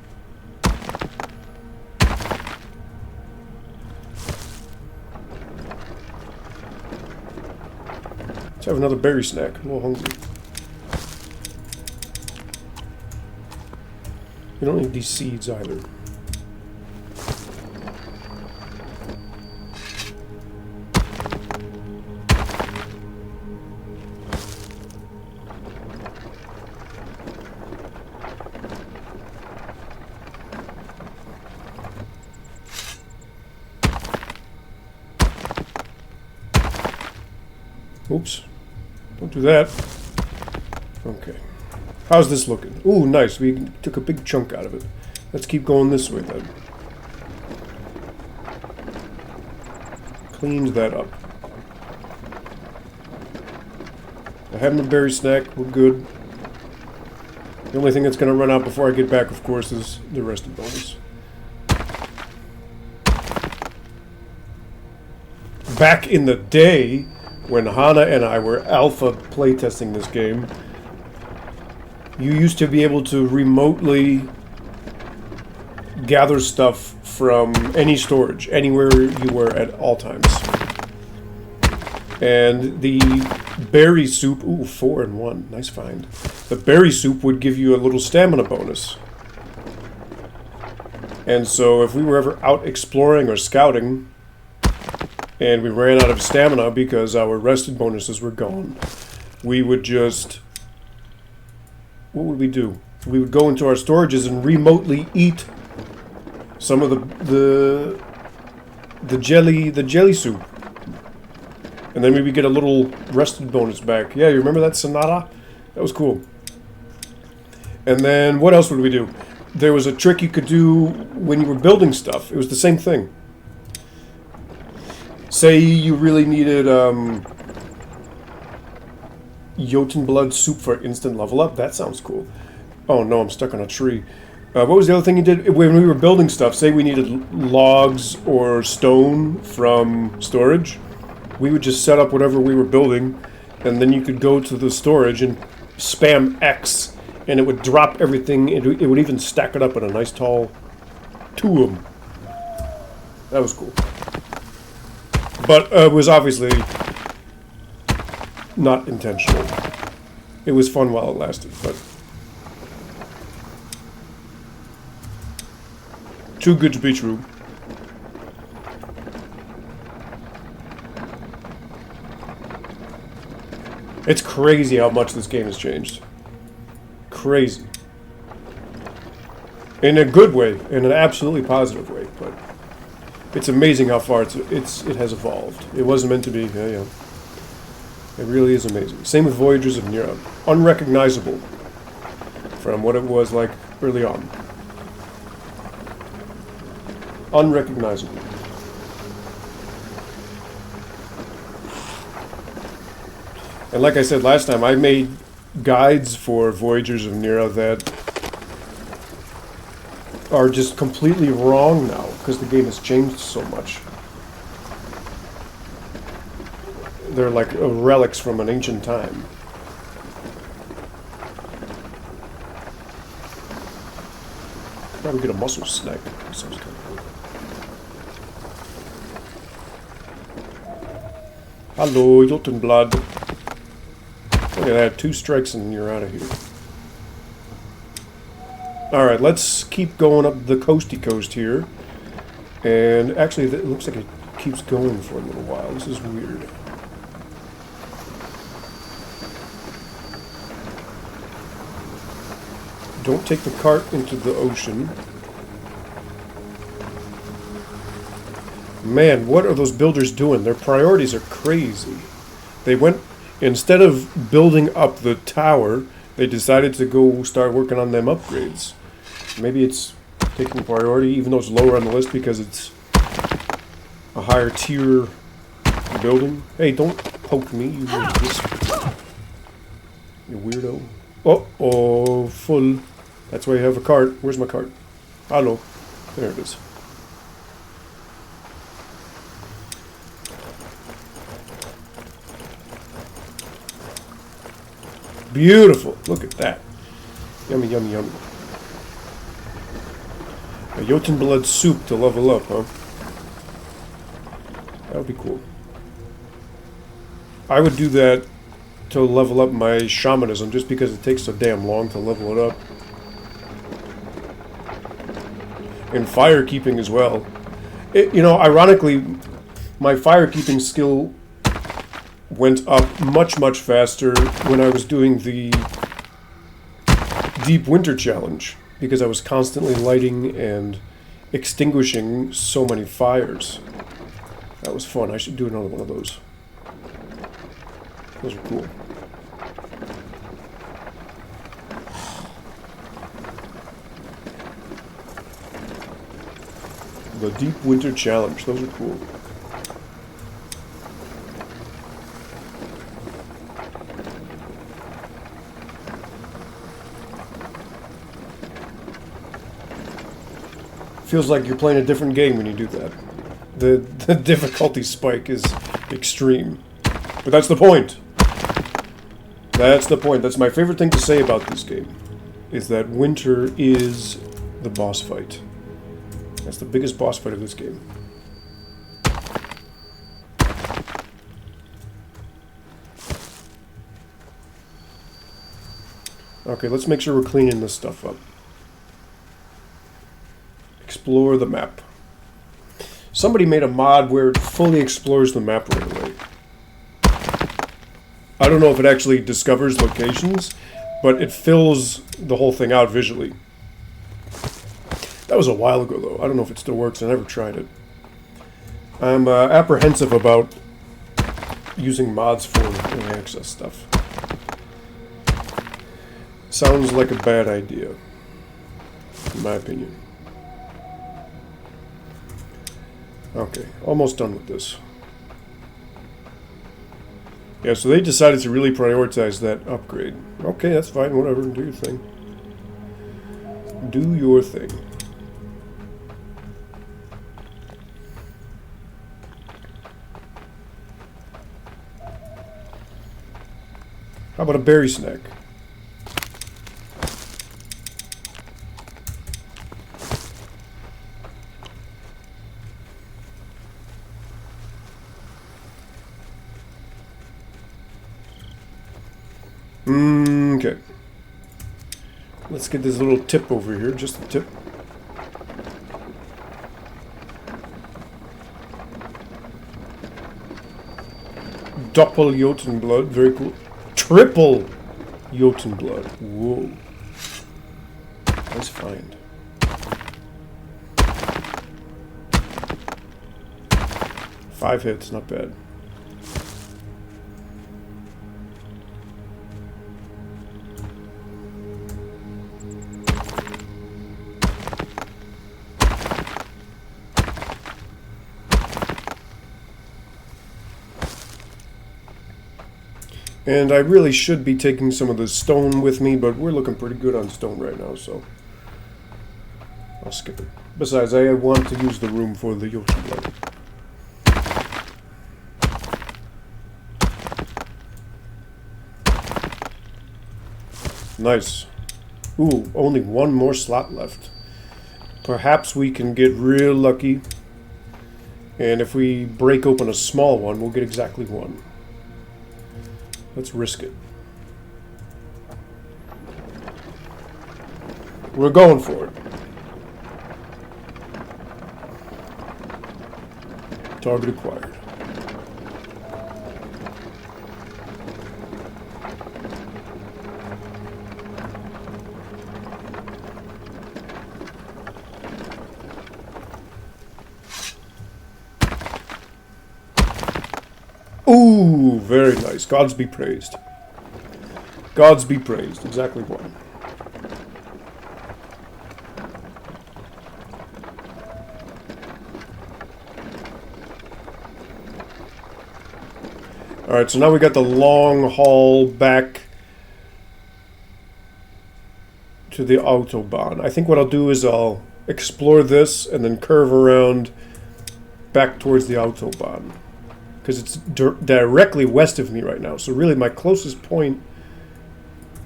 Let's have another berry snack. I'm a little hungry. We don't need these seeds either. Oops. Don't do that. Okay. How's this looking? Ooh, nice. We took a big chunk out of it. Let's keep going this way then. Cleaned that up. I have my berry snack. We're good. The only thing that's going to run out before I get back, of course, is the rested bonus. Back in the day, when Hannah and I were alpha playtesting this game, you used to be able to remotely gather stuff from any storage, anywhere you were at all times. And the berry soup, ooh, 4 and 1, nice find. The berry soup would give you a little stamina bonus. And so if we were ever out exploring or scouting, and we ran out of stamina because our rested bonuses were gone, we would just... What would we do? We would go into our storages and remotely eat some of the jelly soup. And then we would get a little rested bonus back. Yeah, you remember that, Sonata? That was cool. And then what else would we do? There was a trick you could do when you were building stuff. It was the same thing. Say you really needed Jotun blood soup for instant level up. That sounds cool. Oh no, I'm stuck on a tree. What was the other thing you did when we were building stuff? Say we needed logs or stone from storage. We would just set up whatever we were building, and then you could go to the storage and spam X, and it would drop everything. It would even stack it up in a nice tall tomb. That was cool. But it was obviously not intentional. It was fun while it lasted, but too good to be true. It's crazy how much this game has changed. Crazy. In a good way, in an absolutely positive way, but it's amazing how far it has evolved. It wasn't meant to be, yeah. It really is amazing. Same with Voyagers of Nira. Unrecognizable from what it was like early on. Unrecognizable. And like I said last time, I made guides for Voyagers of Nira that are just completely wrong now because the game has changed so much. They're like relics from an ancient time. Probably get a mussel snack. Sounds kind of cool. Hello, Jotun blood. Look at that, 2 strikes and you're out of here. Alright, let's keep going up the coasty coast here. And actually, it looks like it keeps going for a little while. This is weird. Don't take the cart into the ocean. Man, what are those builders doing? Their priorities are crazy. They went, instead of building up the tower, they decided to go start working on them upgrades. Maybe it's taking priority, even though it's lower on the list because it's a higher tier building. Hey, don't poke me, you weirdo. Oh, full. That's why you have a cart. Where's my cart? Hello. There it is. Beautiful. Look at that. Yummy, yummy, yummy. A Jotun blood soup to level up, huh? That would be cool. I would do that to level up my shamanism just because it takes so damn long to level it up. And firekeeping as well. You know, ironically, my firekeeping skill went up much, much faster when I was doing the Deep Winter Challenge because I was constantly lighting and extinguishing so many fires. That was fun. I should do another one of those. Those are cool. The Deep Winter Challenge. Those are cool. Feels like you're playing a different game when you do that. The difficulty spike is extreme. But that's the point. That's the point. That's my favorite thing to say about this game. Is that winter is the boss fight. That's the biggest boss fight of this game. Okay, let's make sure we're cleaning this stuff up. Explore the map. Somebody made a mod where it fully explores the map right away. I don't know if it actually discovers locations, but it fills the whole thing out visually. That was a while ago, though. I don't know if it still works. I never tried it. I'm apprehensive about using mods for early access stuff. sounds like a bad idea, in my opinion. Okay, almost done with this. Yeah, so they decided to really prioritize that upgrade. Okay, that's fine, whatever, do your thing. Do your thing. How about a berry snack? Okay. Let's get this little tip over here, just a tip. Doppel Jotunblood, very cool. Triple Jotunblood. Whoa. Nice find. Five hits, not bad. And I really should be taking some of the stone with me, but we're looking pretty good on stone right now, so I'll skip it. Besides, I want to use the room for the Jotunblood. Nice. Ooh, only one more slot left. Perhaps we can get real lucky, and if we break open a small one, we'll get exactly one. Let's risk it. We're going for it. Target acquired. Ooh, very nice. Gods be praised. Gods be praised. Exactly one. Alright, so now we got the long haul back to the Autobahn. I think what I'll do is I'll explore this and then curve around back towards the Autobahn. Because it's directly west of me right now. So really my closest point...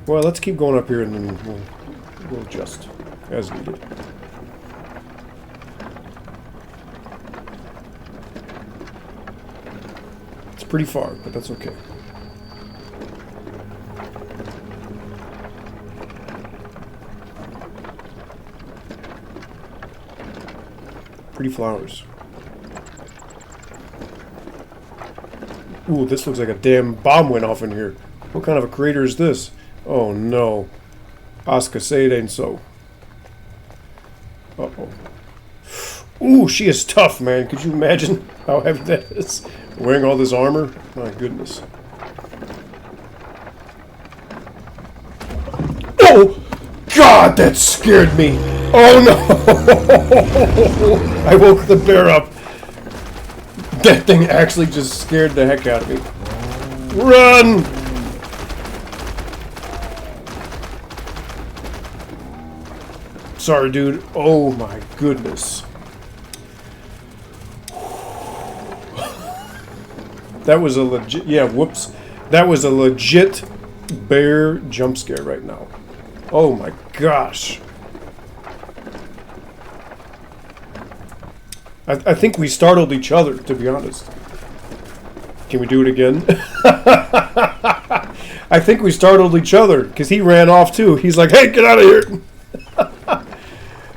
Well, let's keep going up here and then we'll adjust as needed. It's pretty far, but that's okay. Pretty flowers. Ooh, this looks like a damn bomb went off in here. What kind of a crater is this? Oh no. ASKA, say it ain't so. Uh-oh. Ooh, she is tough, man. Could you imagine how heavy that is? Wearing all this armor? My goodness. Oh! God, that scared me! Oh no! I woke the bear up. That thing actually just scared the heck out of me. Run! Sorry, dude. Oh my goodness. That was a legit... Yeah, whoops. That was a legit bear jump scare right now. Oh my gosh. I think we startled each other, to be honest. Can we do it again? I think we startled each other, because he ran off too. He's like, hey, get out of here!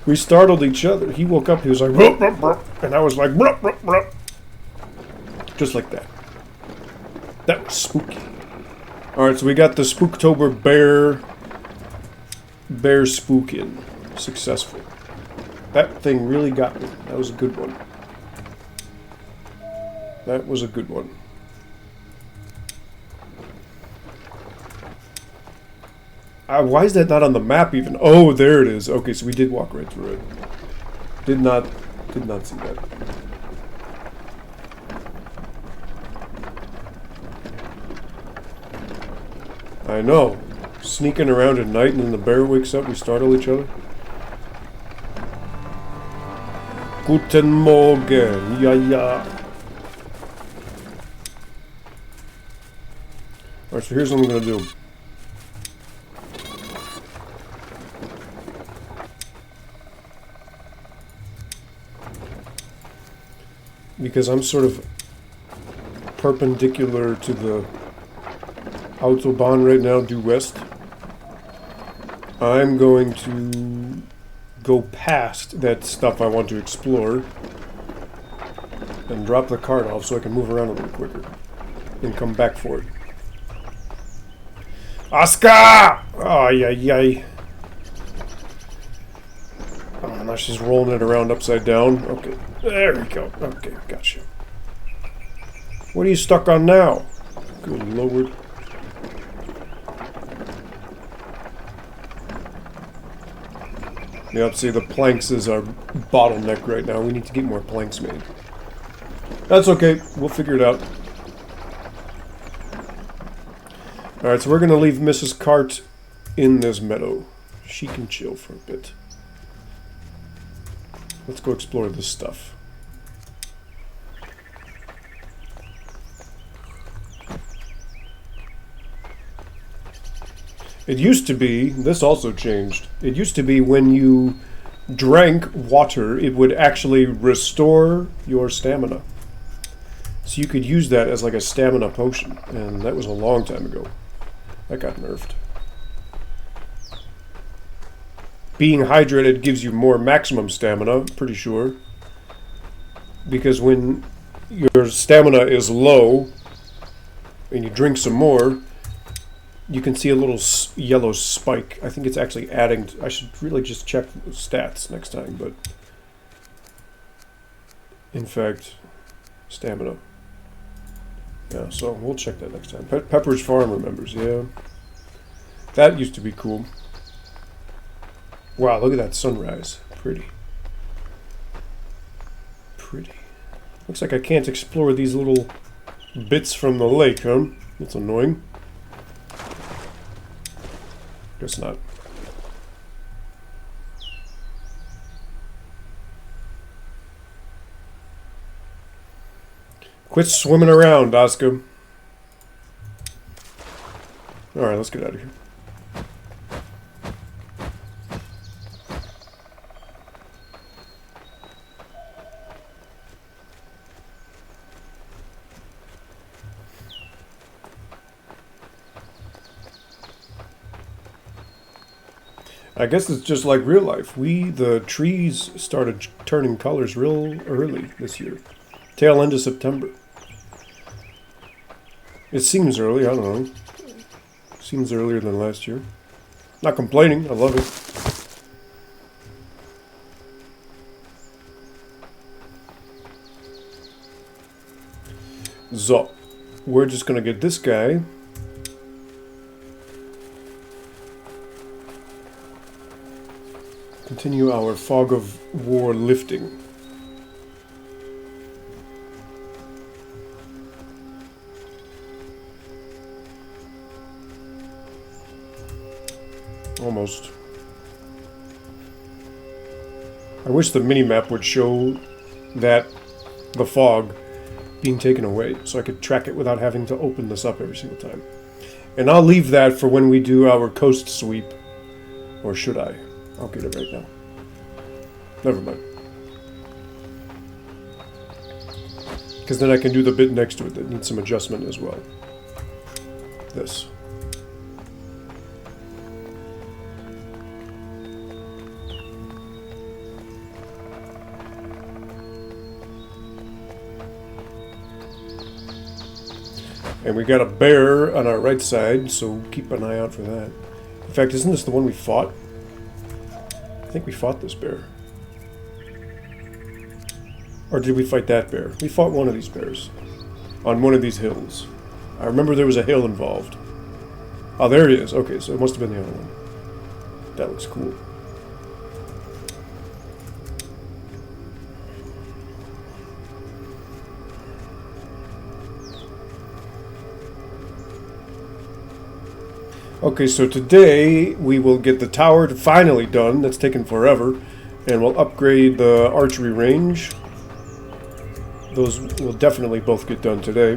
We startled each other. He woke up, he was like, rup, rup, rup, and I was like, rup, rup, rup. Just like that. That was spooky. Alright, so we got the Spooktober bear spook in. Successful. That thing really got me. That was a good one. That was a good one. Why is that not on the map even? Oh, there it is. Okay, so we did walk right through it. Did not see that. I know. Sneaking around at night and then the bear wakes up, we startle each other. Guten Morgen, ja ja. Alright, so here's what I'm gonna do. Because I'm sort of perpendicular to the Autobahn right now, due west. I'm going to go past that stuff I want to explore and drop the cart off so I can move around a little quicker and come back for it. ASKA! Ay, ay, ay. Oh, now she's rolling it around upside down. Okay, there we go. Okay, gotcha. What are you stuck on now? Good lord. Yep, see, the planks is our bottleneck right now. We need to get more planks made. That's okay. We'll figure it out. Alright, so we're going to leave Mrs. Cart in this meadow. She can chill for a bit. Let's go explore this stuff. It used to be, this also changed, it used to be when you drank water, it would actually restore your stamina. So you could use that as like a stamina potion, and that was a long time ago. That got nerfed. Being hydrated gives you more maximum stamina, pretty sure. Because when your stamina is low, and you drink some more, you can see a little yellow spike. I think it's actually adding... I should really just check the stats next time, but... In fact, stamina. Yeah, so we'll check that next time. Pepper's Farm remembers, yeah. That used to be cool. Wow, look at that sunrise. Pretty. Pretty. Looks like I can't explore these little bits from the lake, huh? That's annoying. Guess not. Quit swimming around, ASKA. Alright, let's get out of here. I guess it's just like real life. The trees started turning colors real early this year. Tail end of September. It seems early, I don't know. Seems earlier than last year. Not complaining, I love it. So, we're just gonna get this guy. Continue our fog of war lifting. Almost. I wish the mini-map would show that the fog being taken away, so I could track it without having to open this up every single time. And I'll leave that for when we do our coast sweep. Or should I? I'll get it right now. Never mind. Because then I can do the bit next to it that needs some adjustment as well. This. And we got a bear on our right side, so keep an eye out for that. In fact, isn't this the one we fought? I think we fought this bear. Or did we fight that bear? We fought one of these bears. On one of these hills. I remember there was a hill involved. Oh, there it is. Okay, so it must have been the other one. That looks cool. Okay, so today we will get the tower finally done. That's taken forever. And we'll upgrade the archery range. Those will definitely both get done today.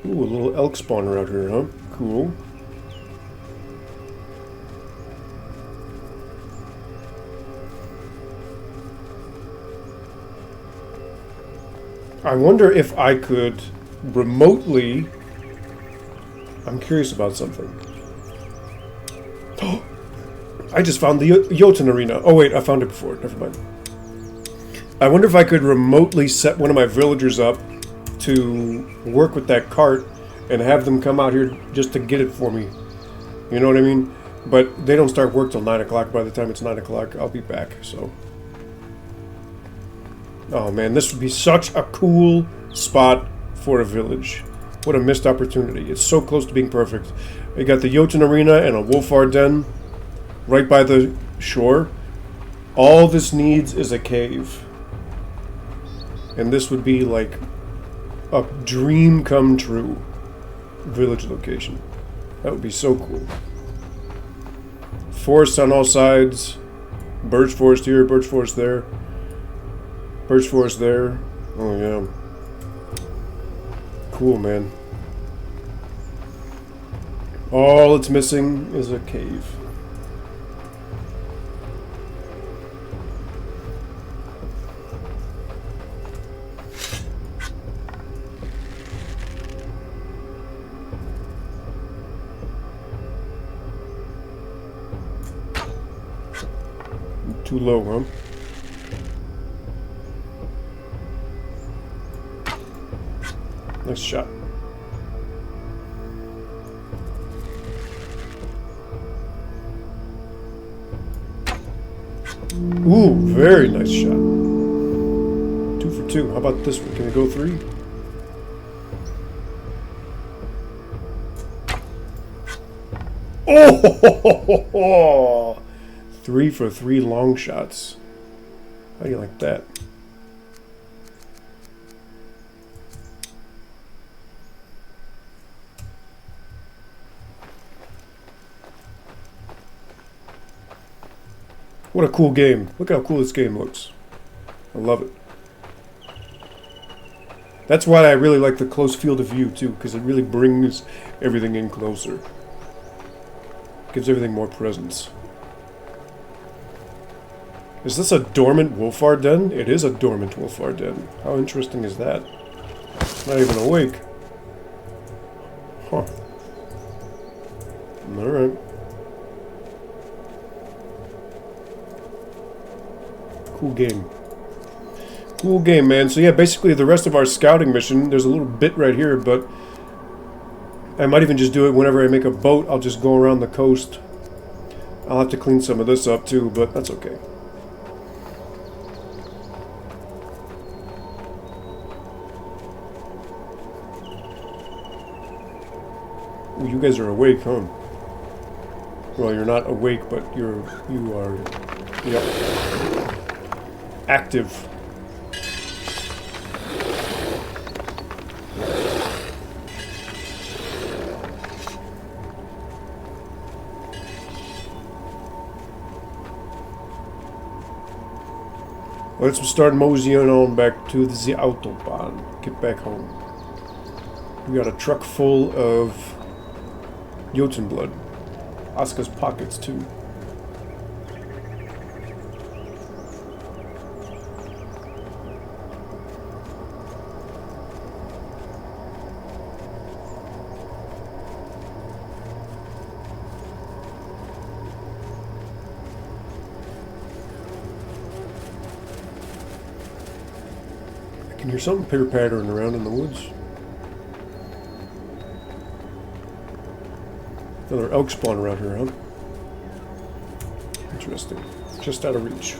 Ooh, a little elk spawner out here, huh? Cool. I wonder if I could remotely... I'm curious about something. I just found the Jotun arena. Oh wait, I found it before. Never mind. I wonder if I could remotely set one of my villagers up to work with that cart and have them come out here just to get it for me. You know what I mean? But they don't start work till 9 o'clock. By the time it's 9 o'clock, I'll be back, so... Oh man, this would be such a cool spot for a village. What a missed opportunity. It's so close to being perfect. You got the Jotun arena and a Wolfar den right by the shore. All this needs is a cave. And this would be like a dream come true village location. That would be so cool. Forest on all sides. Birch forest here, birch forest there. Birch forest there. Oh yeah. Cool, man. All it's missing is a cave. Too low, huh? Nice shot. Ooh, very nice shot. 2 for 2. How about this one? Can we go 3? Oh! 3 for 3 long shots. How do you like that? What a cool game. Look how cool this game looks. I love it. That's why I really like the close field of view too, because it really brings everything in closer. Gives everything more presence. Is this a dormant Wolfar den? It is a dormant Wolfar den. How interesting is that? It's not even awake. Huh. Alright. Cool game. Cool game, man. So yeah, basically the rest of our scouting mission, there's a little bit right here, but I might even just do it whenever I make a boat. I'll just go around the coast. I'll have to clean some of this up too, but that's okay. Ooh, you guys are awake, huh? Well, you're not awake, but you are, yep, active. Let's start moseying on back to the Autobahn. Get back home. We got a truck full of Jotun blood. ASKA's pockets too. I can hear something pitter-pattering around in the woods. Another elk spawn around here, huh? Interesting. Just out of reach.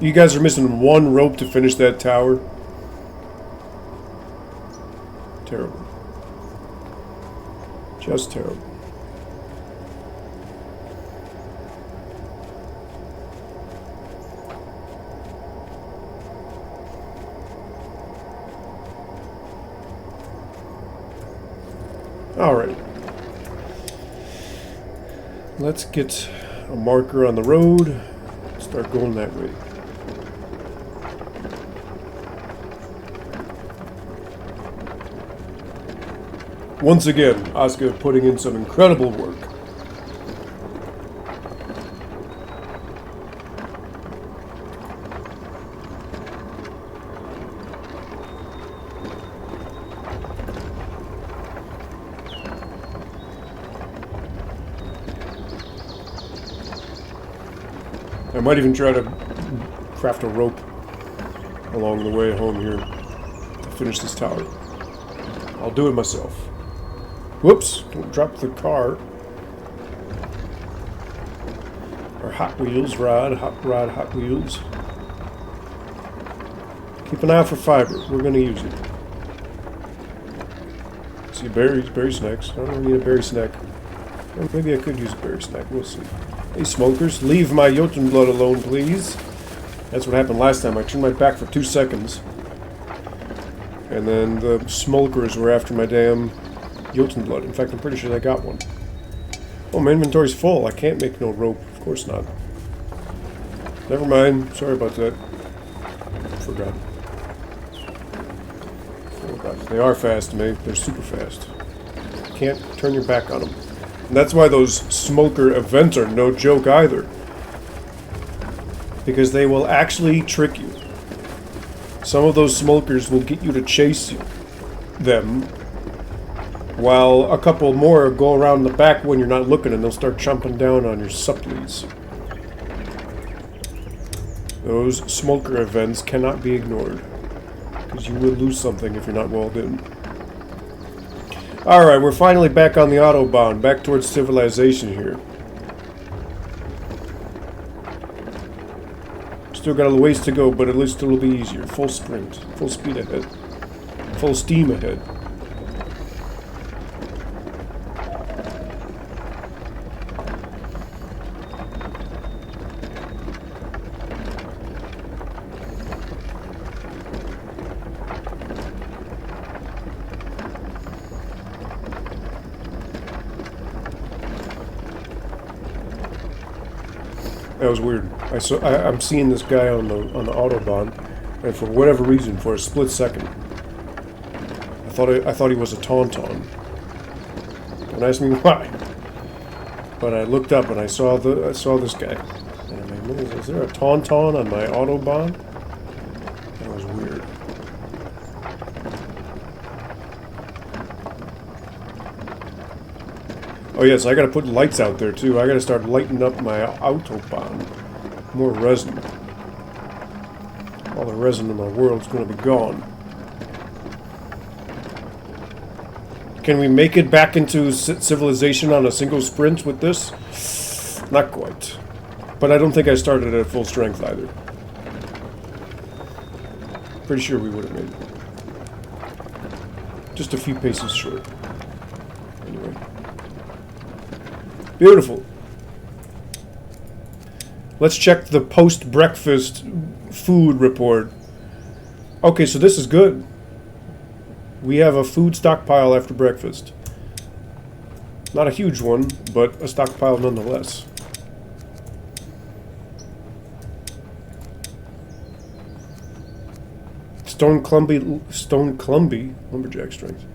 You guys are missing one rope to finish that tower. Terrible. Just terrible. All right. Let's get a marker on the road. Start going that way. Once again, ASKA putting in some incredible work. I might even try to craft a rope along the way home here to finish this tower. I'll do it myself. Whoops, don't drop the car. Or Hot Wheels rod, Hot Wheels. Keep an eye out for fiber. We're going to use it. See, berry snacks. I don't need a berry snack. Well, maybe I could use a berry snack. We'll see. Hey, smokers, leave my Jotunblood alone, please. That's what happened last time. I turned my back for 2 seconds. And then the smokers were after my damn Jotunblood. In fact, I'm pretty sure I got one. Oh, my inventory's full. I can't make no rope. Of course not. Never mind. Sorry about that. Forgot. Oh, God. They are fast, mate. They're super fast. Can't turn your back on them. And that's why those smoker events are no joke either. Because they will actually trick you. Some of those smokers will get you to chase them, while a couple more go around the back when you're not looking and they'll start chomping down on your supplies. Those smoker events cannot be ignored, because you will lose something if you're not walled in. Alright, we're finally back on the Autobahn, back towards civilization here. Still got a ways to go, but at least it'll be easier. Full sprint, full speed ahead, full steam ahead. That was weird. I'm seeing this guy on the Autobahn, and for whatever reason, for a split second, I thought he was a Tauntaun. Don't ask me why. But I looked up and I saw this guy. And I'm like, is there a Tauntaun on my Autobahn? That was weird. Oh yes, I gotta put lights out there too. I gotta start lighting up my Autobahn. More resin. All the resin in the world's gonna be gone. Can we make it back into civilization on a single sprint with this? Not quite. But I don't think I started at full strength either. Pretty sure we would have made it. Just a few paces short. Anyway. Beautiful. Let's check the post-breakfast food report. Okay, so this is good. We have a food stockpile after breakfast. Not a huge one, but a stockpile nonetheless. Stone clumby, lumberjack strength.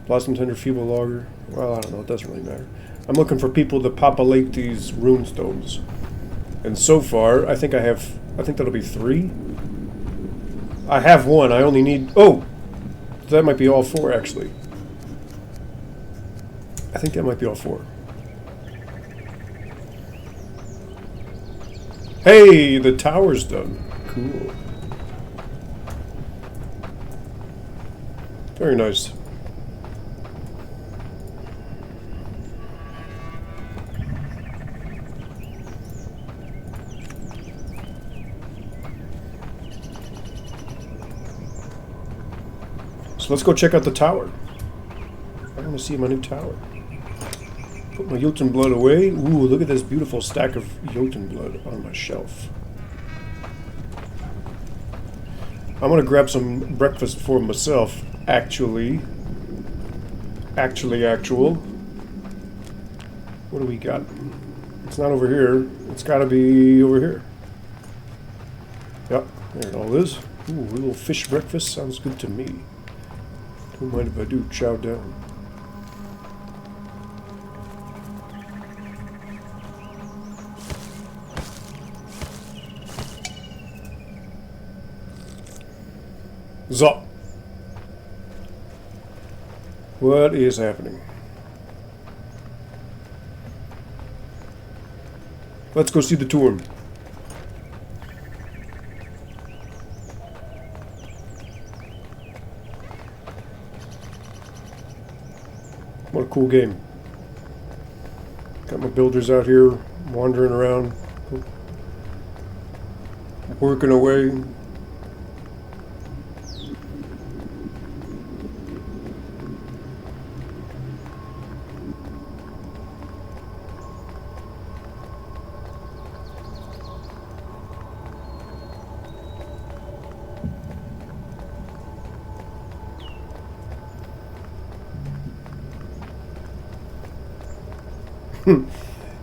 Blossom tender feeble logger. Well, I don't know, it doesn't really matter. I'm looking for people to populate these rune stones. And so far, I think that'll be 3. I have 1, I only need... Oh! That might be all 4, actually. I think that might be all 4. Hey! The tower's done. Cool. Very nice. So let's go check out the tower. I want to see my new tower. Put my Jotun blood away. Ooh, look at this beautiful stack of Jotun blood on my shelf. I'm gonna grab some breakfast for myself, actually. Actual. What do we got? It's not over here. It's gotta be over here. Yep, there it all is. Ooh, a little fish breakfast sounds good to me. Don't mind if I do. Chow down. So, what is happening? Let's go see the tomb. What a cool game. Got my builders out here wandering around, working away.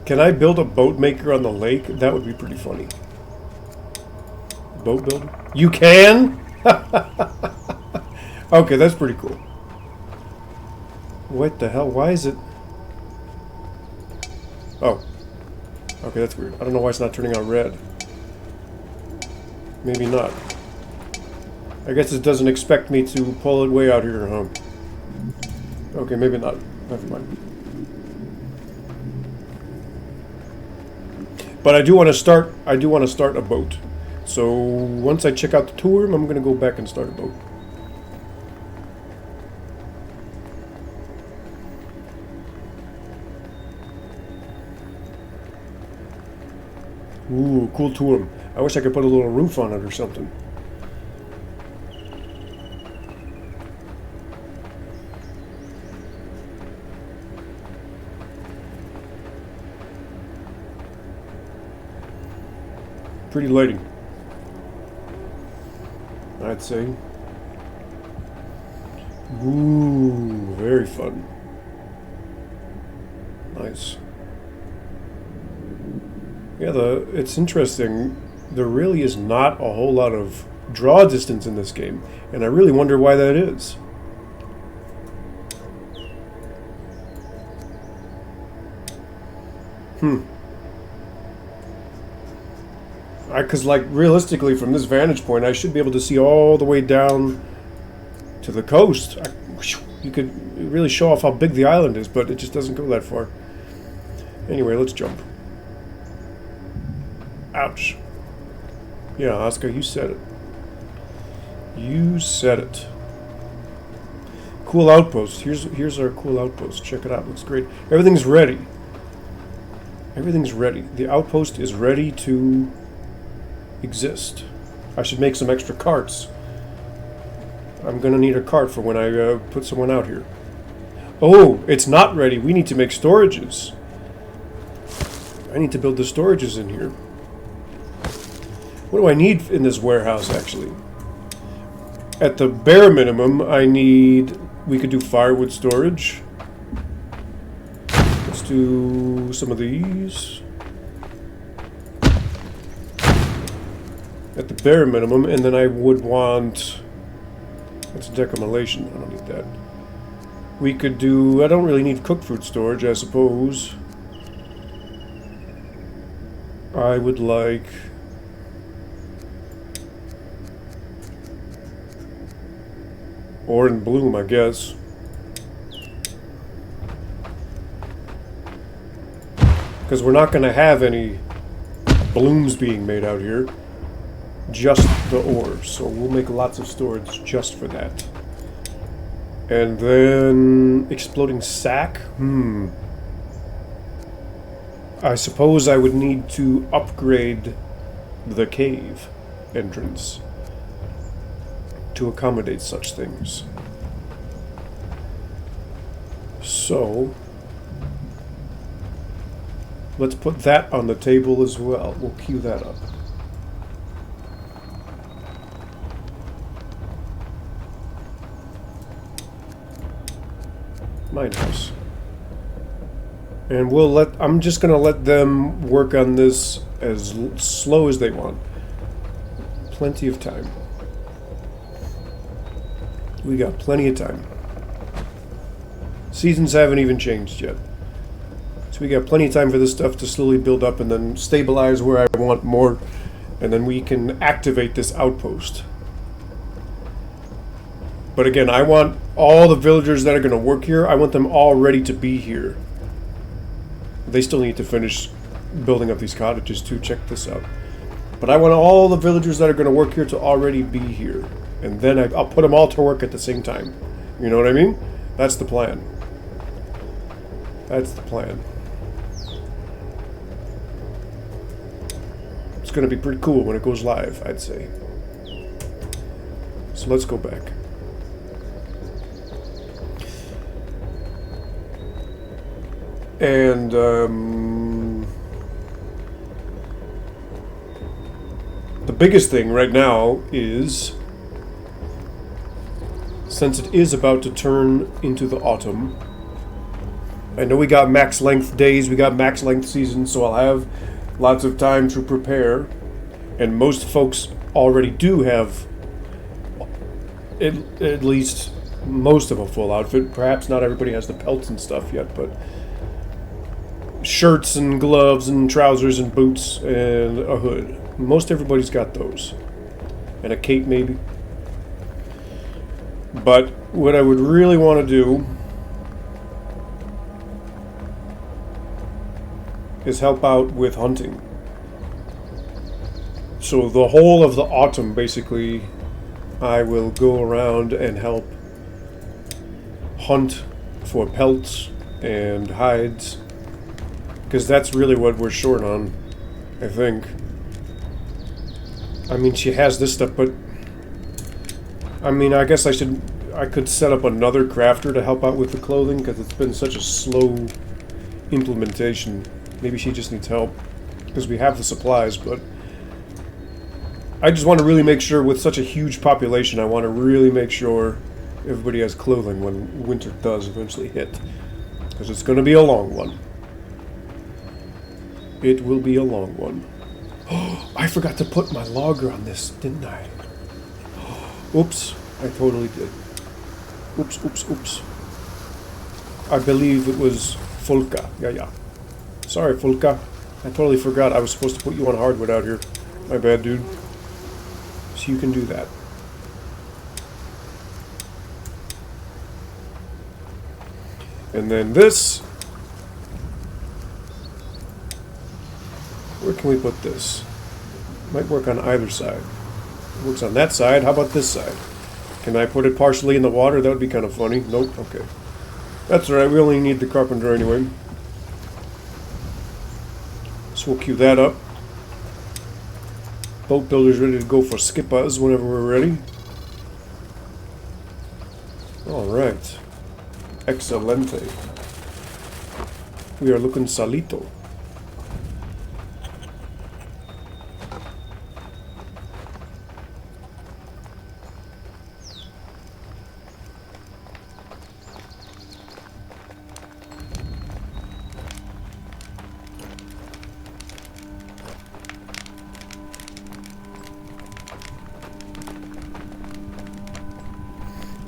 Can I build a boat maker on the lake? That would be pretty funny. Boat builder? You can? Okay, that's pretty cool. What the hell? Why is it... Oh. Okay, that's weird. I don't know why it's not turning on red. Maybe not. I guess it doesn't expect me to pull it way out here, huh? Okay, maybe not. Never mind. But I do want to start a boat. So once I check out the tour, I'm going to go back and start a boat. Ooh, cool tour. I wish I could put a little roof on it or something. Pretty lighting, I'd say. Ooh, very fun. Nice. Yeah, it's interesting. There really is not a whole lot of draw distance in this game, and I really wonder why that is. Because, like, realistically, from this vantage point, I should be able to see all the way down to the coast. You could really show off how big the island is, but it just doesn't go that far. Anyway, let's jump. Ouch. Yeah, ASKA, you said it. You said it. Cool outpost. Here's our cool outpost. Check it out. Looks great. Everything's ready. Everything's ready. The outpost is ready to exist. I should make some extra carts. I'm gonna need a cart for when I put someone out here. Oh, it's not ready. We need to make storages. I need to build the storages in here. What do I need in this warehouse, actually? At the bare minimum, we could do firewood storage. Let's do some of these. At the bare minimum, and then I would want... That's decumulation. I don't need that. We could do... I don't really need cooked fruit storage, I suppose. I would like... Or in bloom, I guess. Because we're not going to have any blooms being made out here. Just the ore. So we'll make lots of storage just for that. And then... Exploding sack? I suppose I would need to upgrade the cave entrance to accommodate such things. So let's put that on the table as well. We'll queue that up. Mine house. And I'm just gonna let them work on this as slow as they want. Plenty of time. We got plenty of time. Seasons haven't even changed yet. So we got plenty of time for this stuff to slowly build up and then stabilize where I want more. And then we can activate this outpost. But again, I want all the villagers that are going to work here, I want them all ready to be here. They still need to finish building up these cottages too. Check this out. But I want all the villagers that are going to work here to already be here. And then I'll put them all to work at the same time. You know what I mean? That's the plan. That's the plan. It's going to be pretty cool when it goes live, I'd say. So let's go back. And the biggest thing right now is, since it is about to turn into the autumn, I know we got max length days, we got max length seasons, so I'll have lots of time to prepare. And most folks already do have at least most of a full outfit. Perhaps not everybody has the pelts and stuff yet, but shirts and gloves and trousers and boots and a hood. Most everybody's got those. And a cape maybe. But what I would really want to do is help out with hunting. So the whole of the autumn, basically, I will go around and help hunt for pelts and hides. Because that's really what we're short on, I think. I mean, she has this stuff, but I mean, I guess I could set up another crafter to help out with the clothing, because it's been such a slow implementation. Maybe she just needs help, because we have the supplies, but I just want to really make sure, with such a huge population, I want to really make sure everybody has clothing when winter does eventually hit. Because it's going to be a long one. It will be a long one. Oh, I forgot to put my logger on this, didn't I? Oops, I totally did. Oops. I believe it was Fulka. Yeah. Sorry, Fulka. I totally forgot I was supposed to put you on hardwood out here. My bad, dude. So you can do that. And then this. Where can we put this? Might work on either side. It works on that side. How about this side? Can I put it partially in the water? That would be kind of funny. Nope. Okay. That's alright. We only need the carpenter anyway. So we'll queue that up. Boat builder's ready to go for skippas whenever we're ready. Alright. Excelente. We are looking salito.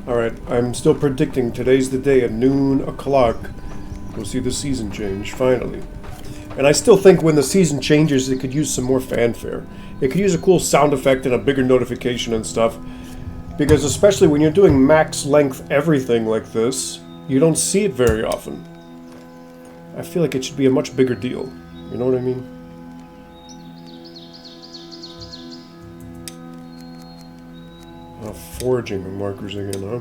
Alright, I'm still predicting today's the day at noon o'clock. We'll see the season change, finally. And I still think when the season changes, it could use some more fanfare. It could use a cool sound effect and a bigger notification and stuff. Because especially when you're doing max length everything like this, you don't see it very often. I feel like it should be a much bigger deal. You know what I mean? Foraging markers again, huh?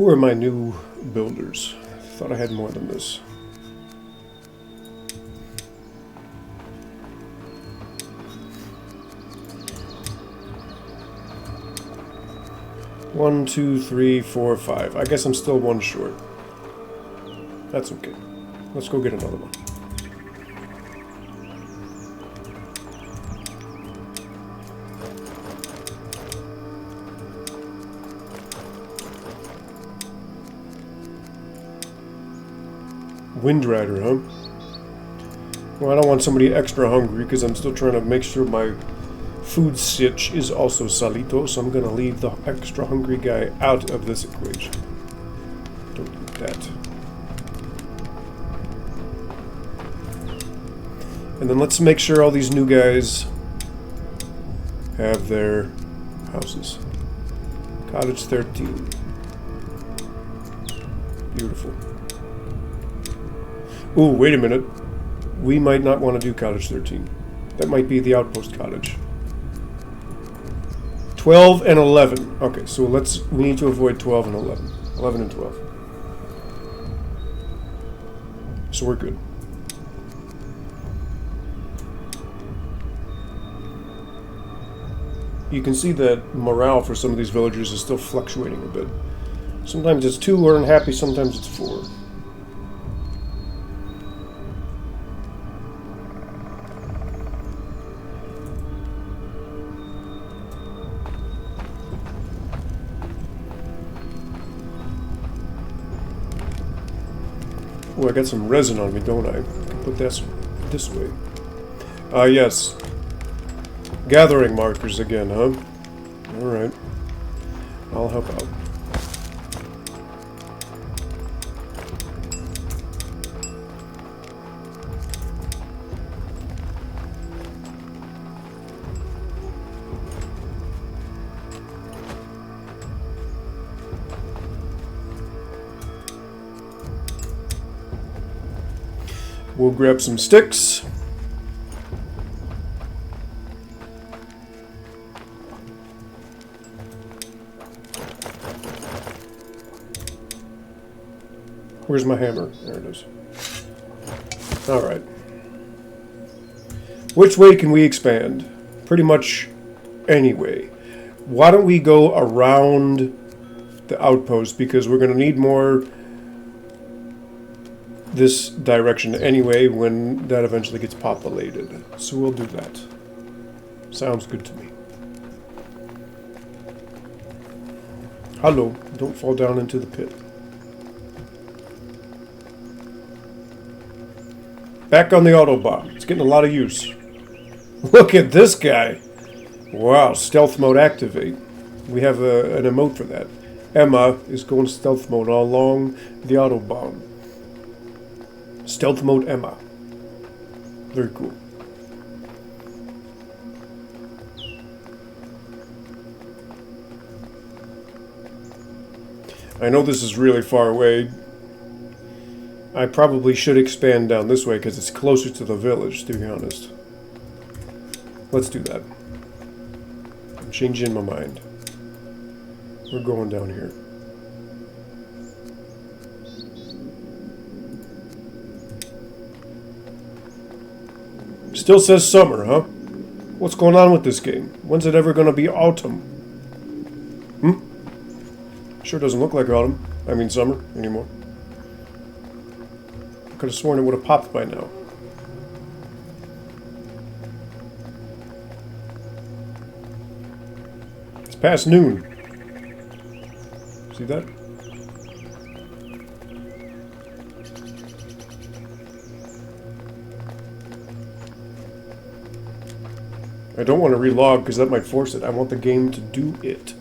Who are my new builders? I thought I had more than this. One, two, three, four, five. I guess I'm still one short. That's okay. Let's go get another one. Wind Rider, huh? Well, I don't want somebody extra hungry because I'm still trying to make sure my food sitch is also salito, so I'm going to leave the extra hungry guy out of this equation. Don't do that. And then let's make sure all these new guys have their houses. Cottage 13. Beautiful. Ooh, wait a minute. We might not want to do Cottage 13. That might be the outpost cottage. 12 and 11. Okay, so we need to avoid 12 and 11. 11 and 12. So we're good. You can see that morale for some of these villagers is still fluctuating a bit. Sometimes it's 2 are unhappy, sometimes it's 4. Oh, I got some resin on me, don't I? I can put that this way. Ah, yes. Gathering markers again, huh? Alright. I'll help out. We'll grab some sticks. Where's my hammer? There it is. Alright. Which way can we expand? Pretty much anyway. Why don't we go around the outpost, because we're going to need more this direction anyway when that eventually gets populated. So we'll do that. Sounds good to me. Hello, don't fall down into the pit. Back on the Autobahn. It's getting a lot of use. Look at this guy. Wow, stealth mode activate. We have an emote for that. Emma is going stealth mode all along the Autobahn. Stealth mode Emma. Very cool. I know this is really far away. I probably should expand down this way because it's closer to the village, to be honest. Let's do that. I'm changing my mind. We're going down here. Still says summer, huh? What's going on with this game? When's it ever going to be autumn? Sure doesn't look like autumn. I mean summer anymore. I could have sworn it would have popped by now. It's past noon. See that? I don't want to relog because that might force it. I want the game to do it.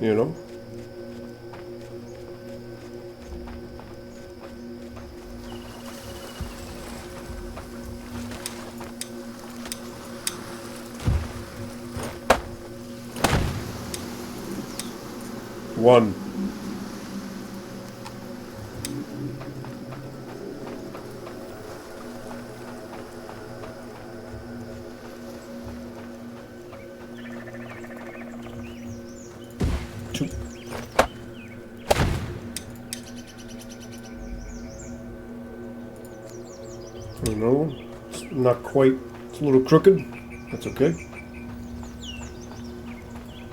You know? One. Two. I don't know. It's not quite. It's a little crooked. That's okay.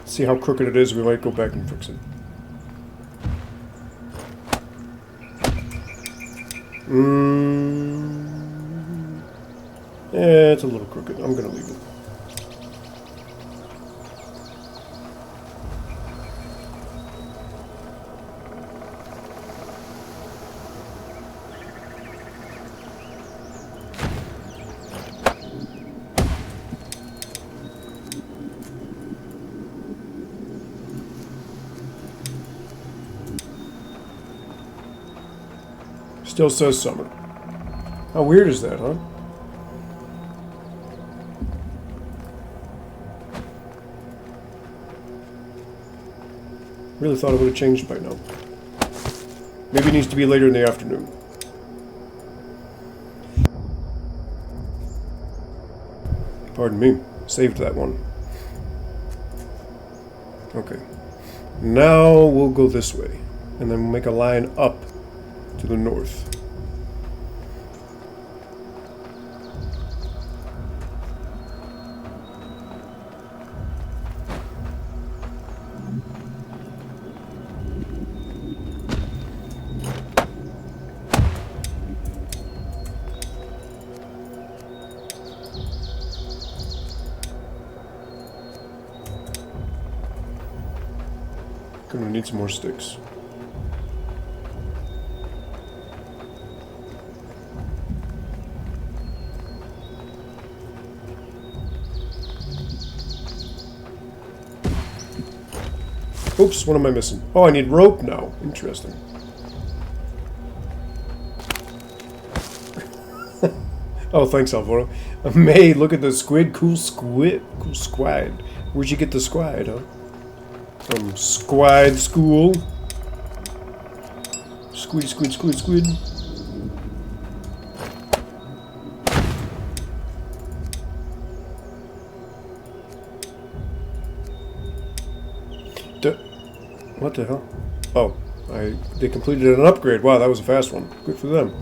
See how crooked it is. We might go back and fix it. Yeah, it's a little crooked. I'm gonna leave it. Still says summer. How weird is that, huh? Really thought it would have changed by now. Maybe it needs to be later in the afternoon. Pardon me. Saved that one. Okay. Now we'll go this way. And then we'll make a line up to the north. Gonna need some more sticks. Oops, what am I missing? Oh, I need rope now. Interesting. Oh, thanks, Alvaro. May, look at the squid. Cool squid. Cool squid. Where'd you get the squid, huh? From squid school. Squid, squid, squid, squid. What the hell? Oh, they completed an upgrade. Wow, that was a fast one. Good for them.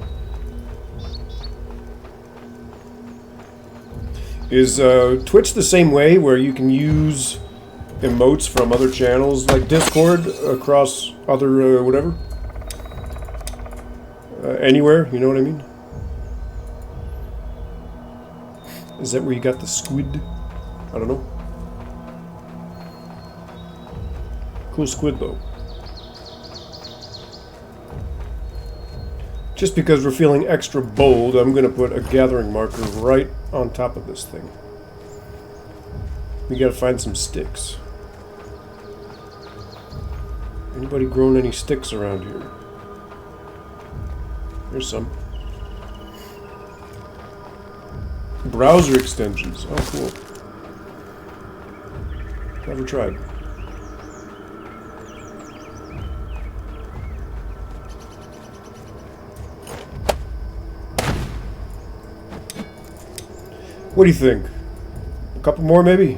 Is Twitch the same way where you can use emotes from other channels like Discord across other whatever? Anywhere, you know what I mean? Is that where you got the squid? I don't know. Cool squid, though. Just because we're feeling extra bold, I'm going to put a gathering marker right on top of this thing. We got to find some sticks. Anybody grown any sticks around here? There's some. Browser extensions. Oh, cool. Never tried. What do you think? A couple more, maybe?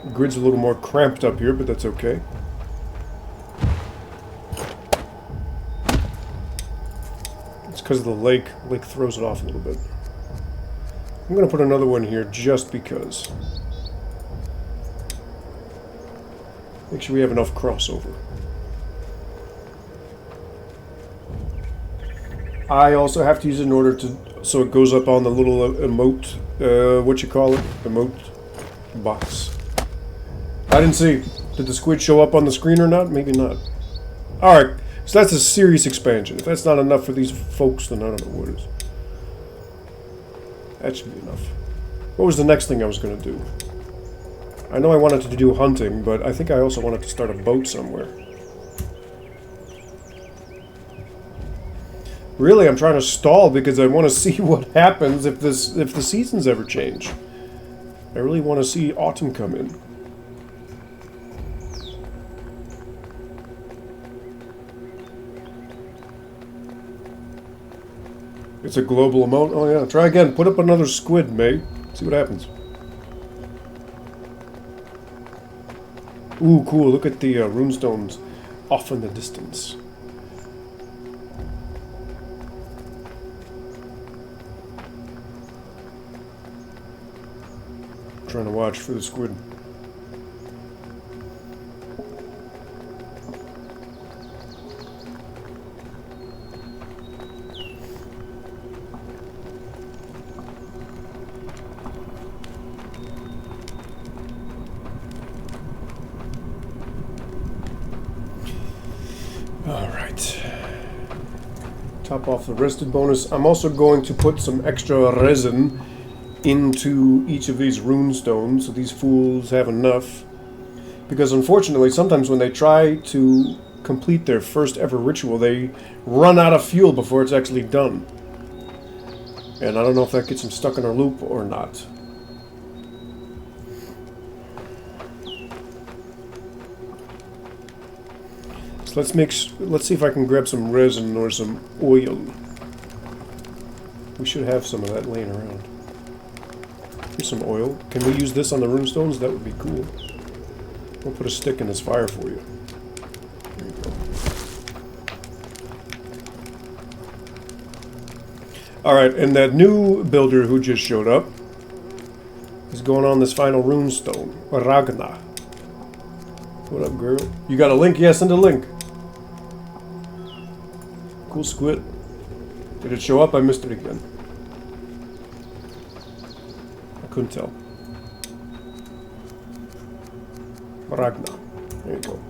The grid's a little more cramped up here, but that's okay. It's because of the lake. The lake throws it off a little bit. I'm going to put another one here just because. Make sure we have enough crossover. I also have to use it in order to, so it goes up on the little emote, what you call it? Emote box. I didn't see. Did the squid show up on the screen or not? Maybe not. Alright, so that's a serious expansion. If that's not enough for these folks, then I don't know what is. That should be enough. What was the next thing I was going to do? I know I wanted to do hunting, but I think I also wanted to start a boat somewhere. Really, I'm trying to stall because I want to see what happens if the seasons ever change. I really want to see autumn come in. It's a global amount. Oh yeah, try again. Put up another squid, May. See what happens. Ooh, cool. Look at the runestones off in the distance. Trying to watch for the squid. Alright. Top off the rested bonus. I'm also going to put some extra resin into each of these rune stones so these fools have enough. Because unfortunately, sometimes when they try to complete their first ever ritual, they run out of fuel before it's actually done. And I don't know if that gets them stuck in a loop or not. So let's see if I can grab some resin or some oil. We should have some of that laying around. Here's some oil. Can we use this on the runestones? That would be cool. We'll put a stick in this fire for you. There you go. Alright, and that new builder who just showed up is going on this final runestone. Ragna. What up, girl? You got a link? Yeah, send a link. Cool squid. Did it show up? I missed it again. Couldn't tell. Ragna. There you go.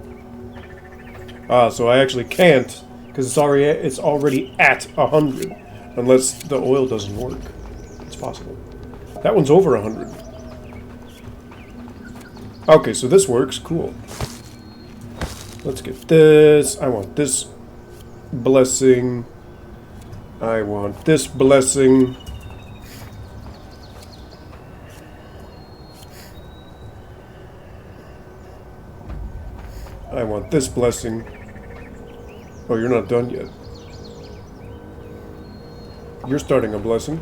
Ah, so I actually can't because it's already at 100, unless the oil doesn't work. It's possible. That one's over 100. Okay, so this works. Cool. Let's get this. I want this blessing. I want this blessing. I want this blessing. Oh, you're not done yet. You're starting a blessing.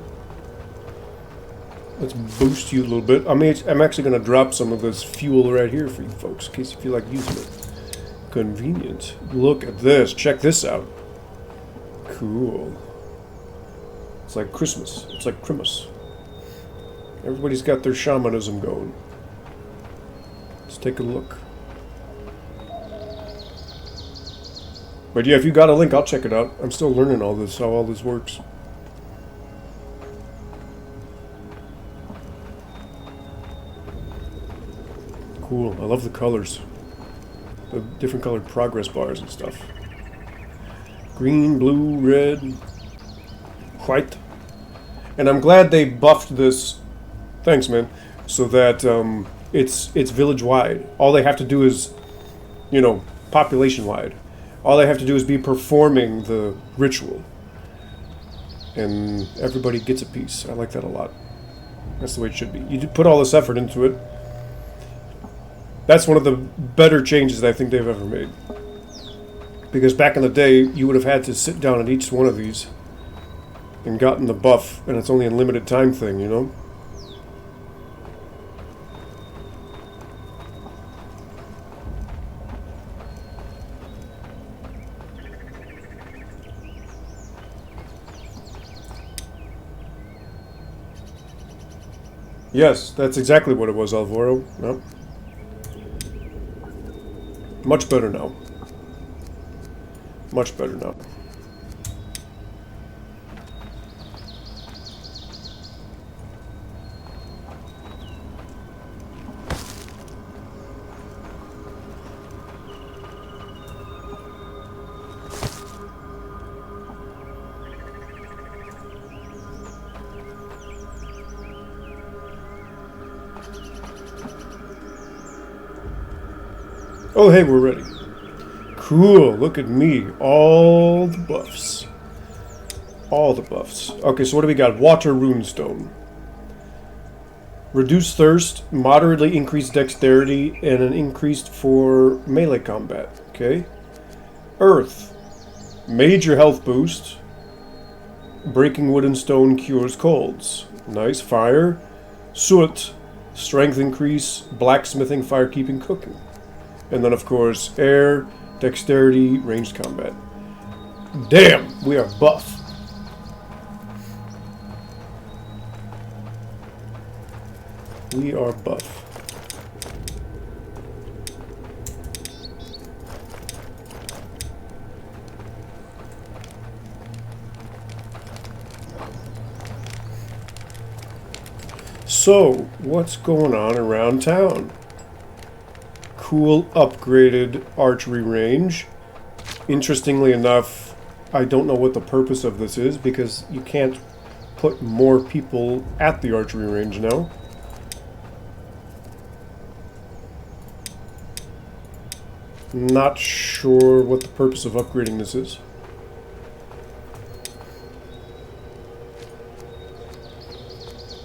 Let's boost you a little bit. I'm actually going to drop some of this fuel right here for you folks, in case you feel like using it. Convenient. Look at this. Check this out. Cool. It's like Christmas. It's like Christmas. Everybody's got their shamanism going. Let's take a look. But yeah, if you got a link, I'll check it out. I'm still learning all this, how all this works. Cool. I love the colors. The different colored progress bars and stuff. Green, blue, red, white. And I'm glad they buffed this. Thanks, man. So that it's village-wide. All they have to do is, you know, population-wide. All they have to do is be performing the ritual. And everybody gets a piece. I like that a lot. That's the way it should be. You put all this effort into it. That's one of the better changes that I think they've ever made. Because back in the day, you would have had to sit down at each one of these and gotten the buff, and it's only a limited time thing, you know? Yes, that's exactly what it was, Alvaro. Yep. Much better now. Much better now. Oh, hey, we're ready. Cool, look at me. All the buffs. All the buffs. Okay, so what do we got? Water runestone. Reduce thirst, moderately increased dexterity, and an increased for melee combat. Okay. Earth. Major health boost. Breaking wood and stone cures colds. Nice. Fire. Soot. Strength increase. Blacksmithing, firekeeping, cooking. And then, of course, air, dexterity, ranged combat. Damn, we are buff. We are buff. So, what's going on around town? Cool upgraded archery range. Interestingly enough, I don't know what the purpose of this is because you can't put more people at the archery range now. Not sure what the purpose of upgrading this is.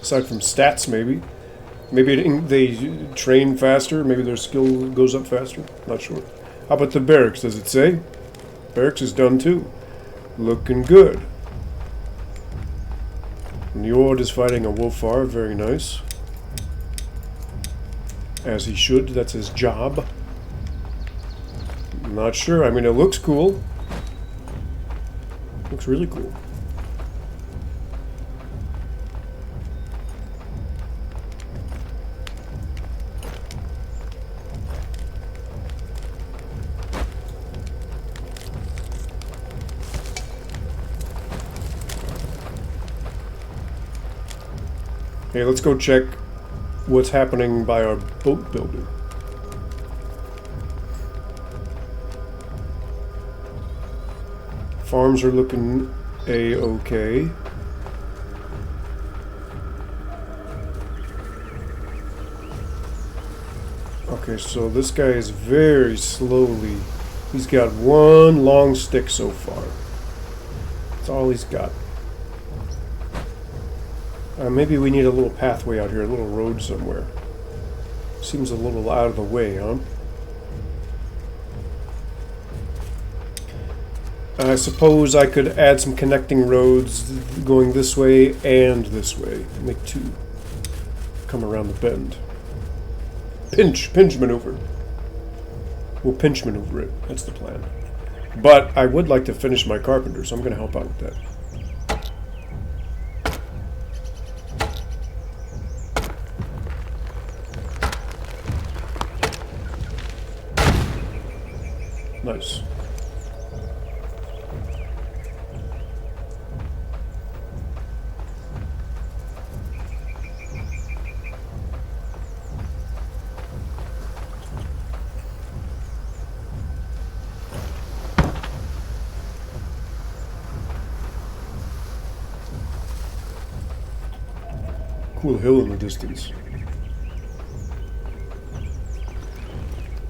Aside from stats, maybe. Maybe they train faster. Maybe their skill goes up faster. Not sure. How about the barracks? Does it say? Barracks is done too. Looking good. Njord is fighting a Wolfar. Very nice. As he should. That's his job. Not sure. I mean, it looks cool. Looks really cool. Okay, let's go check what's happening by our boat builder. Farms are looking a-okay. Okay, so this guy is very slowly. He's got one long stick so far. That's all he's got. Maybe we need a little pathway out here, a little road somewhere. Seems a little out of the way, huh? I suppose I could add some connecting roads going this way and this way. Make two. Come around the bend. Pinch maneuver. We'll pinch maneuver it. That's the plan. But I would like to finish my carpenter, so I'm going to help out with that. Nice. Cool hill in the distance.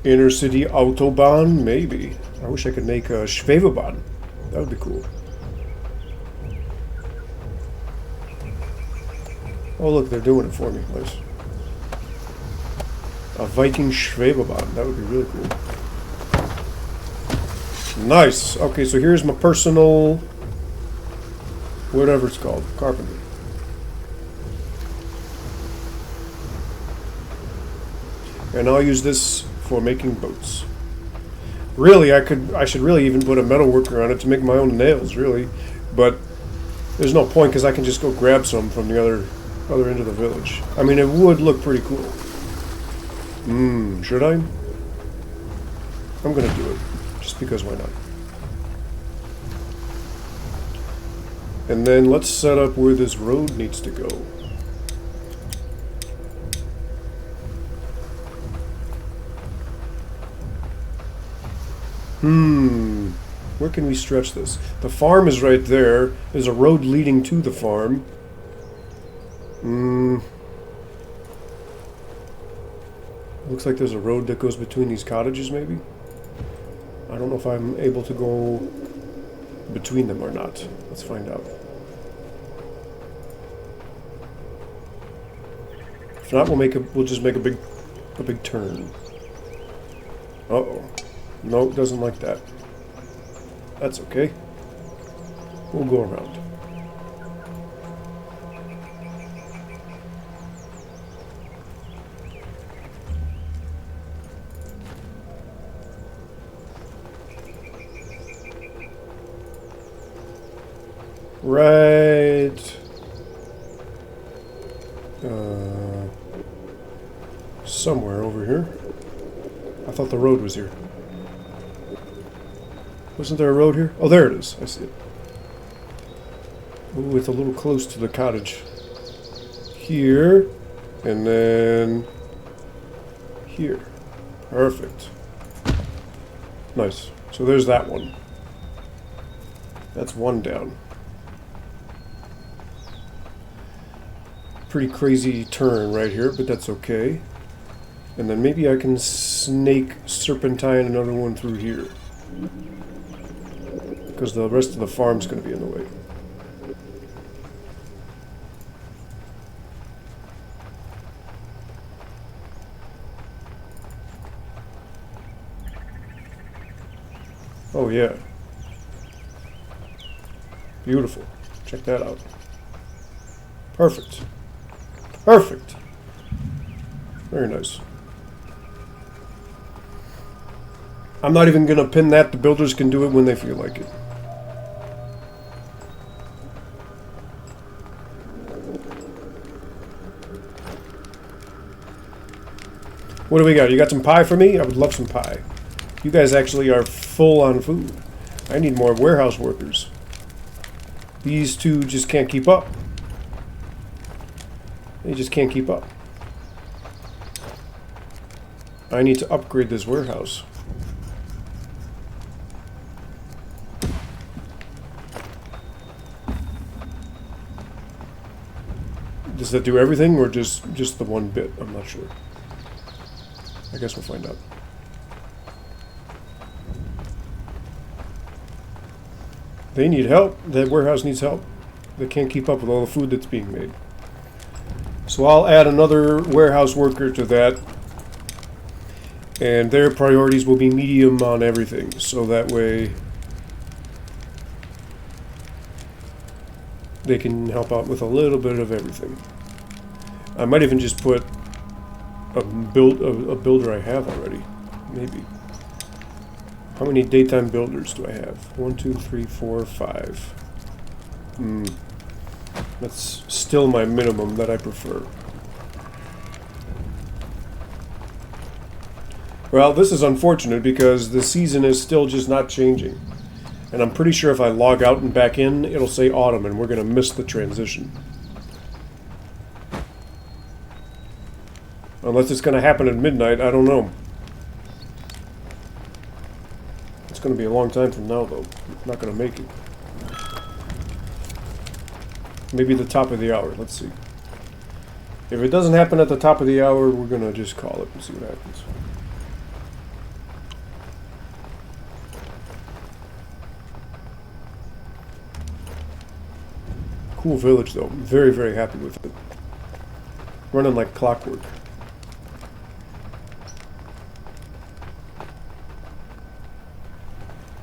Inner city autobahn, maybe. I wish I could make a Schwebebahn. That would be cool. Oh look, they're doing it for me. Nice. A Viking Schwebebahn. That would be really cool. Nice. Okay, so here's my personal, whatever it's called, carpenter. And I'll use this for making boats. Really, I should really even put a metal worker on it to make my own nails, really. But there's no point because I can just go grab some from the other end of the village. I mean, it would look pretty cool. Should I? I'm gonna do it. Just because why not? And then let's set up where this road needs to go. Where can we stretch this? The farm is right there. There's a road leading to the farm. Looks like there's a road that goes between these cottages, maybe? I don't know if I'm able to go between them or not. Let's find out. If not, we'll just make a big turn. Uh-oh. No, it doesn't like that. That's okay. We'll go around. Right. Somewhere over here. I thought the road was here. Wasn't there a road here? Oh, there it is. I see it. Ooh, it's a little close to the cottage. Here. And then... here. Perfect. Nice. So there's that one. That's one down. Pretty crazy turn right here, but that's okay. And then maybe I can snake serpentine another one through here. Because the rest of the farm's going to be in the way. Oh yeah. Beautiful. Check that out. Perfect. Perfect. Very nice. I'm not even going to pin that. The builders can do it when they feel like it. What do we got? You got some pie for me? I would love some pie. You guys actually are full on food. I need more warehouse workers. These two just can't keep up. They just can't keep up. I need to upgrade this warehouse. Does that do everything or just the one bit? I'm not sure. I guess we'll find out. They need help. That warehouse needs help. They can't keep up with all the food that's being made. So I'll add another warehouse worker to that. And their priorities will be medium on everything. So that way they can help out with a little bit of everything. I might even just put a builder I have already. Maybe. How many daytime builders do I have? 1, 2, 3, 4, 5. That's still my minimum that I prefer. Well, this is unfortunate because the season is still just not changing. And I'm pretty sure if I log out and back in, it'll say autumn and we're going to miss the transition. Unless it's going to happen at midnight, I don't know. It's going to be a long time from now, though. I'm not going to make it. Maybe the top of the hour. Let's see. If it doesn't happen at the top of the hour, we're going to just call it and see what happens. Cool village, though. I'm very, very happy with it. Running like clockwork.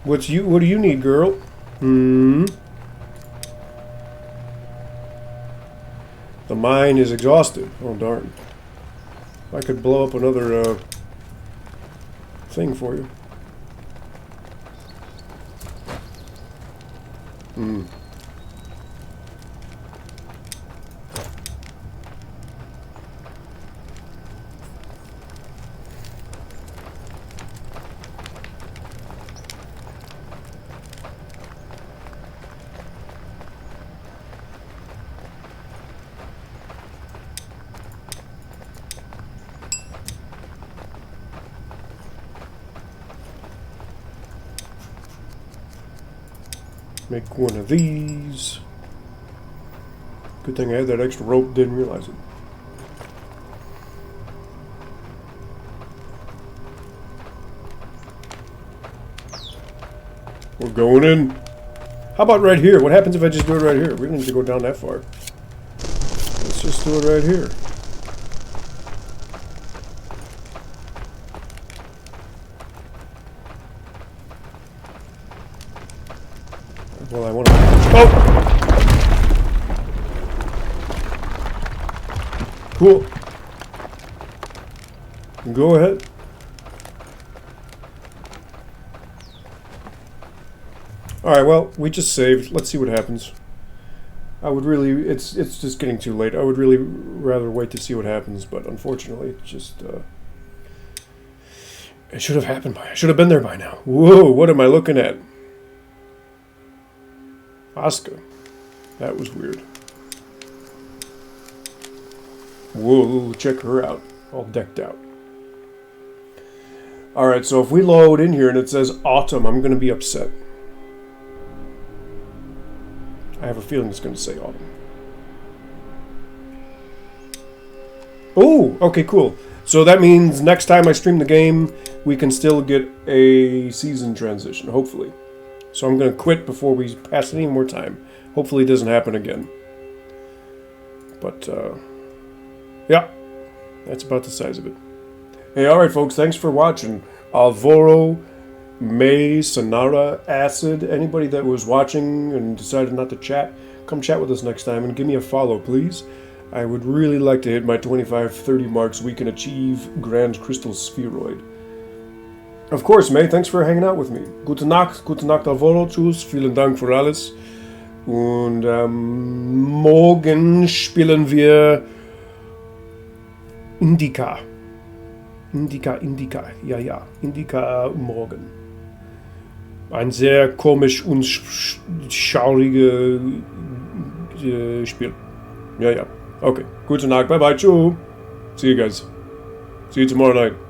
What do you need, girl? The mine is exhausted. Oh, darn. I could blow up another thing for you. Make one of these. Good thing I had that extra rope, didn't realize it. We're going in. How about right here? What happens if I just do it right here? We don't need to go down that far. Let's just do it right here. Well, I want to... Oh! Cool. Go ahead. Alright, well, we just saved. Let's see what happens. I would really, it's just getting too late. I would really rather wait to see what happens, but unfortunately, it's just, it should have happened by, I should have been there by now. Whoa, what am I looking at? ASKA. That was weird. Whoa, check her out. All decked out. Alright, so if we load in here and it says autumn, I'm going to be upset. I have a feeling it's going to say autumn. Oh, okay, cool. So that means next time I stream the game, we can still get a season transition, hopefully. So I'm going to quit before we pass any more time. Hopefully it doesn't happen again. But, yeah, that's about the size of it. Hey, alright folks, thanks for watching. Alvaro, May, Sonara, Acid, anybody that was watching and decided not to chat, come chat with us next time and give me a follow, please. I would really like to hit my 25-30 marks so we can achieve Grand Crystal Spheroid. Of course, May, thanks for hanging out with me. Gute Nacht, Alvaro, tschüss, vielen Dank für alles. Und morgen spielen wir Indica. Indica, ja, Indica morgen. Ein sehr komisch und schauriges Spiel. Ja. Okay. Gute Nacht. Bye bye. Ciao. See you guys. See you tomorrow night.